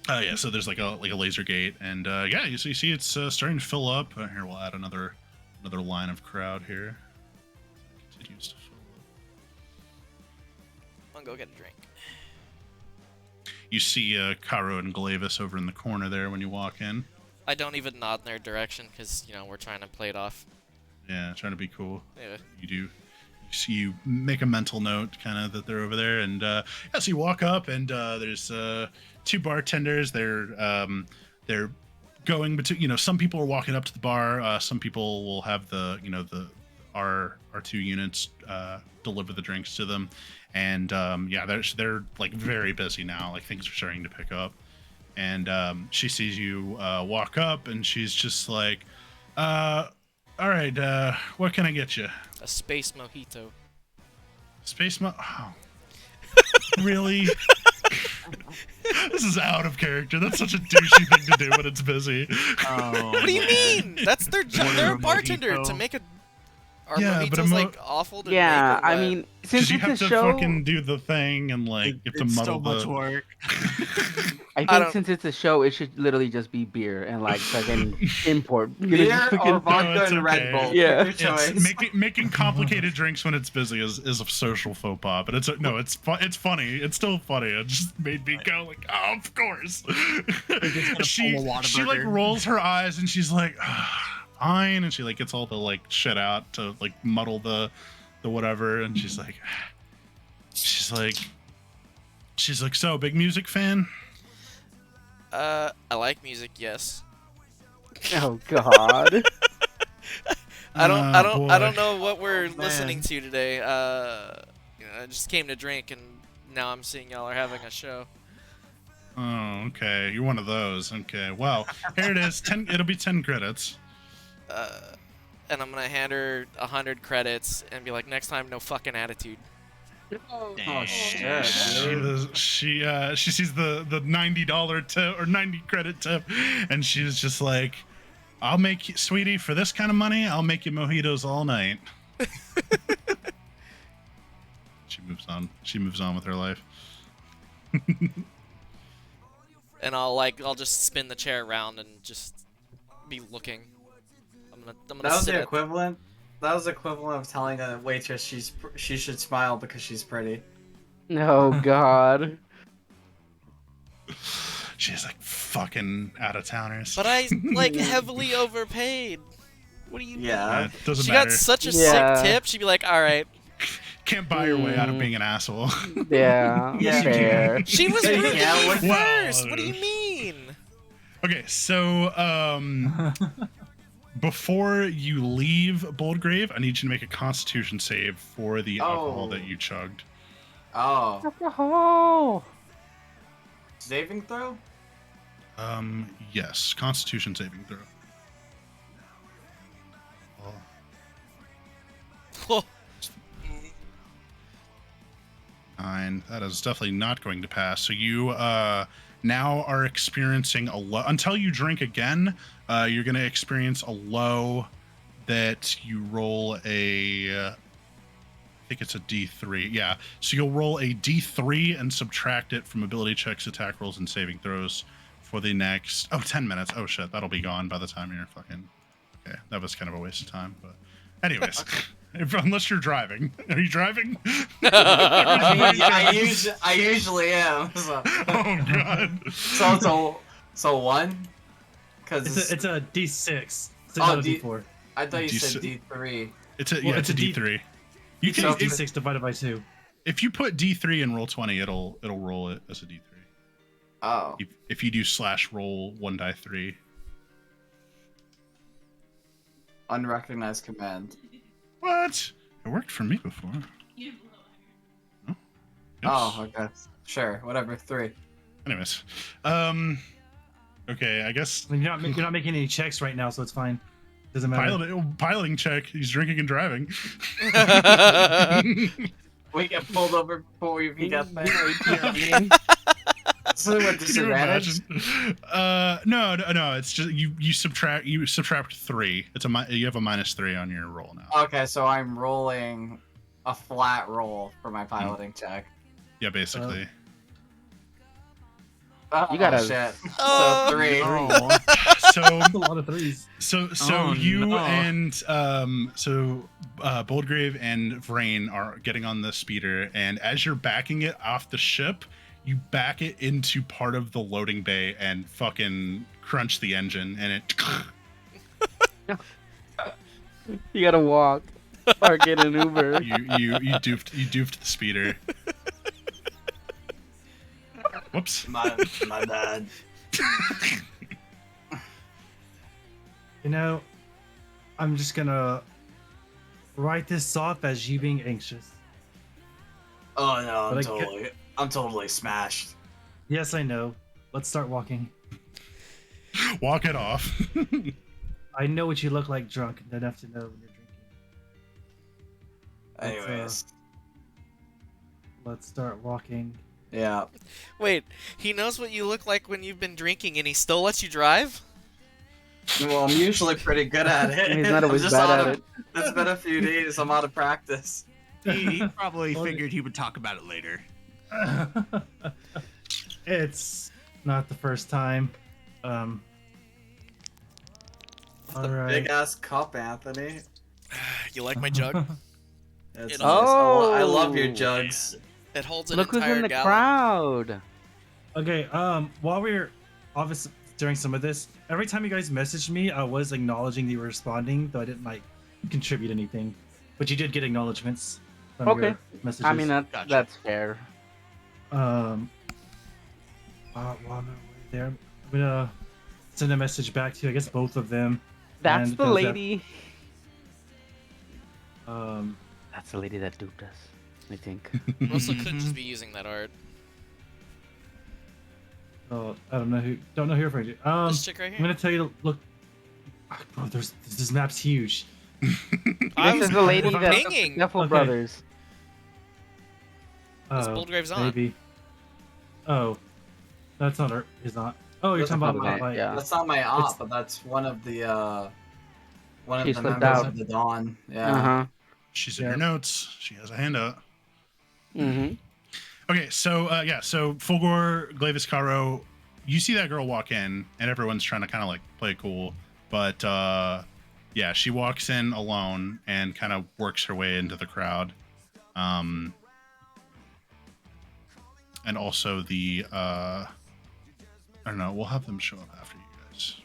A: Yeah, so there's like a laser gate, and yeah, you see it's starting to fill up. Here, we'll add another line of crowd here. Continues to fill up.
B: I'm gonna go get a drink.
A: You see Caro and Glavis over in the corner there when you walk in.
B: I don't even nod in their direction because we're trying to play it off.
A: Yeah, trying to be cool.
B: Yeah.
A: You do. You make a mental note, kind of, that they're over there, and yeah, so you walk up, and there's two bartenders. They're going between. Some people are walking up to the bar. Some people will have the R2 units deliver the drinks to them, and yeah, they're like very busy now. Like things are starting to pick up, and she sees you walk up, and she's just like, "All right, what can I get you?"
B: A space mojito.
A: Space Oh. Really? This is out of character. That's such a douchey thing to do when it's busy.
E: Oh,
B: What do you mean? That's their job.
E: Order
B: They're
E: a
B: a bartender
E: mojito.
B: to make a. Are
A: Yeah, but
B: mojitos
A: a
B: like awful to
F: Yeah,
B: make? Or
F: I
B: what?
F: mean,
A: Because
F: since
A: you
F: it's
A: have
F: a
A: to
F: show,
A: fucking do the thing and like you have to
E: it's
A: muddle
E: so much
A: the.
E: work.
F: I
B: I
F: think
B: don't-
F: since it's a show, it should literally just be beer and like fucking import. You know,
G: Beer
F: just
G: or
F: fucking-
G: vodka
A: it's
G: and Red
A: okay.
G: Bull.
F: Yeah.
G: Pick your
A: It's
G: choice.
A: making complicated drinks when it's busy is a social faux pas, but it's funny. It's still funny. It just made me go like, "Oh, of course."
E: gonna
A: she
E: pull a
A: she like
E: Whataburger.
A: rolls her eyes and she's like, "Fine," and she like gets all the like shit out to like muddle the whatever, and she's like, "So, big music fan?"
B: I like music. Yes.
F: Oh God.
B: I don't
A: boy.
B: know what we're
G: man.
B: listening to today. I just came to drink and now I'm seeing y'all are having a show.
A: Oh, okay. You're one of those. Okay. Well, here it is. It'll be 10 credits.
B: And I'm gonna hand her 100 credits and be like, next time, no fucking attitude.
G: Oh
E: Dang.
G: shit, dude.
A: She sees the $90 tip or 90 credit tip, and she's just like, "I'll make you, sweetie, for this kind of money, I'll make you mojitos all night." She moves on. She moves on with her life.
B: And I'll just spin the chair around and just be looking. I'm gonna
D: That was
B: sit
D: the
B: at-
D: equivalent. That was the equivalent of telling a waitress she should smile because she's pretty.
F: Oh God.
A: She's like, "Fucking out of towners."
B: But I like heavily overpaid. What do you mean?
D: Yeah.
A: It doesn't
B: She
A: matter.
B: got such a
F: Yeah.
B: sick tip. She'd be like, "All right."
A: Can't buy your way out of being an asshole.
F: Yeah.
D: Yeah,
F: fair.
B: She was
D: Yeah,
B: rude to me
D: what-
B: first. What do you mean?
A: Okay, so before you leave Boldgrave, I need you to make a Constitution save for the alcohol that
G: Oh.
A: you chugged.
G: Oh.
F: Oh,
G: Saving throw?
A: Yes, Constitution saving throw. Oh, 9. That is definitely not going to pass. So you now are experiencing a low. Until you drink again, you're going to experience a low that you roll I think it's a D3. Yeah. So you'll roll a D3 and subtract it from ability checks, attack rolls, and saving throws for the next 10 minutes. Oh shit, that'll be gone by the time you're fucking. Okay, that was kind of a waste of time, but anyways, unless you're driving, are you driving?
G: I usually am. So,
A: Oh god.
G: so one? Because
C: It's a D6. It's
G: Oh,
C: not a
G: D-
C: D4.
G: I thought you said
A: D6.
G: D3.
A: It's a
C: Well,
A: yeah,
C: it's
A: it's a
C: a D-
A: D3. You
C: So
A: can
C: it's D6 divided by 2.
A: if you put D3 and roll 20, it'll roll it as a D3.
G: Oh.
A: If you do slash roll 1 die 3.
G: Unrecognized command.
A: What? It worked for me before. Oh,
G: Oh, okay. Sure. Whatever. 3.
A: Anyways, okay, I guess
C: I mean, you're not making any checks right now, so it's fine. Doesn't matter.
A: piloting check. He's drinking and driving.
G: We get pulled over before we even get there.
F: ATM.
G: So with
A: Can you
G: disadvantage.
A: imagine? No. It's just you subtract 3. You have a -3 on your roll now.
G: Okay, so I'm rolling a flat roll for my piloting check.
A: Yeah, basically.
G: Oh,
F: You gotta-
G: shit.
B: Oh.
G: So 3.
A: So
C: That's a lot of threes.
A: So
E: Oh,
A: you
E: no.
A: and Boldgrave and Vrain are getting on the speeder, and as you're backing it off the ship, you back it into part of the loading bay and fucking crunch the engine, and it
F: You gotta walk or get an Uber.
A: you doofed the speeder. Whoops.
G: My bad.
C: You know, I'm just gonna write this off as you being anxious.
G: Oh no,
C: But
G: I'm totally smashed.
C: Yes, I know. Let's start walking.
A: Walk it off.
C: I know what you look like drunk enough to know when you're drinking.
G: Anyways,
C: Let's start walking.
G: yeah.
B: Wait, he knows what you look like when you've been drinking, and he still lets you drive?
G: Well, I'm usually pretty good at it.
F: He's not
G: I'm
F: always
G: just
F: bad
G: out
F: at
G: of-
F: it.
G: It's been a few days. I'm out of practice.
E: He probably
C: Well,
E: figured he would talk about it later.
C: It's not the first time.
G: It's
C: All
G: the
C: right.
G: big ass cup, Anthony.
B: You like my jug?
G: It's
B: It-
G: nice. I love your
F: Oh.
G: jugs.
B: It holds an
F: Look who's
B: entire
F: in the
B: gallon.
F: crowd.
C: Okay, while we're obviously during some of this, every time you guys messaged me, I was acknowledging that you were responding, though I didn't like contribute anything. But you did get acknowledgments from
F: Okay.
C: your messages.
F: I mean
E: Gotcha.
F: that's fair.
C: While I'm away there, I'm gonna send a message back to, I guess, both of them.
F: That's
C: And
F: the
C: does that-
F: lady.
C: That's
F: the lady that duped us. I think.
B: Russell could just be using that art.
C: Oh, I don't know who you're referring to.
B: This chick right
C: I'm
B: here.
C: gonna tell you to look. Bro, this map's huge.
B: I
F: This
B: was
F: is the lady that
B: pinging.
F: Snuffle
C: Okay.
F: Brothers.
B: This
C: Oh,
B: Boldgrave's on.
C: maybe. Oh, that's not her. Is not. Oh, you're
G: That's
C: talking about
F: not
C: like.
F: yeah.
G: That's not my op,
C: It's-
G: but that's one of the
F: She
G: the
F: slipped
G: members
F: out.
G: of the Dawn. Yeah.
F: Uh huh.
A: She's in
C: Yeah.
A: your notes. She has a handout.
F: Mm-hmm.
A: Okay, so so Fulgor, Glavis Caro, you see that girl walk in, and everyone's trying to kind of like play it cool, but yeah, she walks in alone and kind of works her way into the crowd. And also the I don't know, we'll have them show up after you guys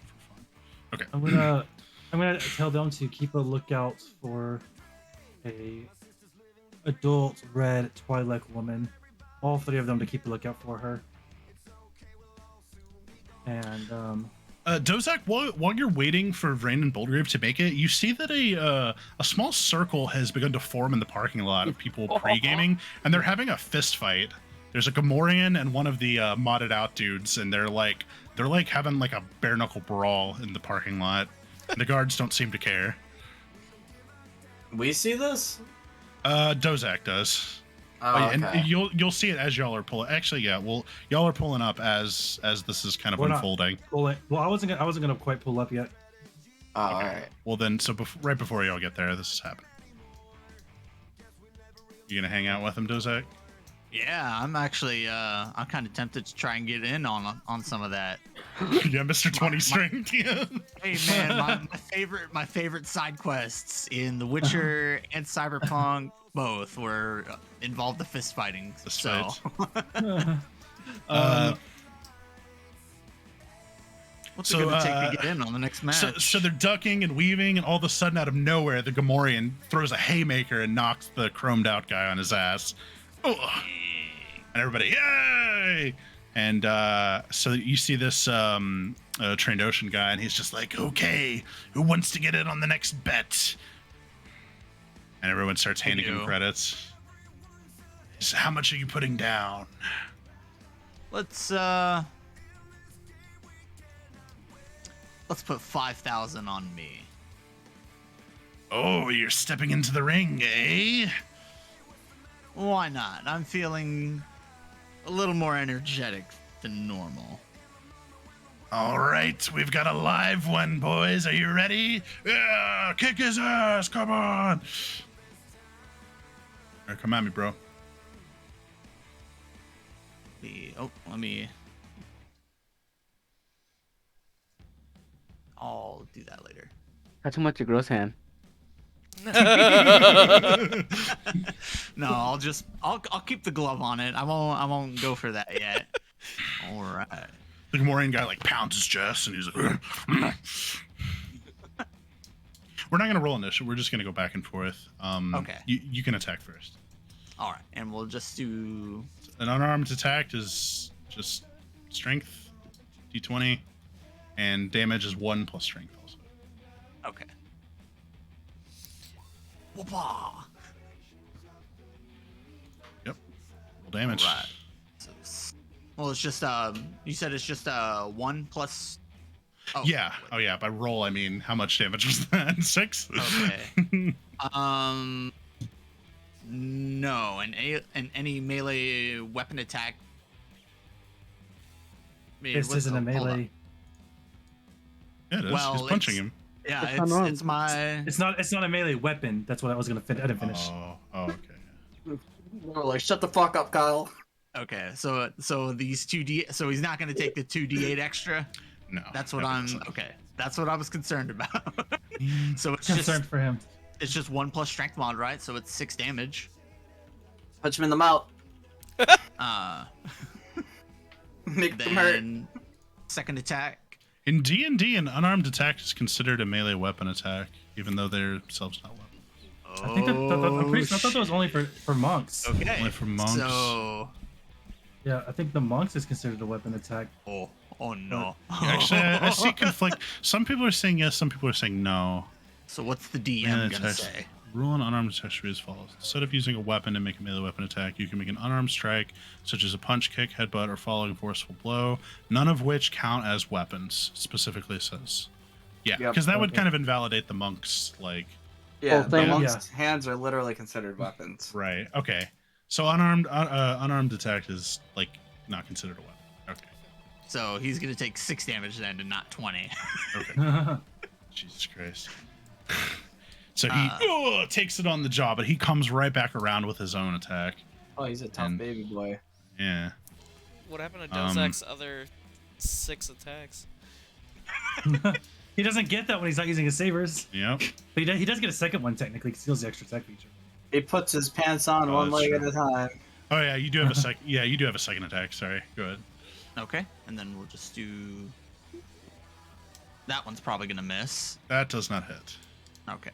A: for fun. Okay.
C: I'm gonna tell them to keep a lookout for a adult red Twi'lek woman. All three of them to keep a lookout for her. And
A: Dozak, while you're waiting for Vrain and Boldgrave to make it, you see that a small circle has begun to form in the parking lot of people pre-gaming, and they're having a fist fight. There's a Gamorrean and one of the modded out dudes, and they're like having like a bare knuckle brawl in the parking lot. The guards don't seem to care.
D: We see this?
A: Dozak does.
D: Oh, okay.
A: And you'll see it as y'all are pulling. Actually, yeah. Well, y'all are pulling up as this is kind of
C: We're not
A: unfolding.
C: Well, I wasn't gonna quite pull up yet.
D: Oh, all right.
A: Well, then, so right before y'all get there, this is happening. You gonna hang out with him, Dozak?
E: Yeah, I'm actually I'm kind of tempted to try and get in on some of that.
A: Yeah, Mr. 20 strength. Yeah.
E: Hey man, my favorite side quests in The Witcher and Cyberpunk both were involved the fist fighting. So what's it gonna take to get in on the next match?
A: So they're ducking and weaving, and all of a sudden, out of nowhere, the Gamorrean throws a haymaker and knocks the chromed out guy on his ass. Ugh. And everybody, yay! And so you see this trained ocean guy, and he's just like, okay, who wants to get in on the next bet? And everyone starts handing him credits. So how much are you putting down?
E: Let's put 5,000 on me.
A: Oh, you're stepping into the ring, eh?
E: Why not? I'm feeling a little more energetic than normal.
A: All right, we've got a live one, boys. Are you ready? Yeah, kick his ass. Come on. All right, come at me, bro.
E: Let me. I'll do that later.
F: Got too much of gross hand.
E: No, I'll keep the glove on it. I won't go for that yet. All right.
A: The Gamorrean guy like pounds his chest, and he's like, we're not gonna roll initiative. We're just gonna go back and forth.
E: Okay.
A: You can attack first.
E: All right, and we'll just do.
A: An unarmed attack is just strength, d20, and damage is 1 plus strength also.
E: Okay. Whoopah!
A: Yep. Roll damage.
E: All right. Well, it's just you said it's just 1 plus. Oh,
A: Yeah. Oh yeah. By roll, I mean how much damage was that? 6.
E: Okay. No, any melee weapon attack.
C: This isn't a melee.
A: Yeah, it is.
E: Well,
A: He's punching him.
E: Yeah,
F: It's unarmed.
E: it's my.
C: It's not a melee weapon. That's what I was gonna I didn't finish.
A: Oh, okay.
D: We're like, shut the fuck up, Kyle.
E: Okay, so these 2D, so he's not going to take the 2d8 extra.
A: No.
E: That's what
A: no,
E: I'm.
A: it's not.
E: Okay, that's what I was concerned about. So it's
C: Concerned
E: just
C: for him.
E: it's just 1 plus strength mod, right? So it's 6 damage.
D: Punch him in the mouth. Make them hurt.
E: Then second attack.
A: In D&D, an unarmed attack is considered a melee weapon attack, even though they're themselves not weapons.
C: I think I'm pretty sure. I thought that was only for monks.
E: Okay.
A: Only for monks.
E: So.
C: Yeah, I think the monks is considered a weapon attack.
E: Oh no.
A: Actually, I see conflict. Some people are saying yes, some people are saying no.
E: So what's the DM
A: Melee
E: gonna
A: attacks.
E: say?
A: Rule on unarmed attacks is as follows. Instead of using a weapon to make a melee weapon attack, you can make an unarmed strike, such as a punch, kick, headbutt, or following forceful blow, none of which count as weapons, specifically says. Yeah,
D: Yep.
A: because that would
C: Okay.
A: kind of invalidate the monks, like,
D: Yeah,
F: Oh,
D: the
F: thank-
D: monks' hands are literally considered weapons.
A: right, okay. So unarmed attack is, like, not considered a weapon. Okay,
E: So he's gonna take 6 damage then, and not 20.
A: okay. Jesus Christ. So he takes it on the jaw, but he comes right back around with his own attack.
D: Oh, he's a tough
A: And-
D: baby boy.
A: Yeah.
B: What happened to Dozak's other 6 attacks?
C: He doesn't get that when he's not using his sabers.
A: Yep.
C: But he does get a second one technically. He steals the extra attack feature.
D: He puts his pants on
A: Oh,
D: one
A: that's
D: leg
A: true.
D: at a time.
A: Oh yeah, you do have a sec. Yeah, you do have a second attack. Sorry. Go ahead.
E: Okay, and then we'll just do. That one's probably gonna miss.
A: That does not hit.
E: Okay.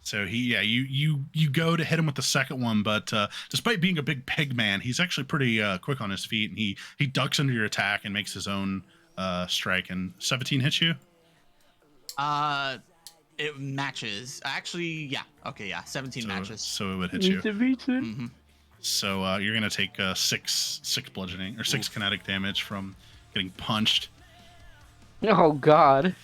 A: So you go to hit him with the second one, but despite being a big pig man, he's actually pretty quick on his feet, and he ducks under your attack and makes his own strike, and 17 hits you.
E: It matches. Actually, yeah. Okay, yeah. 17 matches.
A: So it would hit you.
E: Mm-hmm.
A: So you're gonna take six bludgeoning or 6 kinetic damage from getting punched.
F: Oh God.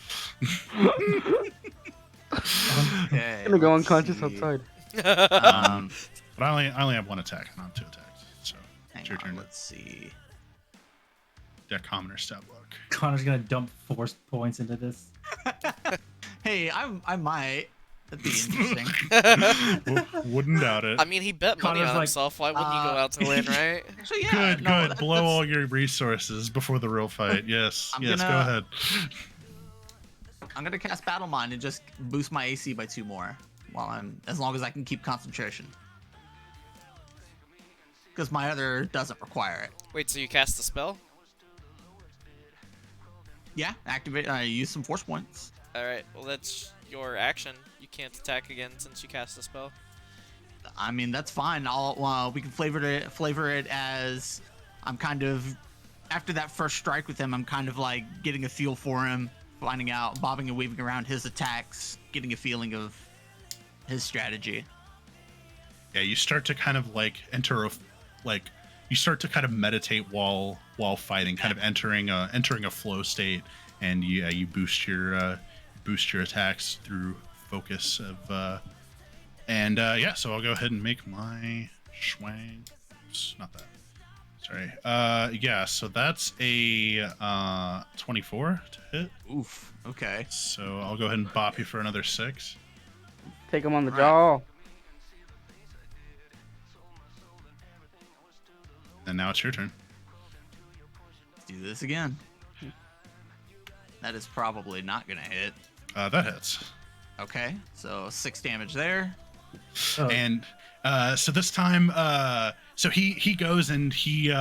E: Okay,
F: I'm gonna go
E: let's
F: unconscious
E: see.
F: outside.
A: But I only have 1 attack, not 2 attacks. So
E: Hang
A: it's your
E: on,
A: turn.
E: let's see.
A: Deck commoner stat block.
C: Connor's gonna dump force points into this.
E: Hey, I might. That'd be interesting.
A: Wouldn't doubt it.
B: I mean, he bet money
C: Connor's
B: on
C: like,
B: himself. Why wouldn't you go out to win, right?
E: Actually, yeah.
A: Good,
E: no,
A: good. Blow
E: that's-
A: all your resources before the real fight. Yes,
E: I'm
A: yes. Go
E: gonna-
A: ahead.
E: I'm gonna cast Battle Mind and just boost my AC by 2 more as long as I can keep concentration. Because my other doesn't require it.
B: Wait, so you cast the spell?
E: Yeah, activate. Use some force points.
B: All right. Well, that's your action. You can't attack again since you cast the spell.
E: I mean, that's fine. We can flavor it as I'm kind of after that first strike with him. I'm kind of like getting a feel for him, finding out, bobbing and weaving around his attacks, getting a feeling of his strategy.
A: Yeah, you start to kind of like you start to kind of meditate while fighting, kind of entering a flow state, and you boost your attacks through focus of yeah. So I'll go ahead and make my swang. Oops, not that. Sorry. Yeah. So that's a 24 to hit.
E: Oof. Okay.
A: So I'll go ahead and bop you for another 6.
F: Take him on the
E: Right.
F: jaw.
A: And now it's your turn.
E: Let's do this again. That is probably not gonna hit.
A: That hits.
E: Okay. So 6 damage there.
C: Oh,
A: And so this time, so he goes and he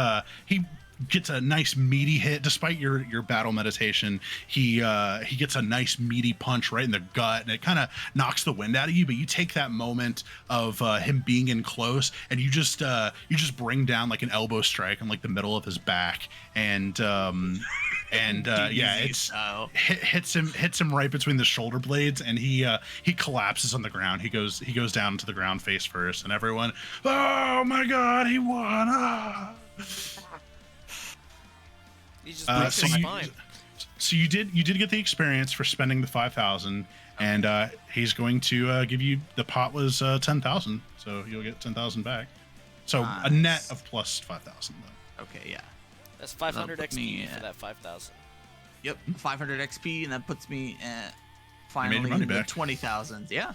A: gets a nice meaty hit. Despite your battle meditation, he gets a nice meaty punch right in the gut, and it kind of knocks the wind out of you. But you take that moment of him being in close, and you just bring down like an elbow strike on like the middle of his back, and yeah,
E: DBZ
A: it's
E: style.
A: hits him right between the shoulder blades, and he collapses on the ground. He goes down to the ground face first, and everyone, oh my god, he won! Ah!
B: You just breaks his spine.
A: So you did get the experience for spending the 5,000, and he's going to give you, the pot was 10,000, so you'll get 10,000 back. So a net
E: Nice.
A: of plus 5,000 though.
E: Okay. Yeah.
B: That's 500
E: That'll put me
B: XP for
E: at-
B: that 5,000.
E: Yep. 500 XP, and that puts me at
A: your
E: finally
A: money
E: in the
A: back.
E: 20,000. Yeah.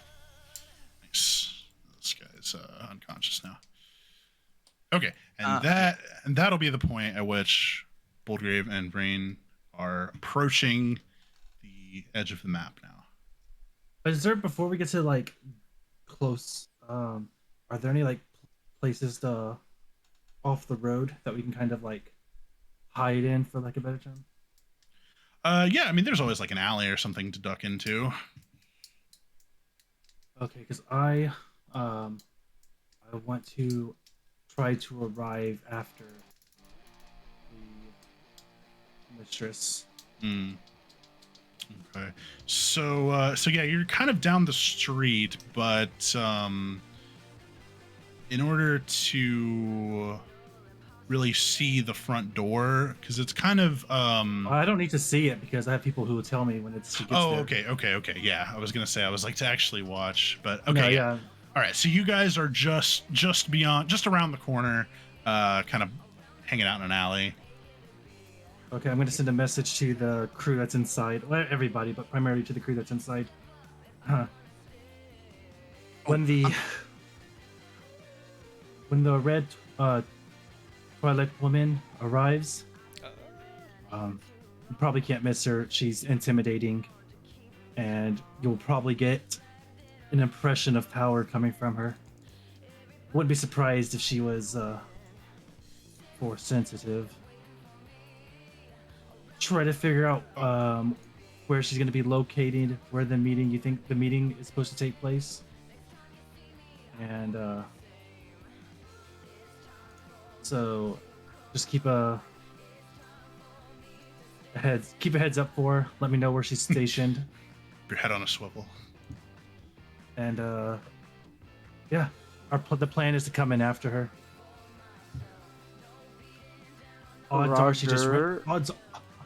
A: Nice. This guy's unconscious now. Okay, and
E: Okay.
A: that'll be the point at which Boldgrave and Brain are approaching the edge of the map now.
C: is there, before we get to like close, are there any like places off the road that we can kind of like hide in, for like a better term?
A: Yeah, I mean, there's always like an alley or something to duck into.
C: Okay, because I want to try to arrive after the mistress.
A: Hmm. Okay. So yeah, you're kind of down the street, but in order to really see the front door, because it's kind of
C: I don't need to see it because I have people who will tell me when she gets
A: oh,
C: there.
A: okay. Yeah, I was gonna say I was like to actually watch, but okay.
C: No,
A: yeah.
C: yeah.
A: All right. So you guys are just beyond, just around the corner, kind of hanging out in an alley.
C: Okay, I'm going to send a message to the crew that's inside. Well, everybody, but primarily to the crew that's inside. When the red Twilight woman arrives, you probably can't miss her. She's intimidating, and you'll probably get an impression of power coming from her. Wouldn't be surprised if she was force sensitive. Try to figure out where she's going to be located, where you think the meeting is supposed to take place, and so just keep a Keep a heads up for her. Let me know where she's stationed.
A: Keep your head on a swivel.
C: And yeah, the plan is to come in after her. Odds are she just
F: Roger.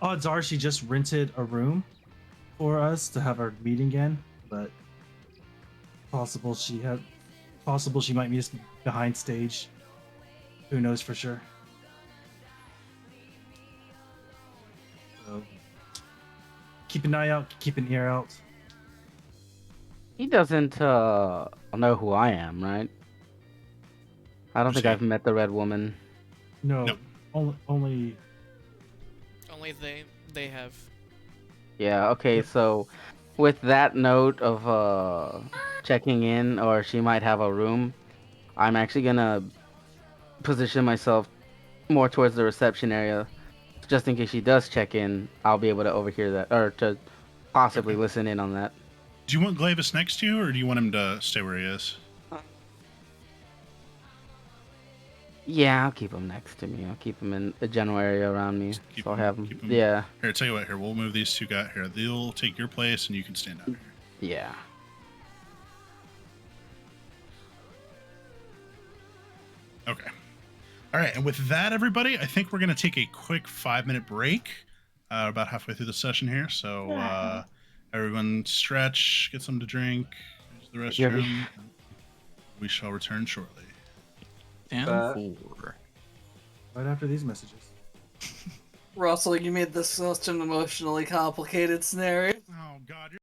C: odds are she just rented a room for us to have our meeting in, but possible she might meet us behind stage. Who knows for sure? So keep an eye out, keep an ear out.
F: He doesn't know who I am, right? I don't
A: Who's
F: think
A: he?
F: I've met the red woman.
C: No,
A: No.
C: only
B: Only they have.
F: Yeah, okay,
C: Yep.
F: so with that note of checking in or she might have a room, I'm actually gonna position myself more towards the reception area. Just in case she does check in, I'll be able to overhear that or to possibly
A: Okay.
F: listen in on that.
A: Do you want Glavis next to you, or do you want him to stay where he is?
F: Yeah, I'll keep him next to me. I'll keep him in the general area around me.
A: Keep
F: So I'll
A: him.
F: have him.
A: Keep him.
F: Yeah,
A: Here, tell you what. Here, we'll move these two guys. Here, they'll take your place, and you can stand out here.
F: yeah.
A: Okay. All right, and with that, everybody, I think we're gonna take a quick 5-minute break. About halfway through the session here, so everyone stretch, get something to drink, use the
F: You're-
A: restroom. We shall return shortly.
E: And
G: Uh,
E: 4.
C: right after these messages.
G: Russell, you made this such an emotionally complicated scenario.
A: Oh God, you're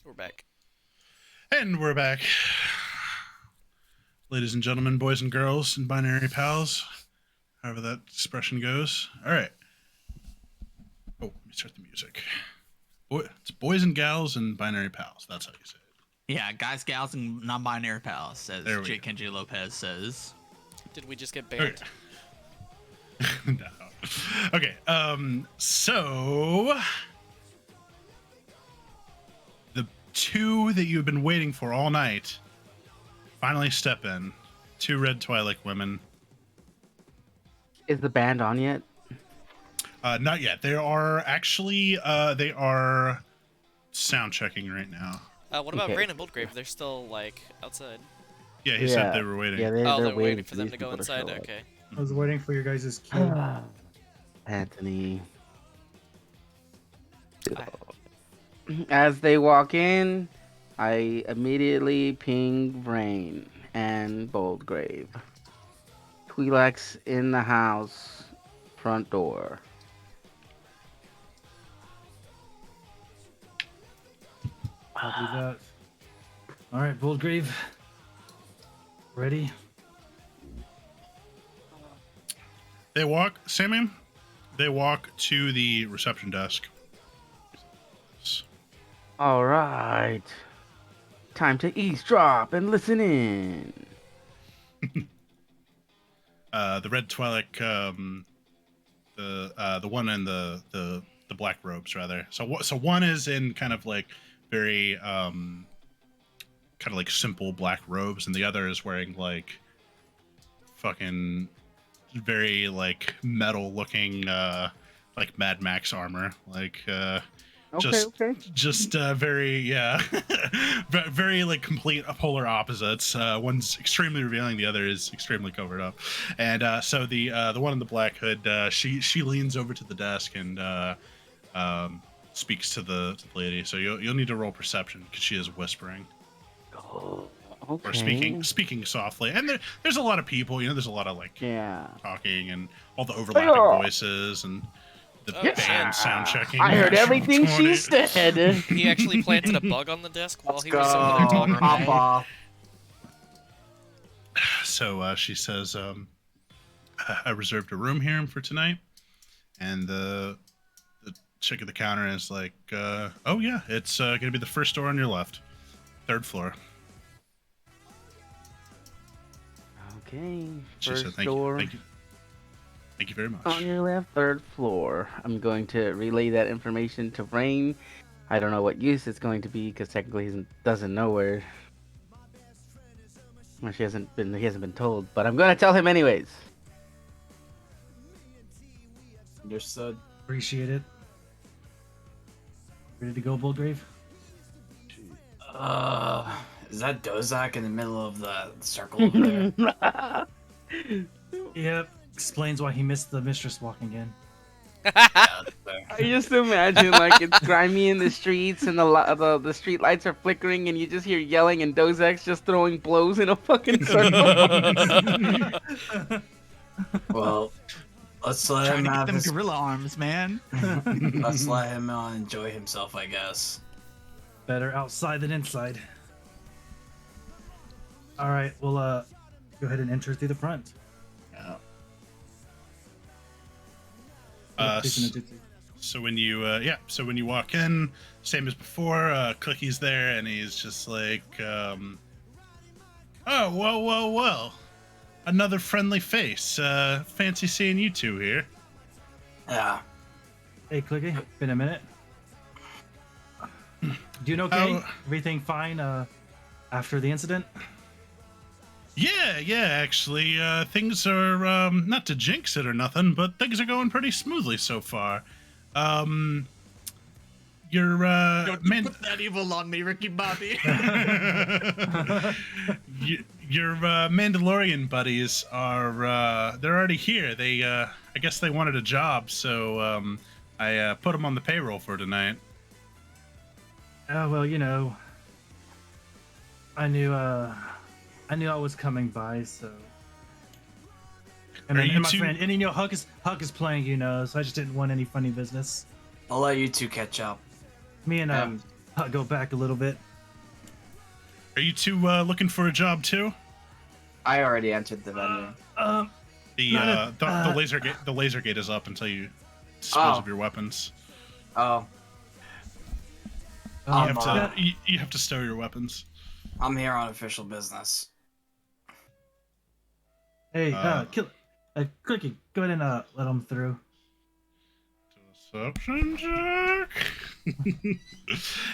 B: We're back.
A: And we're back. Ladies and gentlemen, boys and girls, and binary pals, however that expression goes. All right. Oh, let me start the music. It's boys and gals and binary pals. That's how you say it.
E: Yeah, guys, gals, and non-binary pals, as
A: There we
E: J.
A: go.
E: Kenji Lopez says.
B: Did we just get banned?
A: Okay. No. Okay. So the two that you've been waiting for all night finally step in. Two red Twi'lek women.
F: Is the band on yet?
A: Not yet. They are actually they are sound checking right now.
B: What about
F: Okay.
B: Brain and Boldgrave? They're still like outside.
A: Yeah, he said they were waiting.
F: Yeah,
B: Oh,
F: they're
B: they're waiting for
F: these
B: them to go
F: people
B: inside.
F: show up.
B: Okay.
C: I was waiting for your guys' cue.
F: Anthony.
B: I-
F: As they walk in, I immediately ping Brain and Boldgrave. Twi'leks in the house, front door.
C: Copy that. All right, Boldgrave. Ready?
A: They walk, Sammy. They walk to the reception desk.
F: All right. Time to eavesdrop and listen in.
A: The red Twi'lek, the one in the black robes rather. So one is in kind of like very kind of like simple black robes, and the other is wearing like fucking very like metal looking like Mad Max armor, like just very very like complete polar opposites. One's extremely revealing, the other is extremely covered up. And so the one in the black hood, she leans over to the desk and speaks to the lady. So you'll need to roll perception because she is whispering.
F: Oh, okay.
A: Or speaking softly. And there's a lot of people, there's a lot of like
F: Yeah.
A: talking and all the overlapping voices and the
B: Yeah.
A: band sound checking.
F: I heard everything she
A: 20.
F: said.
B: He actually planted a bug on the desk while
D: Let's
B: he
D: go.
B: was over there talking.
D: Hop off.
A: So she says, I reserved a room here for tonight. And the chick at the counter is like, oh yeah, it's going to be the first door on your left. 3rd floor.
F: Okay.
A: She
F: First
A: said, thank
F: door.
A: you. Thank you. Thank you very much.
F: On your left, 3rd floor. I'm going to relay that information to Rain. I don't know what use it's going to be because technically he doesn't know where. Well, he hasn't been told, but I'm going to tell him anyways.
D: Understood.
C: Appreciate it. Ready to go, Boldgrave?
D: Is that Dozak in the middle of the circle over there?
C: Yep. Explains why he missed the mistress walking in.
D: Yeah, that's fair.
F: I just imagine like it's grimy in the streets and the street lights are flickering and you just hear yelling and Dozak's just throwing blows in a fucking circle.
D: Well, let's let
E: Trying
D: him
E: to get
D: have
E: them
D: his.
E: gorilla arms, man.
D: Let's let him enjoy himself, I guess.
C: Better outside than inside. All right, we'll go ahead and enter through the front.
D: Yeah.
A: So when you walk in, same as before, Cookie's there, and he's just like, oh, well, another friendly face. Fancy seeing you two here.
D: Yeah.
C: Hey, Clicky, been a minute. Doing okay?
A: Oh.
C: Everything fine after the incident?
A: Yeah, actually, things are, not to jinx it or nothing, but things are going pretty smoothly so far. Your,
E: Don't you put that evil on me, Ricky Bobby.
A: your Mandalorian buddies are, they're already here. They, I guess they wanted a job, so, I, put them on the payroll for tonight.
C: Oh, well, I knew I was coming by, so. And
A: Are
C: then
A: you
C: and my
A: two-
C: friend, and Huck is playing, so I just didn't want any funny business.
D: I'll let you two catch up.
C: Me and
D: Um,
C: I'll go back a little bit.
A: Are you two looking for a job too?
G: I already entered the venue.
A: The
C: Not
A: the laser gate is up until you dispose of your weapons.
G: Oh,
A: You
C: Um,
A: have to
C: that-
A: you have to stow your weapons.
G: I'm here on official business.
C: hey,
A: uh,
C: Clicky, go ahead and let him through.
A: Deception check.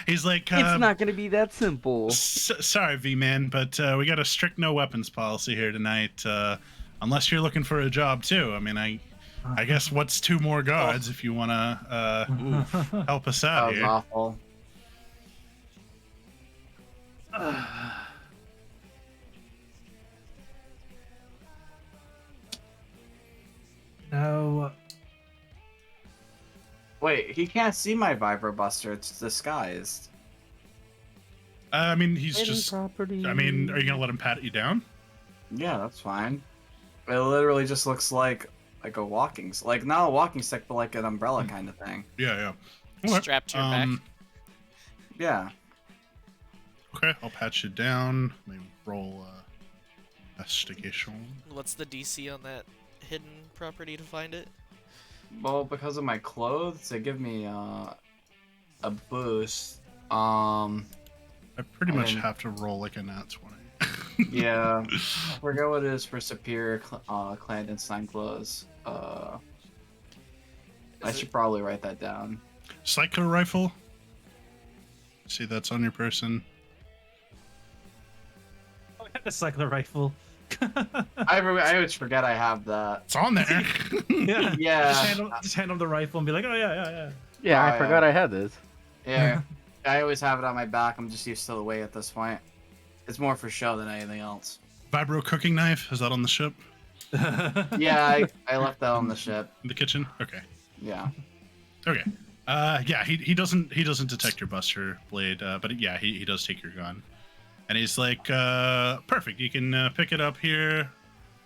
A: He's like,
F: It's not gonna be that simple.
A: Sorry, V-Man, but we got a strict no weapons policy here tonight. Unless you're looking for a job too. I mean, I guess what's two more guards if you want to help us
G: That
A: out
G: was
A: here.
G: awful.
C: No.
G: Wait, he can't see my Vibro Buster. It's disguised.
A: I mean, he's
F: Hidden
A: just.
F: property.
A: I mean, are you gonna let him pat you down?
G: Yeah, that's fine. It literally just looks like a walking, like not a walking stick, but like an umbrella kind of thing.
A: Yeah. Okay.
B: Strapped to your back.
G: Yeah.
A: Okay, I'll pat you down. Maybe roll investigation.
B: What's the DC on that hidden property to find it?
G: Well, because of my clothes, they give me a boost.
A: I pretty much
G: mean-
A: have to roll like a nat 20.
G: Yeah. I forget what it is for superior clandestine clothes. I should probably write that down.
A: Cycler rifle. See, that's on your person.
C: Oh, I have a cycler rifle.
G: I always forget I have that.
A: It's on there.
C: Yeah.
G: Yeah.
C: Just hand him the rifle and be like, oh yeah.
F: Yeah,
G: Oh,
F: I
G: yeah.
F: forgot I had this.
G: Yeah. I always have it on my back. I'm just used to the weight at this point. It's more for show than anything else.
A: Vibro cooking knife. Is that on the ship?
G: Yeah, I left that on the ship.
A: In the kitchen? Okay.
G: Yeah.
A: Okay. Yeah, he doesn't detect your Buster blade, but yeah, he does take your gun. And he's like, perfect, you can pick it up here.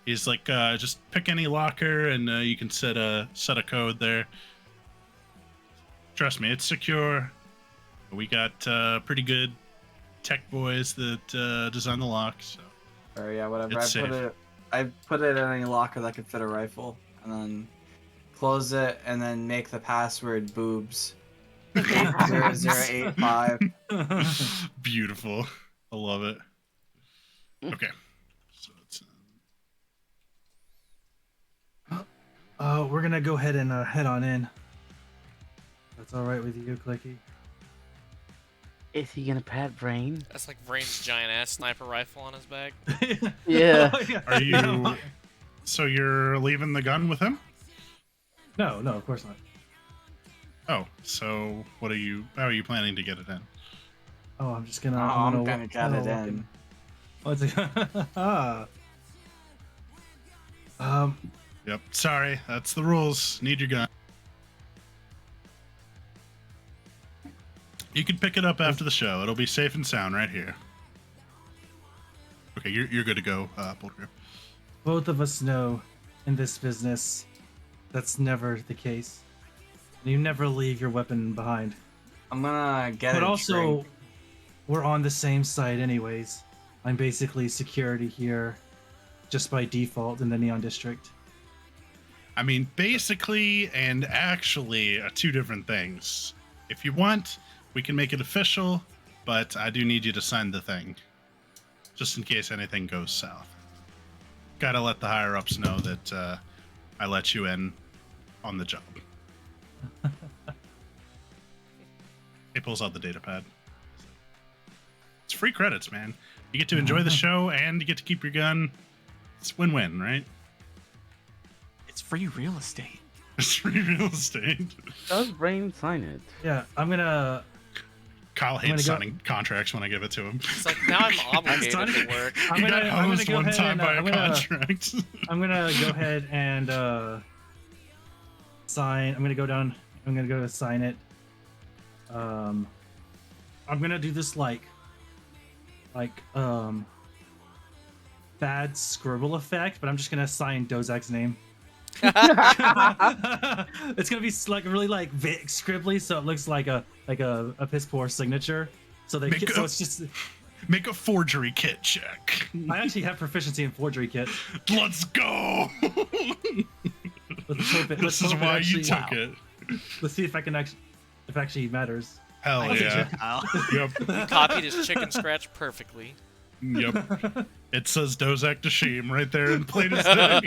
A: He's like, just pick any locker and you can set a code there. Trust me, it's secure. We got pretty good tech boys that design the lock, so
G: Or yeah, whatever.
A: It's
G: I put it in any locker that could fit a rifle, and then close it, and then make the password boobs. 0085.
A: beautiful. I love it. Okay. So it's
C: We're gonna go ahead and head on in. That's all right with you, Clicky?
F: Is he gonna pat Brain?
B: That's like Brain's giant ass sniper rifle on his back.
F: Yeah.
A: Are you so you're leaving the gun with him?
C: No, of course not.
A: Oh, so how are you planning to get it in?
C: Oh, I'm just gonna.
G: I'm gonna get it
C: walk
G: in.
C: What's it?
A: Yep. Sorry, that's the rules. Need your gun. You can pick it up after the show. It'll be safe and sound right here. Okay, you're good to go, Bolger.
C: Both of us know in this business that's never the case. You never leave your weapon behind.
G: I'm gonna get
C: But
G: a
C: also,
G: drink.
C: we're on the same side anyways. I'm basically security here just by default in the Neon District.
A: I mean, basically and actually are two different things. If you want, we can make it official, but I do need you to sign the thing. Just in case anything goes south. Gotta let the higher ups know that I let you in on the job. He pulls out the data pad. It's free credits, man. You get to enjoy the show and you get to keep your gun. It's win-win, right?
E: It's free real estate.
A: It's free real estate.
F: Does Brain sign it?
C: Yeah, I'm gonna.
A: Kyle
C: gonna
A: hates
C: go-
A: signing contracts when I give it to him.
B: It's like now I'm obligated to work.
C: I'm
A: He
C: gonna,
A: got
C: I'm gonna
A: hosed
C: go
A: one
C: ahead
A: time
C: and
A: by a
C: I'm gonna,
A: contract.
C: I'm gonna go ahead and sign. I'm gonna go down. I'm gonna go to sign it. I'm gonna do this like bad scribble effect, but I'm just gonna sign Dozak's name. It's gonna be like really like scribbly, so it looks like a piss poor signature. So they
A: Make
C: so
A: a-
C: it's just.
A: Make a forgery kit check.
C: I actually have proficiency in forgery kits.
A: Let's go.
C: Let's hope it.
A: This
C: Let's
A: is
C: hope it
A: why
C: actually,
A: you took it.
C: Let's see if I can actually, if it actually matters.
A: Hell
F: I
A: yeah.
F: think Kyle.
A: Yep.
B: Copied his chicken scratch perfectly.
A: Yep. It says Dozak to shame right there in plain as day.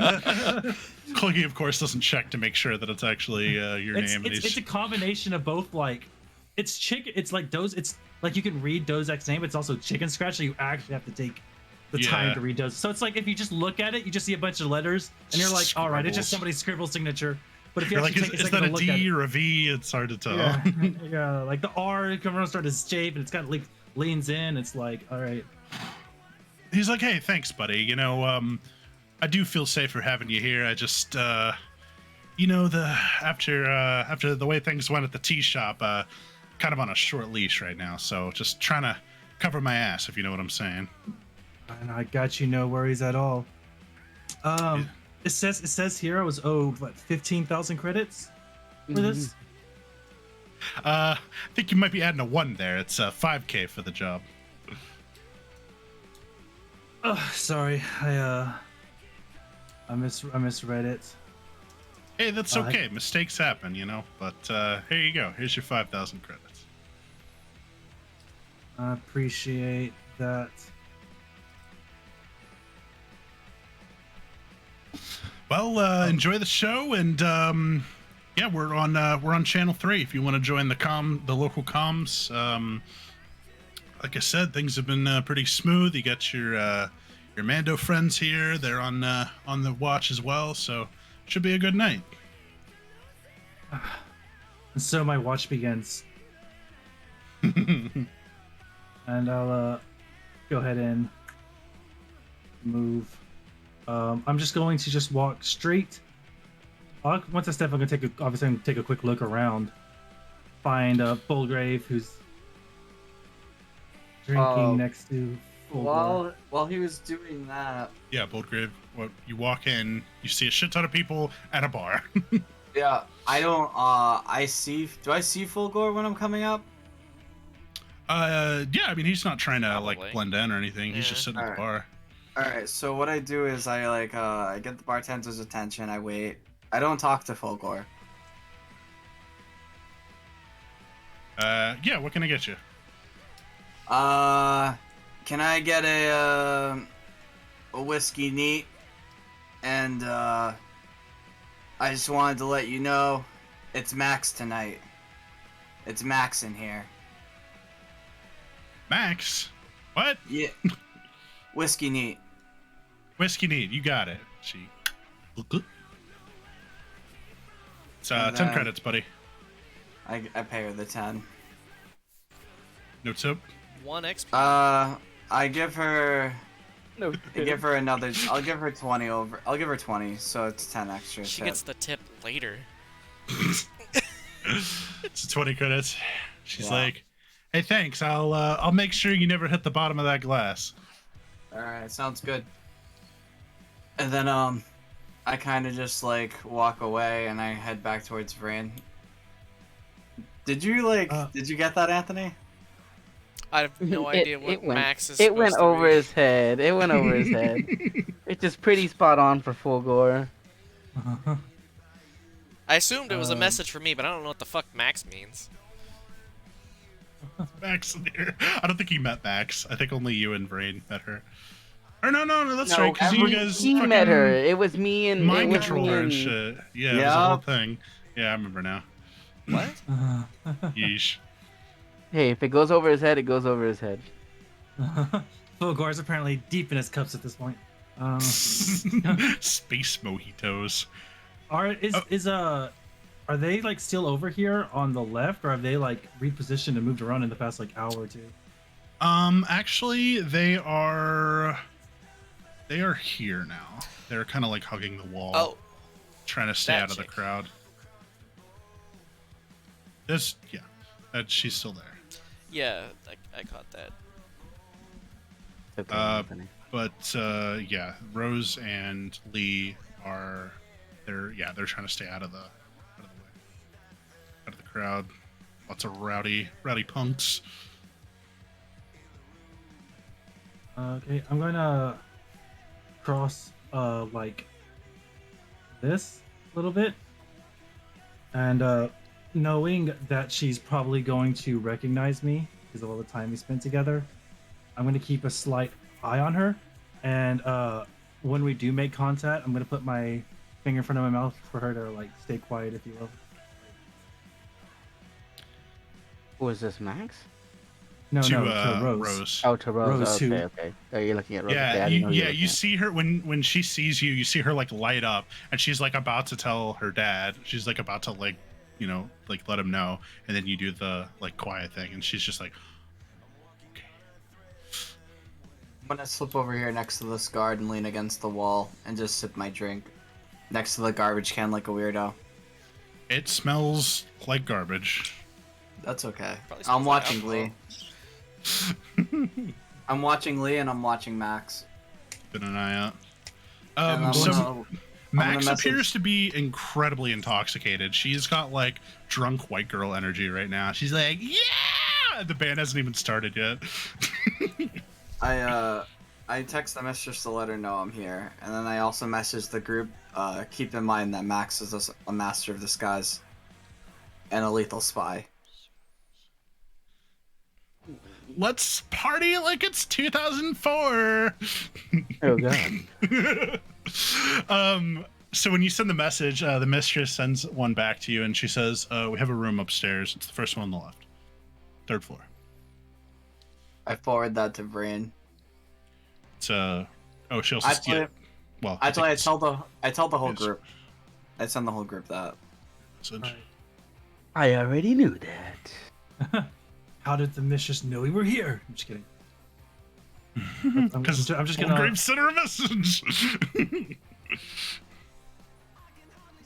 A: Cluggy, of course, doesn't check to make sure that it's actually your
C: It's,
A: name. and
C: it's a combination of both. Like, it's chicken. It's like It's like you can read Dozak's name. It's also chicken scratch. So you actually have to take the time
A: Yeah.
C: to read Doz. So it's like if you just look at it, you just see a bunch of letters, and you're like, all right, it's just
A: Scribbles.
C: somebody's scribble signature. But if you
A: You're
C: actually
A: like,
C: take
A: is
C: a second
A: that
C: to
A: a
C: look at
A: D
C: it,
A: or a V? It's hard to tell.
C: yeah, yeah, like the R comes starts to shape, and it's kind of like leans in. It's like, all right.
A: He's like, hey, thanks, buddy. You know, I do feel safer having you here. I just, you know, after the way things went at the tea shop, kind of on a short leash right now. So just trying to cover my ass, if you know what I'm saying.
C: And I got you, no worries at all. It says here I was owed what 15,000 credits for this.
A: I think you might be adding a 1 there. It's 5K for the job.
C: Oh, sorry, I misread it.
A: Hey, that's
C: I-
A: okay. Mistakes happen, you know. But here you go. Here's your 5,000 credits.
C: I appreciate that.
A: Well, enjoy the show, and yeah, we're on channel 3. If you want to join the local comms, like I said, things have been pretty smooth. You got your Mando friends here; they're on the watch as well, so should be a good night.
C: And so my watch begins, and I'll go ahead and move. I'm just going to just walk straight. Once I step, I'm gonna take a quick look around, find Bulgrave who's drinking next to. Fulgor.
G: While he was doing that,
A: Yeah, Boldgrave. Well, you walk in, you see a shit ton of people at a bar.
G: yeah, I don't. Do I see Fulgor when I'm coming up?
A: Yeah, I mean he's not trying to
B: Probably.
A: like blend in or anything. He's
B: Yeah.
A: just sitting at the
G: Alright.
A: bar.
G: All right. So what I do is I get the bartender's attention. I wait. I don't talk to Fulgor.
A: Yeah, what can I get you?
G: Can I get a whiskey neat? And I just wanted to let you know, it's Max tonight. It's Max in here.
A: Max? What?
G: Yeah. Whiskey neat.
A: Whiskey need, you got it. She. It's 10
G: And then-
A: credits, buddy.
G: I pay her the 10.
A: No tip.
B: 1 XP.
G: I give her.
F: No.
G: I give her another. I'll give her 20 over. I'll give her 20, so it's 10 extra.
B: She
G: tip.
B: gets the tip later.
A: It's 20 credits. She's
G: Yeah.
A: like, "Hey, thanks. I'll make sure you never hit the bottom of that glass."
G: All right, sounds good. And then I kind of just like walk away and I head back towards Vran. Did you Did you get that, Anthony?
B: I have no idea what Max is.
F: It went
B: supposed to
F: over
B: be.
F: his head. It went over his head. It's just pretty spot on for Fulgor.
B: I assumed it was a
C: Um,
B: message for me, but I don't know what the fuck Max means.
A: Max in here. I don't think he met Max. I think only you and Brain met her. Or no, that's
G: No,
A: right. Because you guys
F: He
A: fucking
F: met her. It was me and
A: mind
F: it was
A: control
F: me
A: her and
F: and-
A: shit. Yeah, it was a whole
G: Yup.
A: thing. Yeah, I remember now.
B: What?
A: Yeesh.
F: Hey, if it goes over his head, it goes over his head.
C: Fulgor's apparently deep in his cups at this point.
A: Space mojitos.
C: Are they like still over here on the left, or have they like repositioned and moved around in the past like hour or two?
A: Actually, they are here now. They're kind of like hugging the wall,
B: Oh,
A: trying to stay
B: that
A: out of the
B: chick.
A: crowd. She's still there.
B: yeah, I caught that.
F: It's okay,
A: Uh,
F: Anthony.
A: But yeah, Rose and Lee are they're trying to stay out of the way, out of the crowd. Lots of rowdy punks.
C: Okay, I'm gonna cross like this a little bit, and knowing that she's probably going to recognize me because of all the time we spent together, I'm gonna keep a slight eye on her, and when we do make contact, I'm gonna put my finger in front of my mouth for her to like stay quiet, if you will.
F: Who is this, Max?
C: No,
A: to
C: to Rose.
A: Rose.
F: Oh, to Rose.
C: Rose, who-
F: Okay. Oh, you're looking at Rose.
A: Yeah,
F: Okay, I didn't know you were
A: you
F: looking at-
A: see her when she sees you. You see her like light up, and she's like about to tell her dad. She's like about to like, like let him know, and then you do the like quiet thing, and she's just like,
G: I'm gonna slip over here next to this guard and lean against the wall and just sip my drink next to the garbage can like a weirdo.
A: it smells like garbage.
G: That's okay.
B: Probably smells
G: I'm
B: like
G: watching
B: alcohol.
G: Lee. I'm watching Lee and I'm watching Max.
A: Been an eye out.
G: And I'm
A: So
G: gonna
A: Max
G: message-
A: appears to be incredibly intoxicated. She's got like drunk white girl energy right now. She's like, yeah! The band hasn't even started yet.
G: I text the mistress to let her know I'm here, and then I also message the group. Keep in mind that Max is a master of disguise and a lethal spy.
A: Let's party like it's 2004.
F: Oh god.
A: So when you send the message, the mistress sends one back to you, and she says, "We have a room upstairs. It's the first one on the left, 3rd floor.
G: I forward that to Brain.
A: It's oh, she also
G: Actually,
A: well,
G: actually, I
A: it's
G: tell the whole
A: Yes.
G: group. I send the whole group that.
A: message.
F: I already knew that.
C: How did the mistress know we were here? I'm just kidding. I'm
A: Because
C: just gonna
A: Grave sent her a message.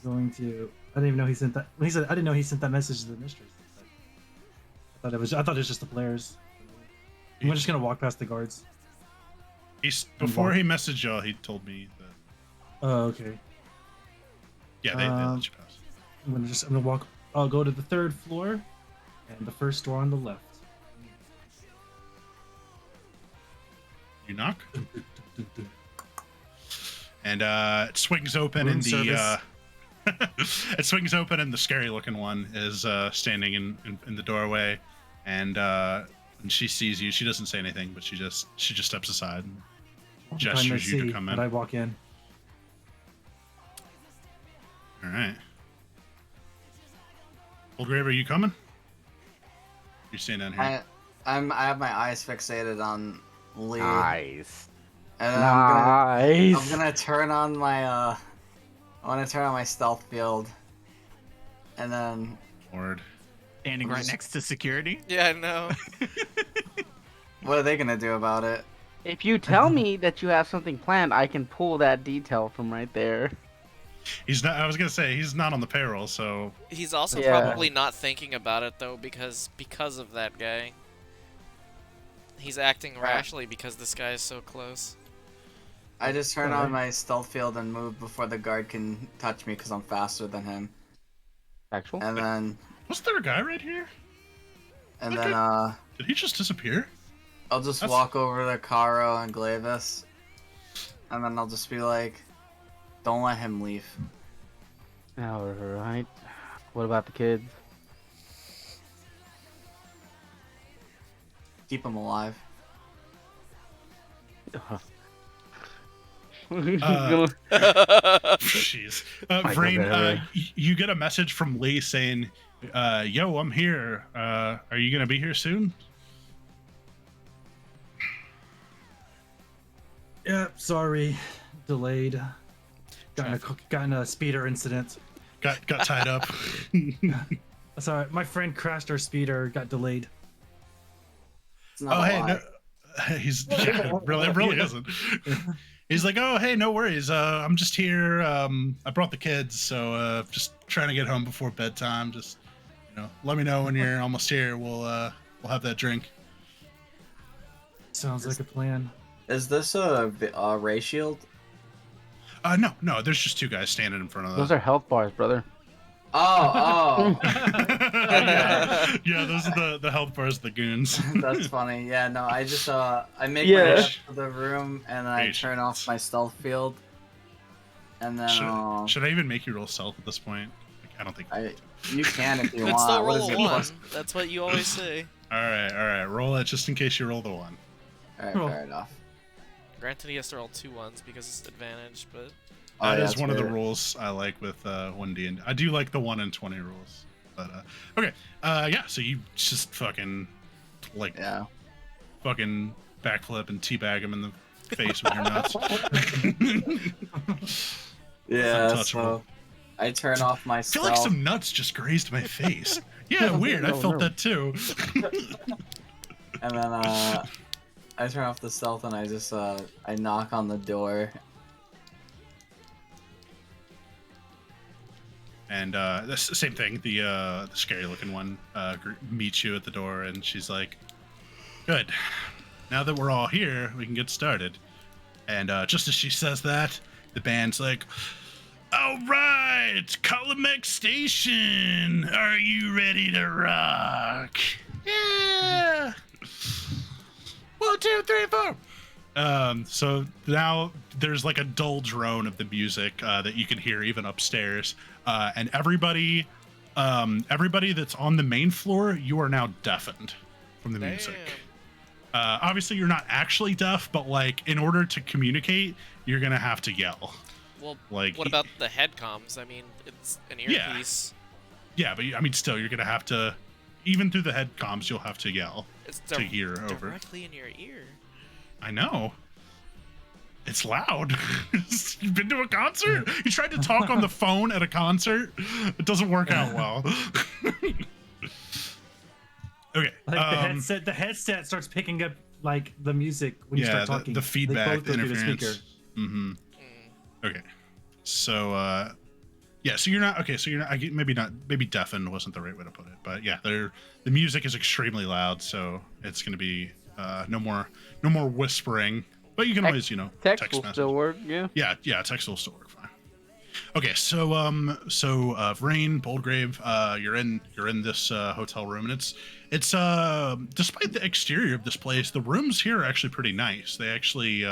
C: going to. I didn't even know he sent that. When he said, I didn't know he sent that message to the mistress. I thought it was just the players. I'm just gonna walk past the guards.
A: Before he messaged y'all, he told me that.
C: Oh, okay.
A: Yeah, they let you pass.
C: I'm gonna walk. I'll go to the 3rd floor, and the first door on the left.
A: You knock, and it swings open,
C: Room
A: and
C: service.
A: it swings open, and the scary-looking one is standing in the doorway, and when she sees you, she doesn't say anything, but she just steps aside and
C: I'm trying to
A: gestures you
C: see,
A: to come in.
C: but I walk in.
A: All right, Old Grave, are you coming? You're staying down here.
G: I have my eyes fixated on Lee,
F: Nice.
G: and then I'm
F: Nice.
G: gonna turn on my I want to turn on my stealth field, and then
A: Lord.
E: Standing
G: I'm
E: right
G: just-
E: next to security.
B: Yeah, I know.
G: what are they gonna do about it?
F: If you tell me that you have something planned, I can pull that detail from right there.
A: He's not. I was gonna say he's not on the payroll, so
B: He's also
F: Yeah.
B: probably not thinking about it though because of that guy. He's acting rashly because this guy is so close.
G: I just turn
C: Alright.
G: on my stealth field and move before the guard can touch me because I'm faster than him.
F: Actual.
G: And then
A: was there a guy right here? Did he just disappear?
G: I'll just
A: That's-
G: walk over to Caro and Glavis, and then I'll just be like, "Don't let him leave."
F: All right. What about the kids?
G: Keep him alive.
A: Jeez.
F: Michael
A: Vrain,
F: Bay.
A: you get a message from Lee saying, "Yo, I'm here. Are you gonna be here soon?"
C: Yeah, sorry, delayed. Got in a speeder incident.
A: Got tied up.
C: That's all right. My friend crashed our speeder, got delayed.
G: It's not
A: Oh,
G: a
A: hey,
G: lie.
A: no, it really isn't. He's like, "Oh, hey, no worries. I'm just here. I brought the kids, so just trying to get home before bedtime. Just, let me know when you're almost here. We'll have that drink."
C: Sounds like a plan.
G: Is this a ray shield?
A: No. There's just two guys standing in front of
F: Those are health bars, brother.
G: Oh,
A: Yeah, those are the health bars, the goons.
G: that's funny. Yeah, no, I just I make my
F: Yeah.
G: way up to the room and I
A: Patience.
G: turn off my stealth field, and then
A: Should I even make you roll stealth at this point? Like, I don't think.
G: you can if you
B: Could
G: want.
B: still
G: What
B: roll
G: is
B: a
G: it,
B: one.
G: plus-
B: That's what you always say.
A: All right. Roll it just in case you roll the one.
G: All right,
C: Roll.
G: fair enough.
B: Granted, he has to roll 2 ones because it's advantage, but
G: Oh,
A: That
G: yeah,
A: is
G: that's
A: one of the
G: weird.
A: rules I like with 1D, and I do like the 1 and 20 rules. But okay, yeah. So you just fucking like
G: Yeah.
A: fucking backflip and teabag him in the face with your nuts.
G: Yeah.
A: Untouchable.
G: So I turn off my
A: I feel
G: stealth.
A: like some nuts just grazed my face. Yeah, weird. I
F: No,
A: felt
F: no.
A: that too.
G: And then I turn off the stealth and I just I knock on the door.
A: And that's the same thing. The scary looking one meets you at the door, and she's like, "Good. Now that we're all here, we can get started." And just as she says that, the band's like, "All right, Columex Station, are you ready to rock?" Yeah. 1, 2, 3, 4. So now there's like a dull drone of the music that you can hear even upstairs, and everybody that's on the main floor, you are now deafened from the music. Obviously, you're not actually deaf, but like in order to communicate, you're gonna have to yell.
B: well,
A: Like,
B: what about the head comms? I mean, it's an
A: Yeah.
B: earpiece.
A: Yeah, but I mean, still, you're gonna have to, even through the head comms, you'll have to yell
B: It's
A: to hear over.
B: directly in your ear.
A: I know. It's loud. You've been to a concert? You tried to talk on the phone at a concert? It doesn't work out well. Okay.
C: Like the headset starts picking up like the music when you
A: yeah,
C: start talking.
A: the
C: They
A: feedback,
C: both
A: the
C: go through
A: interference. Mm-hmm. Okay. So, yeah, so you're not, okay, so you're not, maybe deafened wasn't the right way to put it, but yeah, the music is extremely loud, so it's going to be no more whispering, but you can always,
F: Text will
A: message.
F: still work, yeah.
A: Yeah, text will still work fine. Okay, so Vrain, Boldgrave, you're in this hotel room, and it's despite the exterior of this place, the rooms here are actually pretty nice. They actually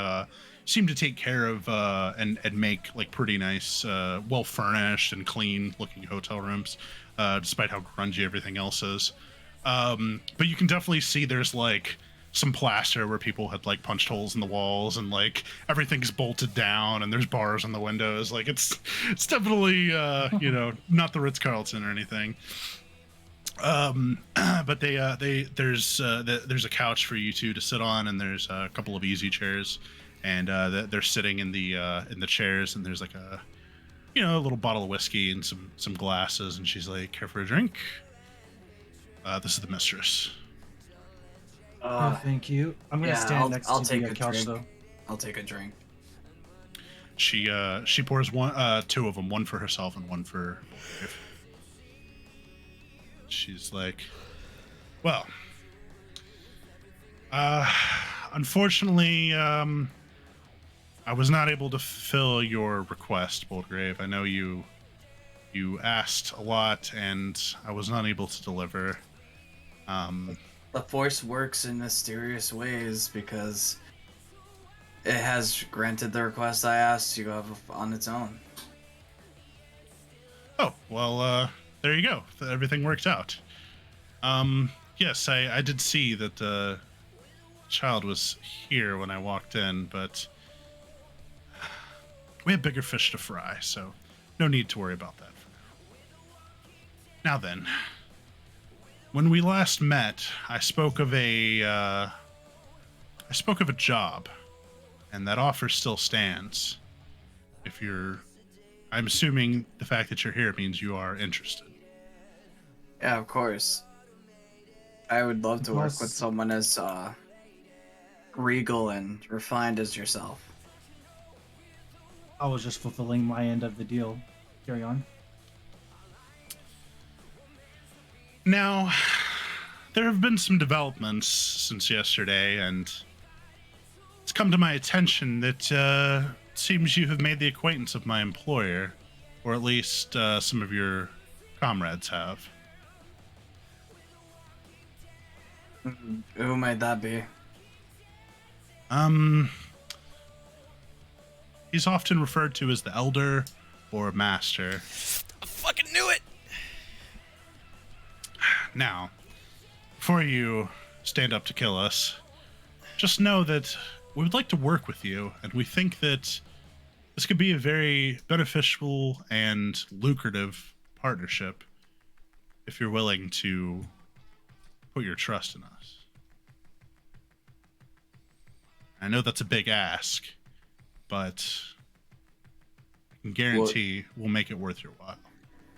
A: seem to take care of and make like pretty nice, well furnished and clean looking hotel rooms, despite how grungy everything else is. But you can definitely see there's like some plaster where people had like punched holes in the walls, and like everything's bolted down, and there's bars on the windows. Like it's definitely not the Ritz-Carlton or anything. But there's a couch for you two to sit on, and there's a couple of easy chairs, and they're sitting in the chairs, and there's like a little bottle of whiskey and some glasses, and she's like, "Care for a drink?" This is the mistress.
C: Oh, thank you. I'm gonna stand next
G: I'll
C: to
G: take
C: the
G: a
C: couch
G: drink.
C: though.
G: I'll take a drink.
A: She pours two of them, one for herself and one for Boldgrave. She's like, "Well, unfortunately, I was not able to fulfill your request, Boldgrave. I know you asked a lot, and I was not able to deliver.
G: The Force works in mysterious ways because it has granted the request I asked you of on its own.
A: Oh, well, there you go. Everything worked out. Yes, I did see that the child was here when I walked in, but we have bigger fish to fry, so no need to worry about that for now. Now then, when we last met, I spoke of a job, and that offer still stands. I'm assuming the fact that you're here means you are interested.
G: Yeah, of course. I would love to work
C: Plus-
G: with someone as regal and refined as yourself.
C: I was just fulfilling my end of the deal. Carry on.
A: Now, there have been some developments since yesterday, and it's come to my attention that seems you have made the acquaintance of my employer, or at least some of your comrades have.
D: Who might that be?
A: He's often referred to as the Elder or Master.
B: I fucking knew it!
A: Now, before you stand up to kill us, just know that we would like to work with you, and we think that this could be a very beneficial and lucrative partnership if you're willing to put your trust in us. I know that's a big ask, but I can guarantee we'll make it worth your while.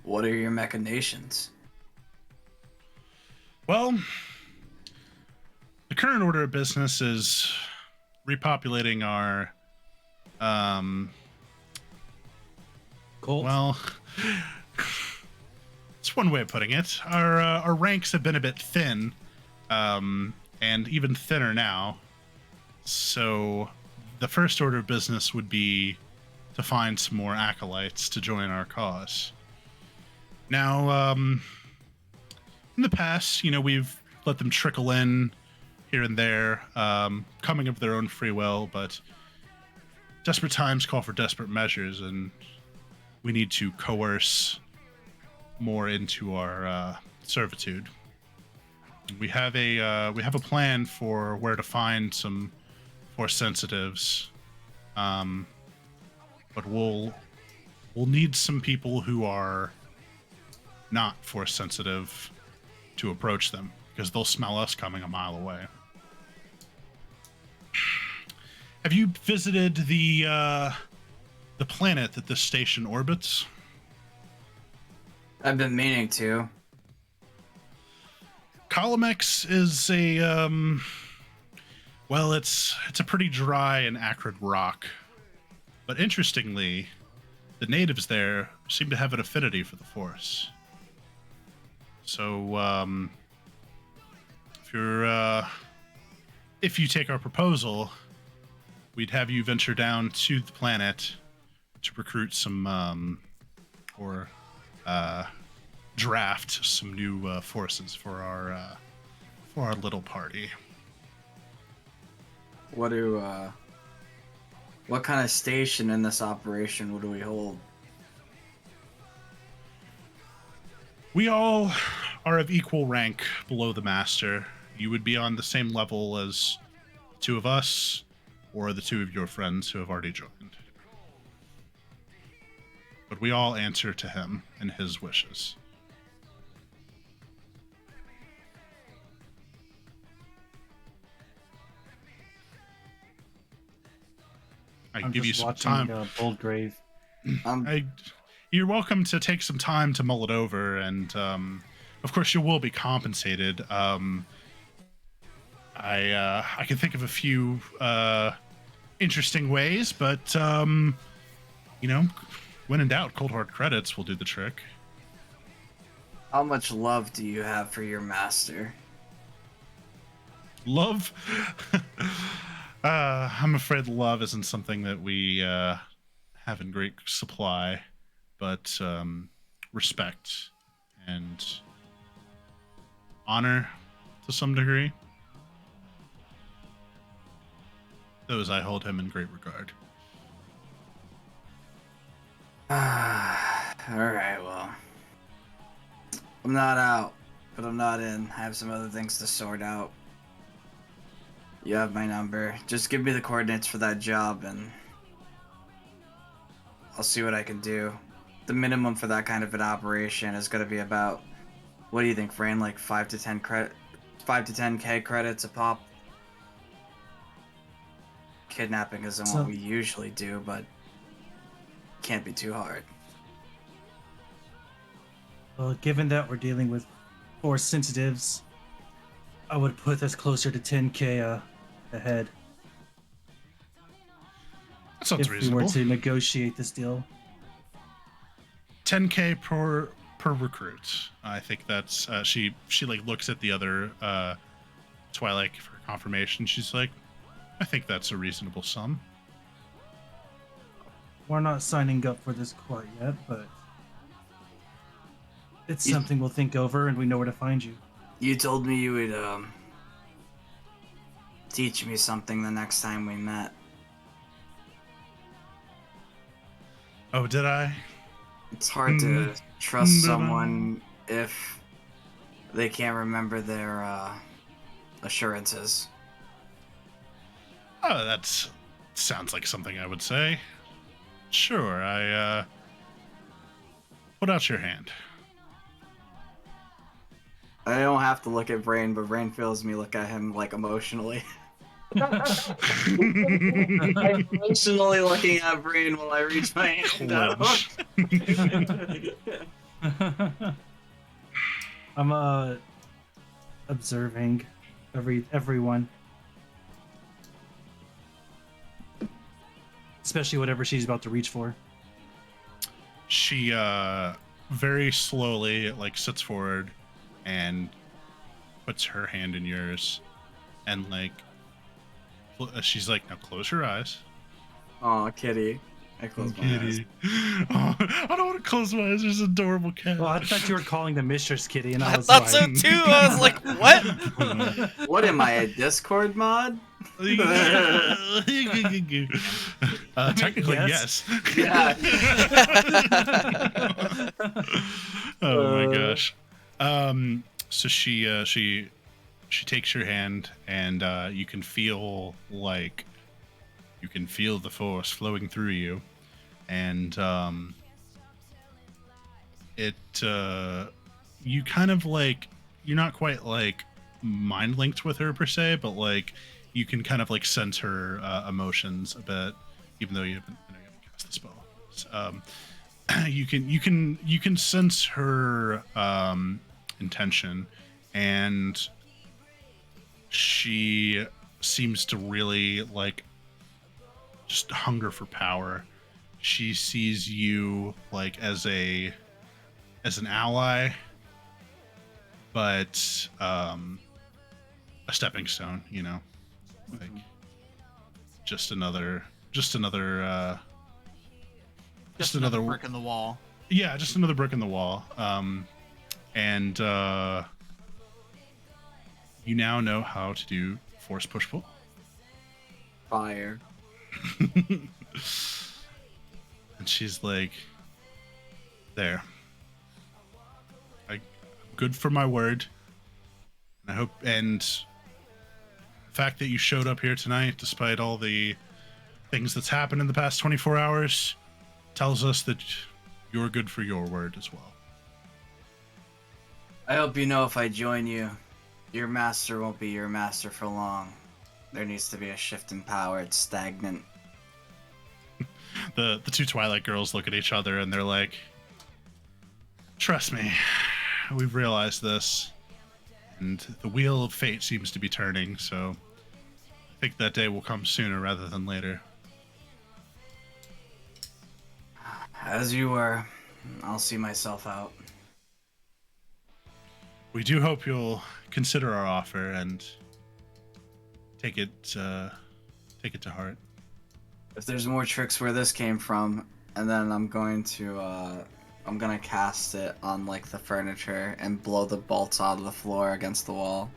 D: What are your machinations?
A: Well, the current order of business is repopulating our,
C: Colt?
A: well, it's one way of putting it. Our ranks have been a bit thin, and even thinner now. So the first order of business would be to find some more acolytes to join our cause. Now, in the past, we've let them trickle in here and there, coming of their own free will, but desperate times call for desperate measures, and we need to coerce more into our servitude. We have a plan for where to find some force sensitives, but we'll need some people who are not force sensitive to approach them, because they'll smell us coming a mile away. Have you visited the planet that this station orbits?
D: I've been meaning to.
A: XXIX is a well, it's a pretty dry and acrid rock, but interestingly, the natives there seem to have an affinity for the Force. So, if you take our proposal, we'd have you venture down to the planet to recruit some, or draft some new forces for our little party.
D: What kind of station in this operation would we hold?
A: We all are of equal rank below the master. You would be on the same level as the two of us, or the two of your friends who have already joined. But we all answer to him and his wishes. I can
C: I'm
A: give you
C: just
A: some
C: watching
A: time.
C: Bold Grave.
A: You're welcome to take some time to mull it over, and of course you will be compensated. I can think of a few interesting ways, but when in doubt, cold hard credits will do the trick.
D: How much love do you have for your master?
A: Love? I'm afraid love isn't something that we have in great supply, but respect and honor to some degree. Those I hold him in great regard.
D: Alright, well. I'm not out, but I'm not in. I have some other things to sort out. You have my number. Just give me the coordinates for that job and I'll see what I can do. The minimum for that kind of an operation is going to be about, what do you think, Fran? Like 5 to 10k credits a pop? Kidnapping isn't what we usually do, but can't be too hard.
C: Well, given that we're dealing with force sensitives, I would put us closer to 10k ahead.
A: That sounds
C: if
A: reasonable.
C: we were to negotiate this deal.
A: 10k per recruit. I think that's she like looks at the other Twilight for confirmation. She's like, I think that's a reasonable sum.
C: we're not signing up for this quite yet, but it's
D: You-
C: something we'll think over, and we know where to find you.
D: You told me you would teach me something the next time we met.
A: Oh, did I?
D: It's hard to trust someone if they can't remember their assurances.
A: Oh, that sounds like something I would say. Sure, I put out your hand.
D: I don't have to look at Brain, but Brain feels me look at him like emotionally. I'm emotionally looking at Brain while I reach my hand out.
A: Clench.
C: I'm observing everyone, especially whatever she's about to reach for.
A: She very slowly like sits forward and puts her hand in yours, and like she's like, now close your eyes.
D: Aw, kitty. I close my eyes.
A: Kitty. Oh, I don't want to close my eyes. There's an adorable cat.
C: Well, I thought you were calling the mistress Kitty, and I
B: I
C: was
B: thought
C: like,
B: so too. I was like, what?
D: What am I, a Discord mod?
A: Technically,
C: yes.
A: yes.
D: Yeah.
A: Oh my gosh. So she takes your hand, and you can feel the force flowing through you, and you kind of like, you're not quite like mind linked with her per se, but like you can kind of like sense her emotions a bit, even though you haven't cast the spell. You can sense her intention, and she seems to really like just hunger for power. She sees you like as an ally, but a stepping stone, you know, like just another
E: brick in the wall.
A: Yeah, just another brick in the wall. And you now know how to do force push pull.
D: Fire.
A: And she's like, there. I'm good for my word. And I hope, and the fact that you showed up here tonight, despite all the things that's happened in the past 24 hours, tells us that you're good for your word as well.
D: I hope you know if I join you, your master won't be your master for long. There needs to be a shift in power. It's stagnant.
A: The two Twilight girls look at each other and they're like, trust me, we've realized this, and the wheel of fate seems to be turning, so I think that day will come sooner rather than later.
D: As you were, I'll see myself out.
A: We do hope you'll consider our offer and take it to heart.
D: If there's more tricks where this came from, and then I'm gonna cast it on like the furniture and blow the bolts out of the floor against the wall.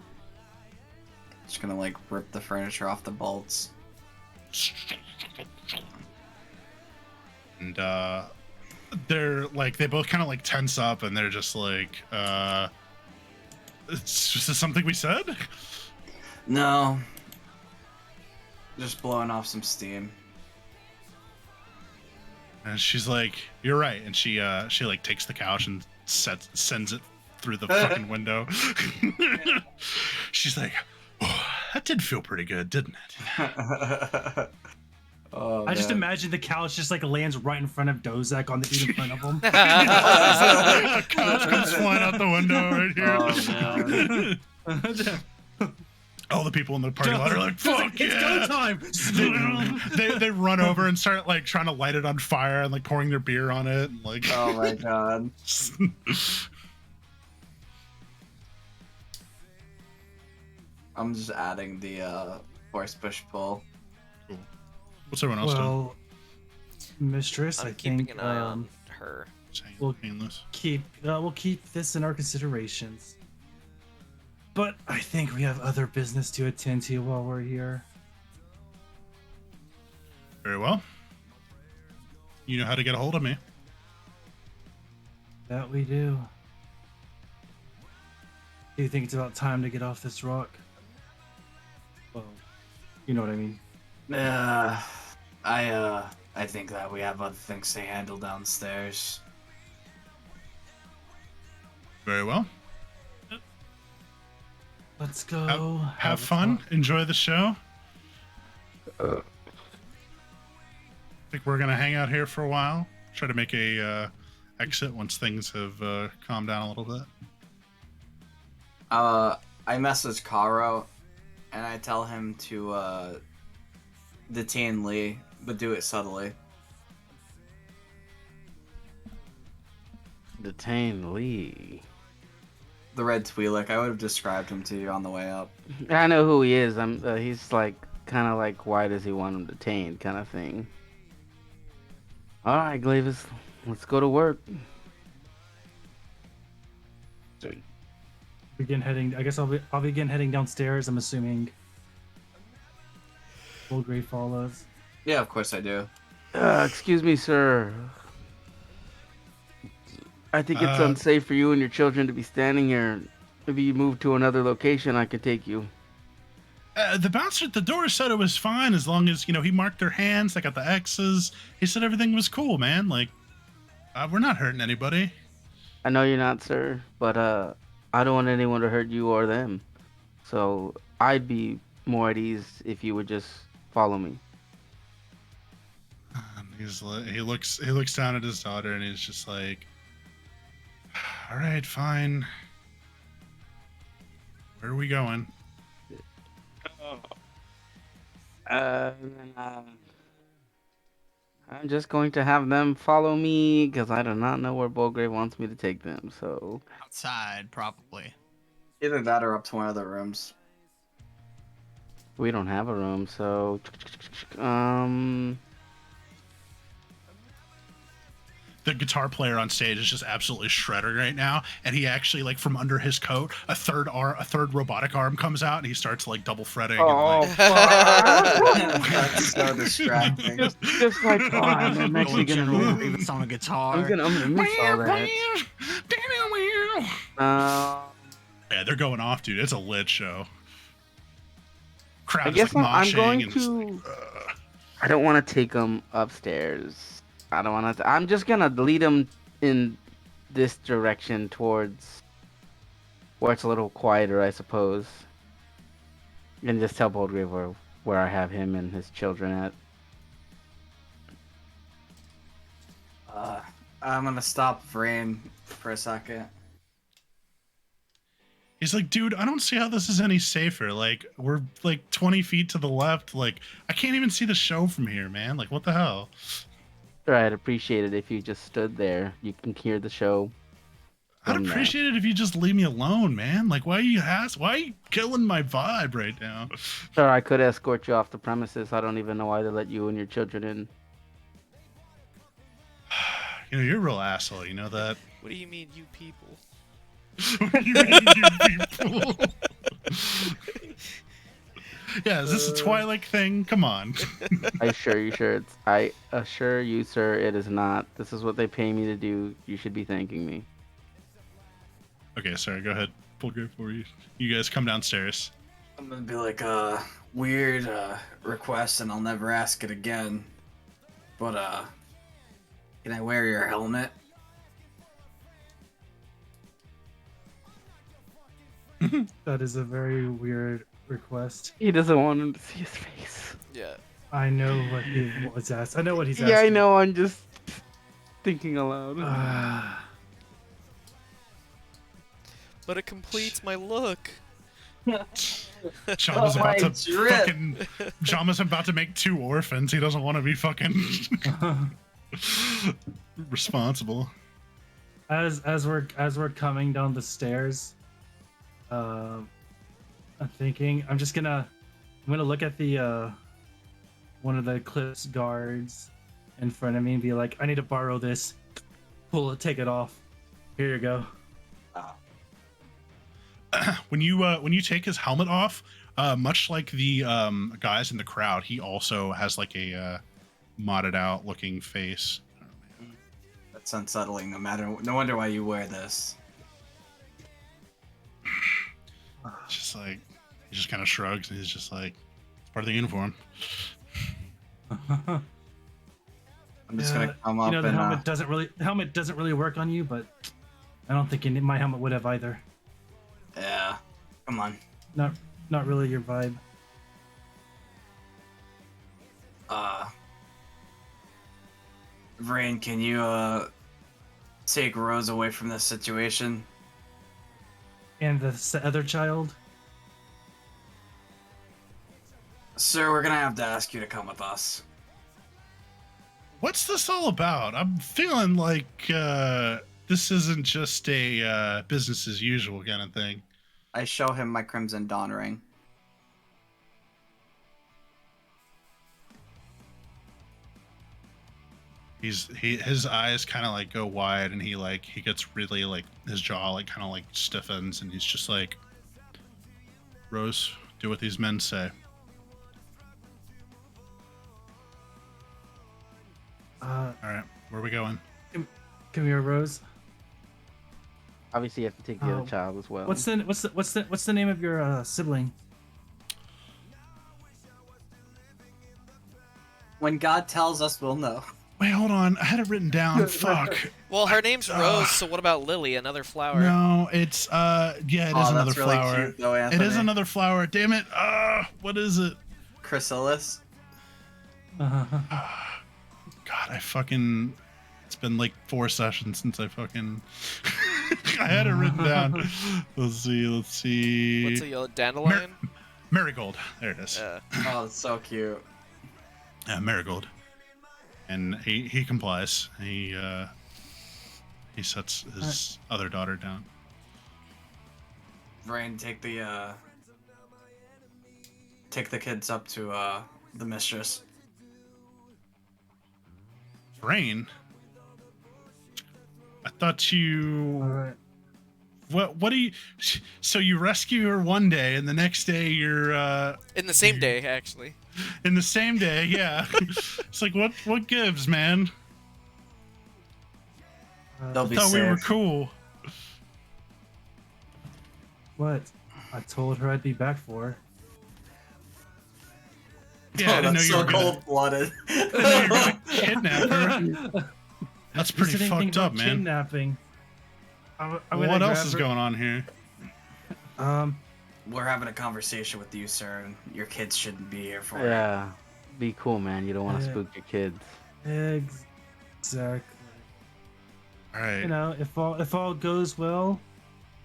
D: Just gonna like rip the furniture off the bolts.
A: And they're like, they both kind of like tense up, and they're just like, it's just something we said.
D: No. Just blowing off some steam.
A: And she's like, you're right. And she like takes the couch and sends it through the fucking window. She's like, oh, that did feel pretty good, didn't it?
D: Oh,
C: I just
D: man.
C: imagine the couch just like lands right in front of Dozak on the dude in front of him.
A: A couch comes flying out the window right here.
D: Oh,
A: All the people in the parking lot are like, fuck
C: It's
A: yeah.
C: go time.
A: They run over and start like trying to light it on fire and like pouring their beer on it and like
D: Oh my god. I'm just adding the force push pull.
A: What's everyone else doing?
C: Well, Mistress,
B: I'm
C: I
B: keeping
C: think
B: an eye on her.
A: Saying
C: Well,
A: painless.
C: we'll keep this in our considerations. But I think we have other business to attend to while we're here.
A: Very well. You know how to get a hold of me.
C: That we do. Do you think it's about time to get off this rock? Well, you know what I mean.
D: I think that we have other things to handle downstairs.
A: Very well.
C: Let's go.
A: Have
C: a
A: fun.
C: talk.
A: Enjoy the show. I think we're gonna hang out here for a while. Try to make a exit once things have calmed down a little bit.
D: I message Karo, and I tell him to detain Lee, but do it subtly.
F: Detain Lee.
D: The red Twi'lek, I would have described him to you on the way up.
F: I know who he is. He's like kind of like, why does he want him detained, kind of thing. All right, Glavis, let's go to work.
C: Begin heading. I guess I'll begin heading downstairs. I'm assuming. Bulgrave follows.
D: Yeah, of course I do.
F: Excuse me, sir. I think it's unsafe for you and your children to be standing here. Maybe you move to another location, I could take you.
A: The bouncer at the door said it was fine as long as, he marked their hands. They got the X's. He said everything was cool, man. Like, we're not hurting anybody.
F: I know you're not, sir, but I don't want anyone to hurt you or them. So I'd be more at ease if you would just follow me.
A: He looks down at his daughter and he's just like, all right, fine. Where are we going?
F: I'm just going to have them follow me because I do not know where Bulgrave wants me to take them. So
E: Outside, probably.
D: Either that or up to one of the rooms.
F: we don't have a room. So
A: The guitar player on stage is just absolutely shredding right now, and he actually, like, from under his coat, a third robotic arm comes out, and he starts like double fretting.
F: oh,
A: And,
F: fuck.
D: That's so distracting.
F: just like I'm actually gonna
E: General
F: miss,
E: Grievous on a guitar.
F: I'm gonna miss all that.
A: Yeah, they're going off, dude. It's a lit show. Crowd
F: I
A: is
F: guess
A: like
F: I'm
A: moshing
F: going
A: and it's
F: to.
A: like,
F: I don't want to take them upstairs. I don't want to. I'm just gonna lead them in this direction towards where it's a little quieter, I suppose, and just tell Bulgrave where I have him and his children at.
D: I'm gonna stop Vrain for a second.
A: he's like, dude, I don't see how this is any safer. Like, we're like 20 feet to the left. Like, I can't even see the show from here, man. Like, what the hell?
F: Sure, I'd appreciate it if you just stood there. You can hear the show.
A: I'd
F: from there.
A: appreciate it if you just leave me alone, man. Like, why are you killing my vibe right now?
F: Sure, I could escort you off the premises. I don't even know why they let you and your children in.
A: You're a real asshole. You know that?
B: What do you mean, you people?
A: What do you mean, you people? Yeah, is this a Twilight thing? Come on.
F: I assure you, sir, it is not. This is what they pay me to do. You should be thanking me.
A: Okay, sorry. Go ahead. Pull grip for you. You guys come downstairs.
D: I'm gonna be like a weird request, and I'll never ask it again. But can I wear your helmet?
C: That is a very weird request.
F: He doesn't want him to see his face.
B: Yeah.
C: I know what he was asked. I know what he's asking.
F: Yeah, I know. I'm just thinking aloud.
B: But it completes my look.
A: Jama's about to
D: drip.
A: fucking. Jama's about to make 2 orphans. He doesn't want to be fucking responsible.
C: As we're coming down the stairs, I'm thinking I'm gonna look at the one of the Eclipse guards in front of me and be like, I need to borrow this. Pull it, take it off. Here you go.
A: When you take his helmet off, much like the guys in the crowd, he also has like a modded out looking face.
D: That's unsettling. No wonder why you wear this.
A: Just like he just kind of shrugs and he's just like, it's part of the uniform.
D: I'm just gonna come up
C: the
D: and
C: helmet doesn't really work on you, but I don't think my helmet would have either.
D: yeah. Come on.
C: Not really your vibe.
D: Vrain, can you take Rose away from this situation?
C: And the other child.
D: Sir, we're gonna have to ask you to come with us.
A: What's this all about? I'm feeling like this isn't just a business as usual kind of thing.
D: I show him my Crimson Dawn ring.
A: His eyes kind of like go wide and he gets really like his jaw like kind of like stiffens and he's just like, Rose, do what these men say. All right, where are we going?
C: Come here, Rose.
F: Obviously, you have to take the other child as well.
C: What's the name of your sibling?
D: When God tells us, we'll know.
A: Wait, hold on. I had it written down. Fuck.
B: Well, her name's Rose, so what about Lily, another flower?
A: No, it's yeah, it is another
D: that's really
A: flower.
D: cute, though,
A: It is
D: Anthony.
A: another flower. Damn it. What is it?
D: Chrysalis.
A: God, it's been like 4 sessions since I fucking I had it written down. Let's see.
B: What's a yellow dandelion?
A: Marigold. There it is.
D: Oh, it's so cute.
A: Marigold. And he complies. He sets his other daughter down.
D: Vrain, take the kids up to the mistress.
A: Rain. I thought you.
C: All right.
A: What do you? So you rescue her one day, and the next day you're
B: In the same day, actually.
A: in the same day. Yeah. It's like what gives, man?
D: They'll be
A: Thought we were
D: safe.
A: cool.
C: What? I told her I'd be back for her.
A: Yeah, I didn't know
D: that's
A: you
D: so
A: were gonna,
D: cold-blooded.
A: I didn't know you were gonna kidnap her. That's pretty
C: Said anything
A: fucked up,
C: about
A: man.
C: Kidnapping.
A: What else is going on here?
D: We're having a conversation with you, sir, and your kids shouldn't be here for it.
F: Yeah, be cool, man. You don't want to
C: Yeah.
F: spook your kids.
C: Exactly.
A: All right.
C: You know, if all goes well,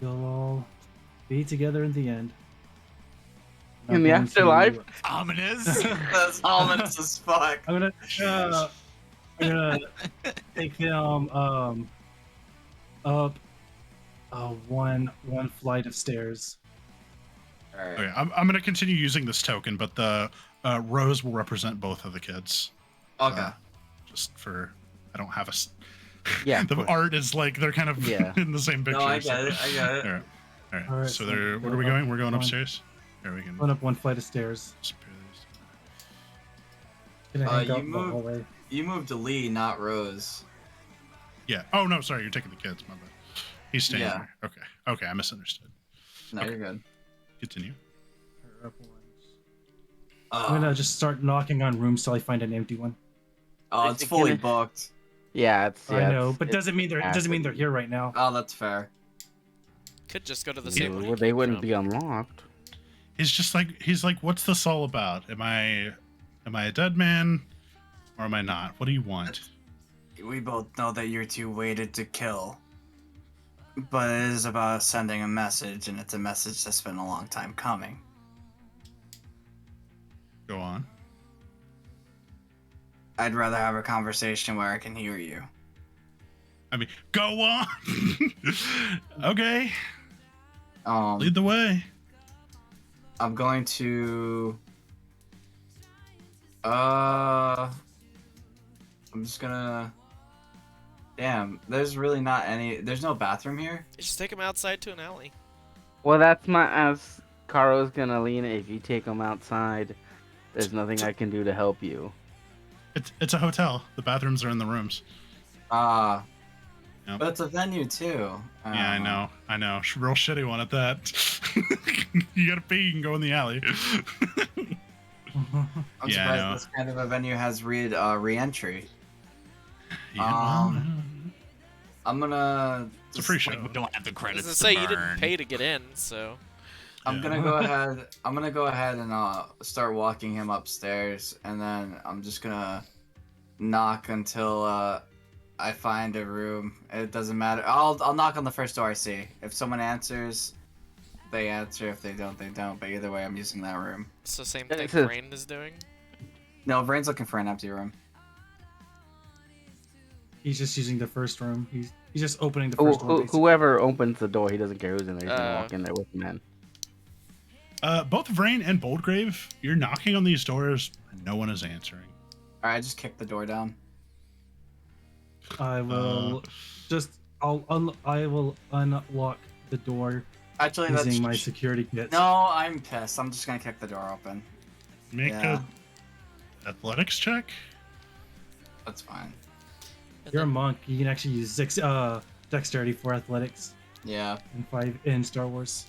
C: you'll all be together in the end. Not
F: In the
C: going to-
F: afterlife?
E: Ominous.
D: That's ominous as fuck.
C: I'm gonna take them up one flight of stairs.
D: Alright.
A: Okay, I'm gonna continue using this token, but the rose will represent both of the kids.
D: Okay.
A: Just for I don't have
F: Yeah, of
A: the
F: course.
A: art is like they're kind of
F: Yeah.
A: in the same picture.
D: No, I
A: so-
D: get it. I get it.
A: All right. All right.
C: All right,
A: So
C: so
A: there. Where
C: go
A: are we
C: up
A: going? We're going
C: one.
A: upstairs. There we can.
C: Going up one flight of stairs. Gonna
D: Uh,
C: hang
D: you
C: out in the
D: moved-
C: hallway.
D: You moved to Lee, not Rose.
A: Yeah. Oh no, sorry. You're taking the kids. My bad. He's staying
D: Yeah.
A: there. Okay. Okay. I misunderstood.
D: No,
A: Okay.
D: you're good.
A: Continue.
C: Up one. I'm gonna just start knocking on rooms till I find an empty one.
D: Oh, it's fully
F: Can
D: booked.
F: Yeah, it's.
C: I
F: Yeah,
C: know,
F: it's-
C: but
F: it's
C: doesn't mean they're here right now.
D: Oh, that's fair.
B: Could just go to the
F: Yeah,
B: same one.
F: well,
B: you
F: they
B: came
F: wouldn't
B: from.
F: be unlocked.
A: He's like, what's this all about? Am I a dead man, or am I not? What do you want?
D: We both know that you're too weighted to kill. But it is about sending a message, and it's a message that's been a long time coming.
A: Go on.
D: I'd rather have a conversation where I can hear you.
A: I mean, go on. Okay. Lead the way.
D: I'm going to I'm just gonna. Damn, there's really not any. There's no bathroom here.
B: You just take him outside to an alley.
F: Well, that's my as Caro's gonna lean. If you take him outside, there's nothing I can do to help you.
A: It's a hotel. The bathrooms are in the rooms.
D: Ah,
A: Yep.
D: but it's a venue too.
A: Yeah, I know. Real shitty one at that. You gotta pee, you can go in the alley.
D: I'm
A: Yeah, I know.
D: surprised this kind of a venue has re-entry.
A: Yeah, well,
D: I'm gonna.
A: it's a free show.
E: Like, we don't have the
B: I was
E: credits
B: gonna
E: to
B: say
E: burn.
B: you didn't pay to get in, so.
D: I'm
A: Yeah.
D: gonna go ahead. I'm gonna go ahead and start walking him upstairs, and then I'm just gonna knock until I find a room. It doesn't matter. I'll knock on the first door I see. If someone answers, they answer. If they don't, they don't. But either way, I'm using that room.
B: So same
F: Yeah,
B: thing
F: it's a-
B: Brain is doing.
D: No, Brain's looking for an empty room.
C: He's just using the first room. He's just opening the
F: Who,
C: first one. basically.
F: whoever opens the door, he doesn't care who's in there. He's gonna
B: Uh,
F: walk in there with him, man.
A: Both Vrain and Boldgrave, you're knocking on these doors and no one is answering.
D: All right, I just kicked the door down.
C: I will I will unlock the door
D: Actually, that's.
C: using my security kit.
D: No, I'm pissed. I'm just gonna kick the door open.
A: Make
D: Yeah.
A: a athletics check.
D: That's fine.
B: And
C: You're a
B: then-
C: monk. You can actually use dexterity for athletics
D: Yeah.
C: and 5 in Star Wars.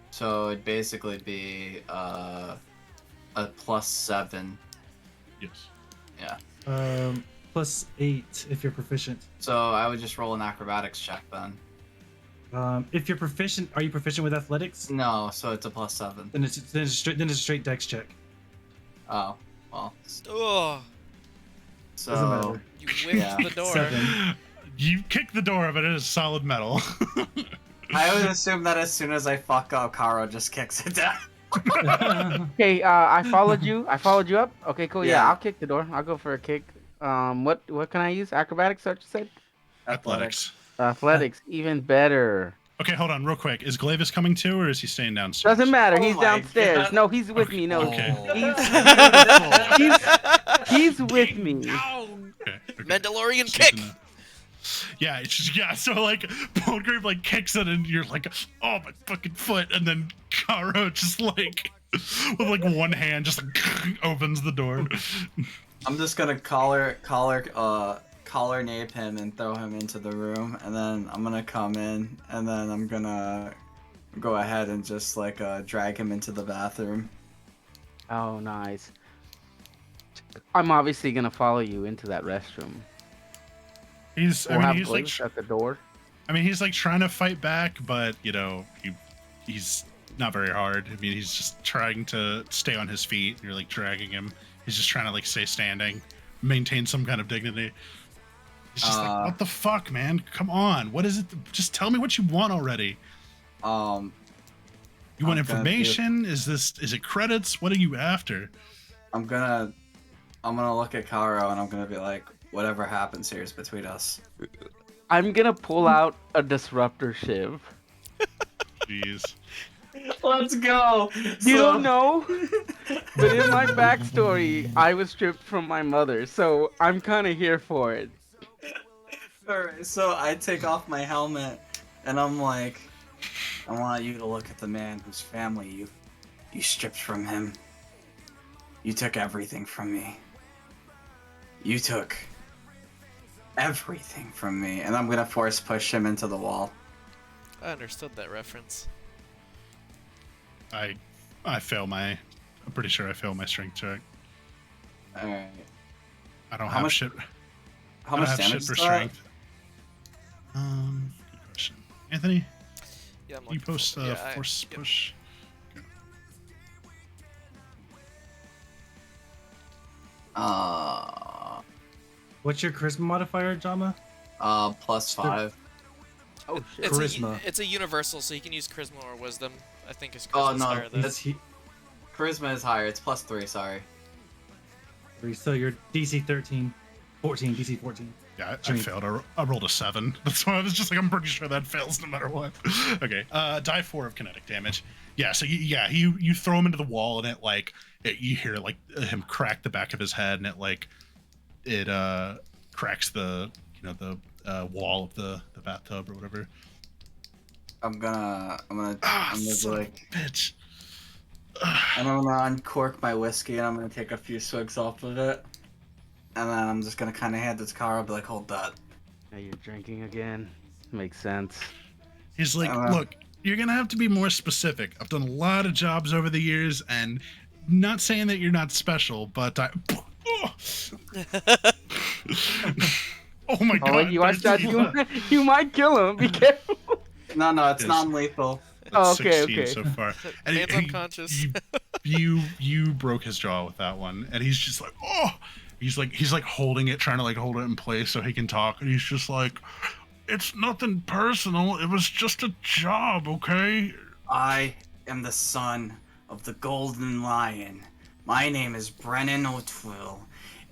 D: So it'd basically be a +7.
A: Yes.
C: Plus 8 if you're proficient.
D: So I would just roll an acrobatics check then.
C: If you're proficient, are you proficient with athletics?
D: No, so it's a +7.
C: Then it's a straight dex check.
D: Oh, well.
B: Ugh,
D: So
C: Doesn't matter.
B: you whipped
D: Yeah.
B: the door.
C: 7.
A: You kick the door, but it is solid metal.
D: I would assume that as soon as I fuck up, Karo just kicks it down.
F: Okay, I followed you. I followed you up. Okay, cool. Yeah,
D: Yeah.
F: I'll kick the door. I'll go for a kick. What can I use? Acrobatics, what you said?
A: Athletics.
F: Athletics, even better.
A: Okay, hold on, real quick. Is Glavis coming too, or is he staying downstairs?
F: Doesn't matter.
D: Oh
F: He's
D: my
F: downstairs.
D: God.
F: No, he's with me. No,
A: Okay.
F: he's with me.
A: Okay.
B: Mandalorian
A: Just
B: kick.
A: using the- Yeah, it's just so like Boldgrave like kicks it and you're like, oh my fucking foot, and then Karo just like with like one hand just like opens the door.
D: I'm just gonna collar nape him and throw him into the room, and then I'm gonna come in, and then I'm gonna go ahead and just like drag him into the bathroom.
F: Oh, nice. I'm obviously gonna follow you into that restroom.
A: He's,
F: We'll
A: I
F: have
A: mean, he's like,
F: Glaze at the door.
A: he's like trying to fight back, but you know, he's not very hard. I mean, he's just trying to stay on his feet. You're like dragging him. He's just trying to like stay standing, maintain some kind of dignity. He's just like, what the fuck, man? Come on. What is it? Just tell me what you want already. You want
D: I'm gonna
A: information? Is it credits? What are you after?
D: I'm gonna look at Karo and I'm gonna be like, whatever happens here is between us.
F: I'm gonna pull out a disruptor shiv.
A: Jeez.
D: Let's go.
F: You don't know, but in my backstory, I was stripped from my mother, so I'm kind of here for it.
D: Alright, so I take off my helmet and I'm like, I want you to look at the man whose family you stripped from him. You took everything from me. You took everything from me, and I'm gonna force push him into the wall.
B: I understood that reference.
A: I fail my. I'm pretty sure I fail my strength check.
D: Alright.
A: I don't
D: How
A: have
D: much-
A: shit.
D: How
A: I
D: much
A: don't have
D: damage
A: shit
D: is
A: for
D: that?
A: strength. Good question. Anthony,
B: Yeah, I'm
A: you
B: looking
A: post
B: for, yeah,
A: force
B: yep.
A: push.
C: What's your charisma modifier, Jama?
D: +5.
F: Oh shit!
B: It's
C: Charisma.
B: it's a universal, so you can use charisma or wisdom. I think his
D: Oh,
B: charisma's
D: no,
B: higher than.
C: That's
D: Charisma is higher. It's +3. Sorry.
C: so you're DC 13, 14, DC 14.
A: Yeah, I
C: Strength.
A: failed. I rolled a 7. That's why I was just like, I'm pretty sure that fails no matter what. Okay, die 4 of kinetic damage. Yeah, so you throw him into the wall and it like you hear like him crack the back of his head and it cracks the the wall of the bathtub or whatever.
G: I'm gonna
A: Ah,
G: I'm gonna be
A: son of a
G: like,
A: bitch.
G: and I'm gonna uncork my whiskey and I'm gonna take a few swigs off of it. And then I'm just gonna kind of hand it to Kara, be like, hold that.
F: Now you're drinking again. Makes sense.
A: He's like, look, you're gonna have to be more specific. I've done a lot of jobs over the years, and not saying that you're not special, but I. Oh my god!
F: Oh, you watch that?
A: there's-
F: You might kill him. Be careful.
G: No, it's
A: Yes.
G: non-lethal.
A: That's
F: Oh, okay,
A: 16
F: okay.
A: so far. And
B: Man's unconscious.
A: you broke his jaw with that one, and he's just like, oh, he's like holding it, trying to like hold it in place so he can talk, and he's just like, it's nothing personal. It was just a job, okay?
G: I am the son of the Golden Lion. My name is Brennan O'Twill,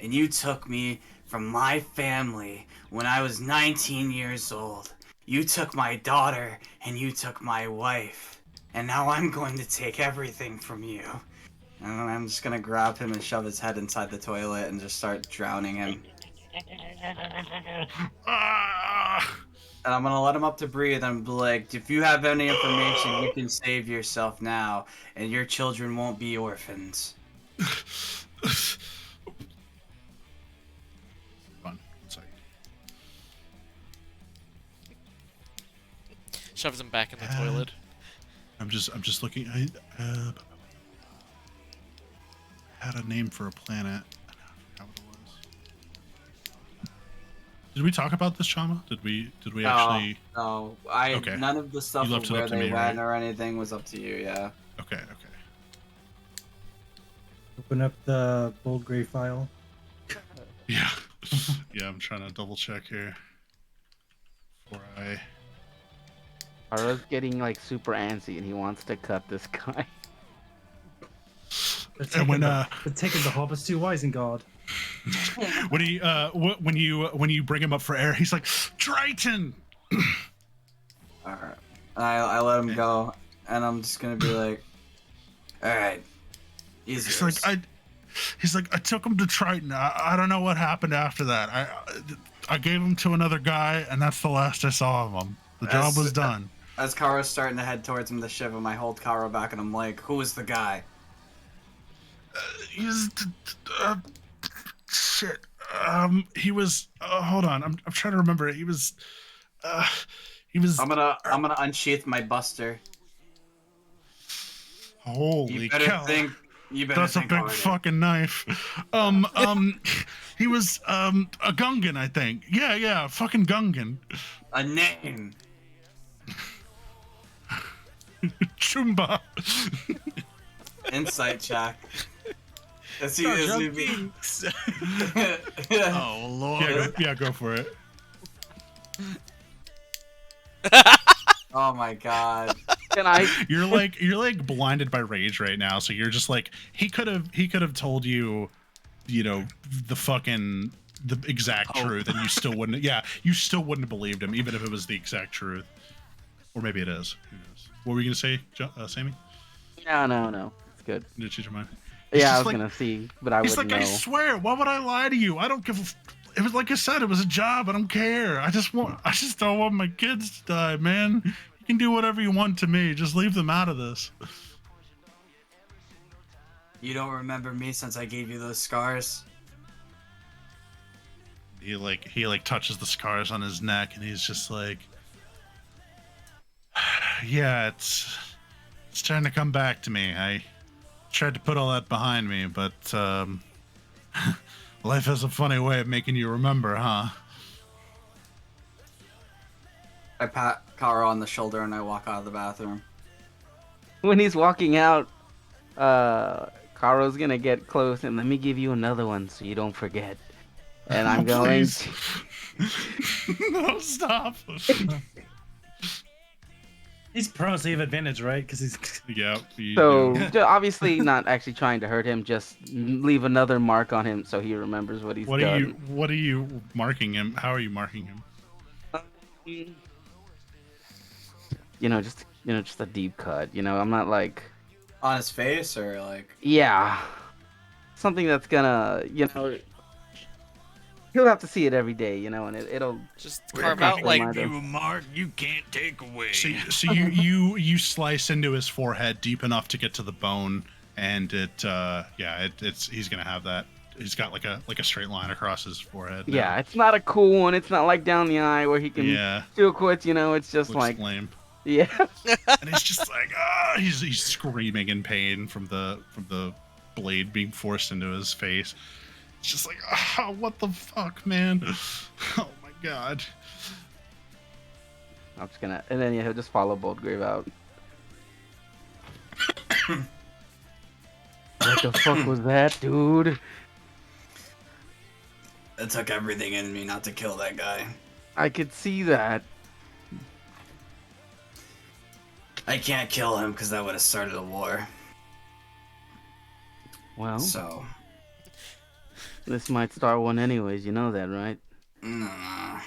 G: and you took me from my family when I was 19 years old. You took my daughter, and you took my wife. And now I'm going to take everything from you. And then I'm just gonna grab him and shove his head inside the toilet and just start drowning him.
A: Ah!
G: And I'm gonna let him up to breathe and be like, if you have any information, you can save yourself now, and your children won't be orphans.
A: Fun. Sorry.
B: Shoves him back in the toilet.
A: I'm just looking. I had a name for a planet. I forgot what it was. Did we talk about this, Chama? Did we actually?
G: No,
A: Okay.
G: none of the stuff
A: You left
G: of
A: it
G: where
A: up to
G: they
A: me,
G: went
A: right?
G: or anything was up to you, yeah.
A: Okay.
C: Open up the bold gray file.
A: Yeah. Yeah. I'm trying to double check here. Before I.
F: Ara's getting like super antsy, and he wants to cut this guy.
A: And when
C: They're taking the hobbits to Isengard.
A: when he when you bring him up for air, he's like, Triton.
G: Alright. I let him
A: Okay.
G: go, and I'm just gonna be like, alright.
A: He's like, I took him to Triton. I don't know what happened after that. I gave him to another guy, and that's the last I saw of him. The job was done.
G: As Kara's starting to head towards him to shiv him, I hold Kara back and I'm like, who is the guy?
A: He's shit. He was. Hold on. I'm trying to remember. He was.
G: I'm gonna unsheath my buster.
A: Holy
G: You better
A: cow!
G: think. You better
A: That's a
G: think
A: big
G: harder.
A: fucking knife. He was a Gungan, I think. Yeah, fucking Gungan.
G: A name.
A: Chumba.
G: Insight check. Is he,
E: Oh lord.
A: Yeah, go for it.
G: Oh my god.
F: Can I?
A: You're like blinded by rage right now, so you're just like he could have told you, the exact truth, and you still wouldn't. Yeah, you still wouldn't have believed him, even if it was the exact truth. Or maybe it is. Who knows? What were you gonna say, Sammy?
F: No. It's good.
A: Did you change your mind?
F: Yeah, I
A: just
F: was
A: like-
F: gonna see, but I
A: He's
F: wouldn't
A: like,
F: know.
A: I swear, why would I lie to you? I don't give a. It was like I said, it was a job. I don't care. I just don't want my kids to die, man. You can do whatever you want to me. Just leave them out of this.
G: You don't remember me since I gave you those scars?
A: He touches the scars on his neck, and he's just like, yeah, it's starting to come back to me. I tried to put all that behind me, but life has a funny way of making you remember, huh?
G: I pat Kara on the shoulder and I walk out of the bathroom.
F: When he's walking out, Karo's gonna get close and let me give you another one so you don't forget. And I'm going.
A: Please. No, stop.
C: He's prone, so you have advantage, right? Because he's.
A: Yeah.
F: So obviously not actually trying to hurt him, just leave another mark on him so he remembers what he's
A: What
F: done.
A: are you marking him? How are you marking him?
F: Just a deep cut. I'm not like.
G: On his face or like?
F: Yeah. Something that's gonna, he'll have to see it every day, you know, and it'll
B: Just
E: We're
B: carve
E: gonna
B: out like
F: remind
E: give
F: him.
E: you a mark you can't take away.
A: So you slice into his forehead deep enough to get to the bone, and it's he's gonna have that. He's got like a straight line across his forehead. now.
F: Yeah, it's not a cool one. It's not like down the eye where he can
A: Yeah.
F: feel quits, you know. It's just
A: Looks
F: like,
A: lame.
F: yeah.
A: And he's just like, he's screaming in pain from the blade being forced into his face. It's just like, what the fuck, man? Oh my god.
F: I'm just gonna, and then yeah, he'll just follow Boldgrave out. What the fuck was that, dude?
G: It took everything in me not to kill that guy.
F: I could see that.
G: I can't kill him because that would have started a war.
F: Well,
G: So,
F: this might start one anyways. You know that, right?
G: nah, I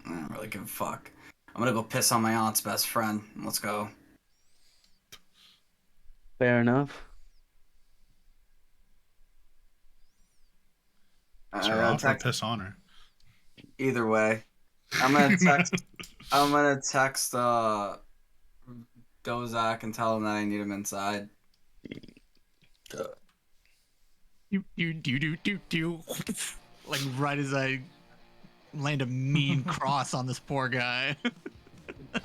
G: don't really give a fuck. I'm gonna go piss on my aunt's best friend. Let's go.
F: Fair enough.
A: So
G: I'll
A: off or
G: text
A: piss on her.
G: either way. I'm gonna text. I'm gonna text Gozak and tell him that I need him inside.
E: Do. Like right as I land a mean cross on this poor guy.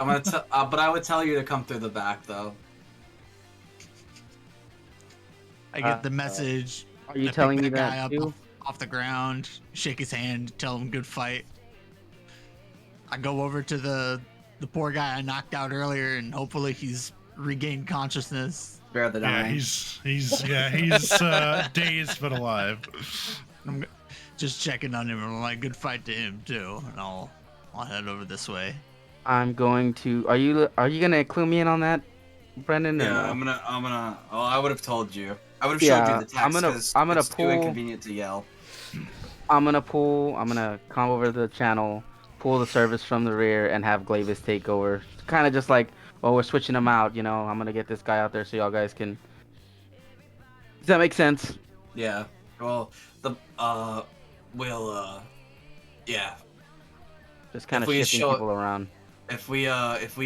G: I'm gonna but I would tell you to come through the back though.
E: I get the message.
F: Are you
E: I
F: telling
E: pick
F: me
E: that guy
F: that
E: up
F: too?
E: off the ground, shake his hand, tell him good fight. I go over to the poor guy I knocked out earlier, and hopefully he's regained consciousness.
G: Spare the
A: Yeah,
G: dying.
A: he's dazed but alive.
E: I'm just checking on him, and I'm like, good fight to him too. And I'll head over this way.
F: I'm going to. Are you gonna clue me in on that, Brendan? or
G: Yeah,
F: no?
G: I'm gonna. Oh, I would have told you. I would have
F: Yeah,
G: showed you the text
F: I'm gonna-
G: because
F: I'm gonna
G: it's too
F: pull-
G: inconvenient to yell.
F: I'm gonna come over the channel, pull the service from the rear, and have Glavis take over. Kind of just like, well, we're switching them out, you know. I'm gonna get this guy out there so y'all guys can. Does that make sense?
G: Yeah. Well, we'll yeah.
F: Just kind
G: If
F: of
G: we
F: shifting
G: show-
F: people around.
G: If we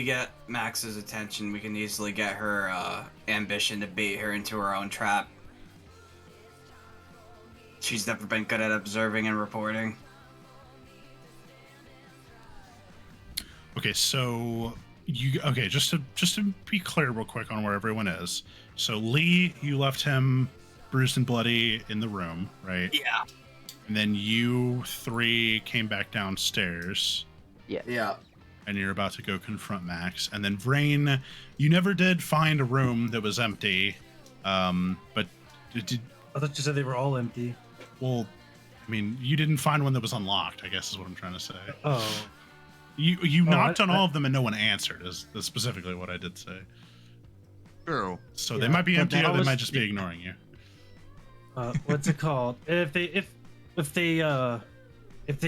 G: get Max's attention, we can easily get her ambition to bait her into her own trap. She's never been good at observing and reporting.
A: Okay, so just to be clear real quick on where everyone is. So Lee, you left him bruised and bloody in the room, right?
G: Yeah.
A: And then you three came back downstairs
G: Yeah.
A: and you're about to go confront Max. And then Vrain, you never did find a room that was empty. But did
C: I thought you said they were all empty.
A: well, I mean, you didn't find one that was unlocked, I guess is what I'm trying to say.
C: Oh,
A: You knocked on
C: I-
A: all of them and no one answered, is specifically what I did say.
E: True.
A: So
C: Yeah,
A: they might be
C: but
A: empty
C: that
A: or they
C: was-
A: might just be ignoring you.
C: what's it called? If they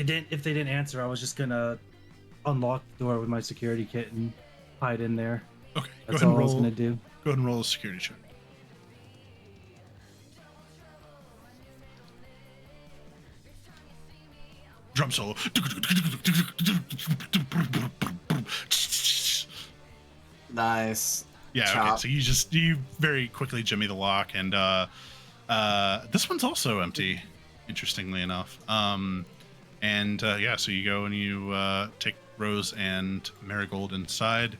C: didn't answer, I was just gonna unlock the door with my security kit and hide in there.
A: Okay, go
C: That's
A: ahead and
C: all I was
A: roll.
C: gonna do.
A: Go ahead and roll a security check. Drum solo.
G: Nice.
A: Yeah, okay.
G: Chop.
A: So you very quickly jimmy the lock, and this one's also empty, interestingly enough. So you go and you take Rose and Marigold inside,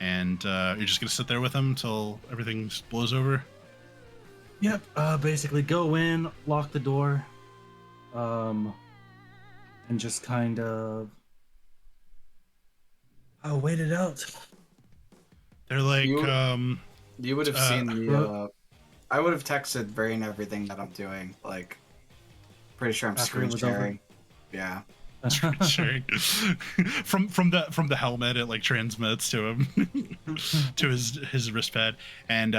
A: and you're just gonna sit there with them until everything blows over.
C: Yep. Basically, go in, lock the door, and just kind of. I'll wait it out.
A: They're like,
G: You would have seen the.
C: what?
G: I would have texted Brain everything that I'm doing. Like, pretty sure I'm
C: After it
G: screen
C: was over?
G: sharing. Yeah.
A: sharing from the helmet, it like transmits to him to his wristpad, and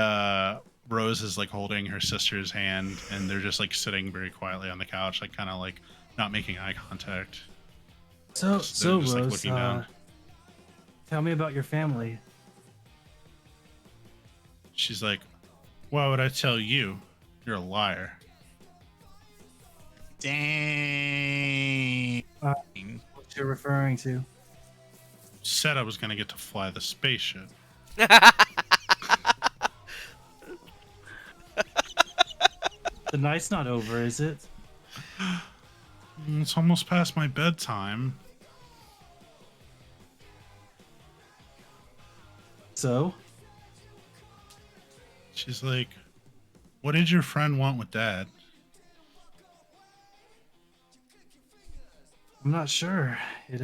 A: Rose is like holding her sister's hand, and they're just like sitting very quietly on the couch, like kind of like not making eye contact.
C: So
A: They're just, like,
C: Rose,
A: looking down.
C: tell me about your family.
A: She's like, why would I tell you? You're a liar.
E: Dang.
C: What you're referring to?
A: Said I was gonna get to fly the spaceship.
C: The night's not over, is it?
A: It's almost past my bedtime.
C: So,
A: She's like, "What did your friend want with Dad?"
C: I'm not sure. It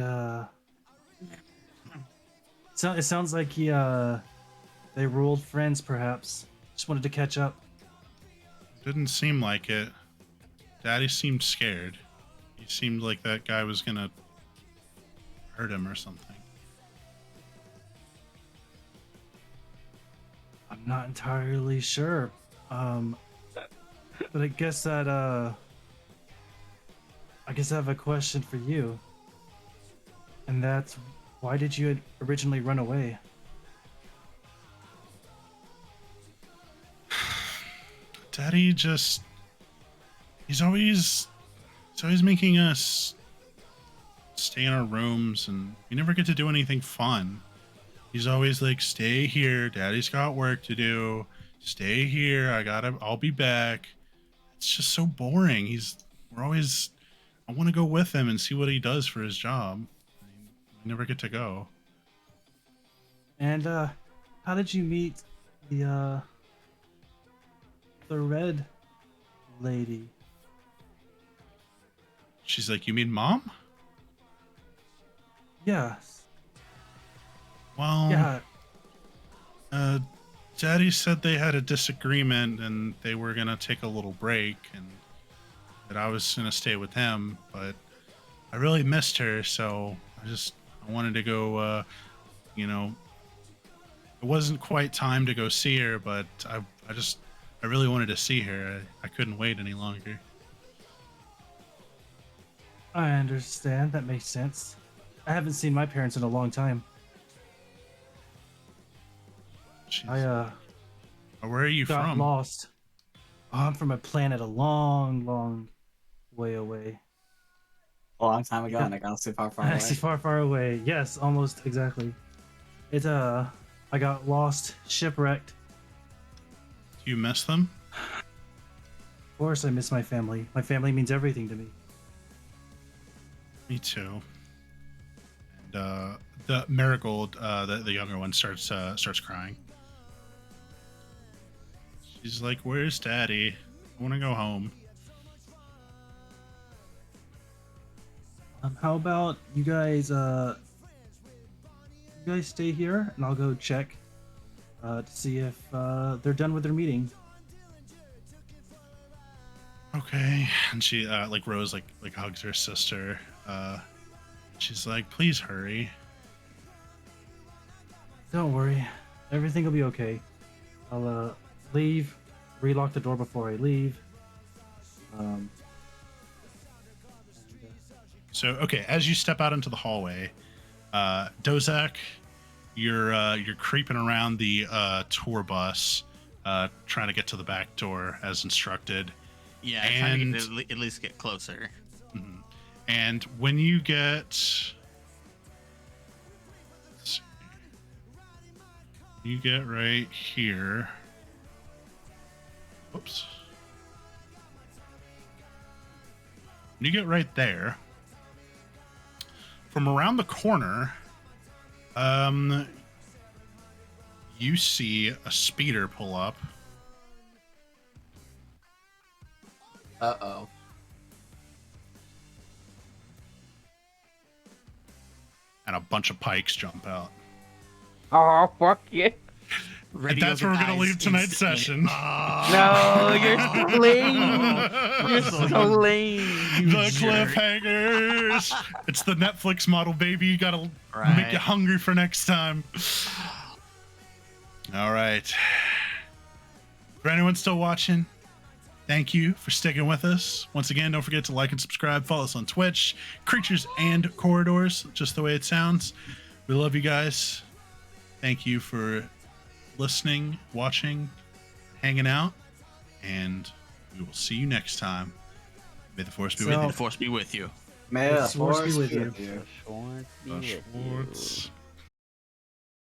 C: sounds like they ruled friends, perhaps. Just wanted to catch up.
A: Didn't seem like it. Daddy seemed scared. He seemed like that guy was gonna hurt him or something.
C: I'm not entirely sure. But I guess I have a question for you. And that's, why did you originally run away?
A: Daddy just he's always making us stay in our rooms and we never get to do anything fun. He's always like, "Stay here, Daddy's got work to do. Stay here, I'll be back." It's just so boring. I want to go with him and see what he does for his job. We never get to go.
C: And how did you meet the red lady?
A: She's like, "You mean Mom?"
C: Yes.
A: Well,
C: Yeah.
A: Daddy said they had a disagreement and they were gonna take a little break and that I was gonna stay with him, but I really missed her, so I wanted to go, it wasn't quite time to go see her, but I really wanted to see her. I couldn't wait any longer.
C: I understand. That makes sense. I haven't seen my parents in a long time.
A: Where are you
C: Got
A: from?
C: lost. Oh, I'm from a planet a long, long way away.
D: A long time ago,
C: Yeah.
D: and I got so far away.
C: Actually, far, far away. Yes, almost exactly. It's I got lost, shipwrecked.
A: Do you miss them?
C: Of course, I miss my family. My family means everything to me.
A: Me too. And the Marigold, the younger one, starts crying. She's like, "Where's Daddy? I want to go home."
C: How about you guys stay here and I'll go check to see if they're done with their meeting.
A: Okay. And she like Rose like hugs her sister. She's like, "Please hurry."
C: Don't worry, everything will be okay. I'll leave, relock the door before I leave.
A: So okay, as you step out into the hallway, Dozak, you're creeping around the tour bus, trying to get to the back door as instructed.
E: Yeah, trying to at least get closer.
A: And when you get, let's see, you get right here. Whoops. When you get right there, from around the corner, you see a speeder pull up.
D: Uh-oh.
A: And a bunch of pikes jump out.
F: Oh, fuck yeah.
A: And that's where we're going to leave tonight's session.
F: No, you're so lame. You're so lame.
A: The cliffhangers. It's the Netflix model, baby. You got to make you hungry for next time. All right. For anyone still watching, thank you for sticking with us. Once again, don't forget to like and subscribe. Follow us on Twitch. Creatures and Corridors, just the way it sounds. We love you guys. Thank you for listening, watching, hanging out, and we will see you next time. May the force be with you.
E: May the force be with you.
G: May
C: The
G: the
C: Schwartz be
G: force
C: with
G: be
C: you.
G: with you.
F: The Schwartz be
A: The
F: with you.
A: Schwartz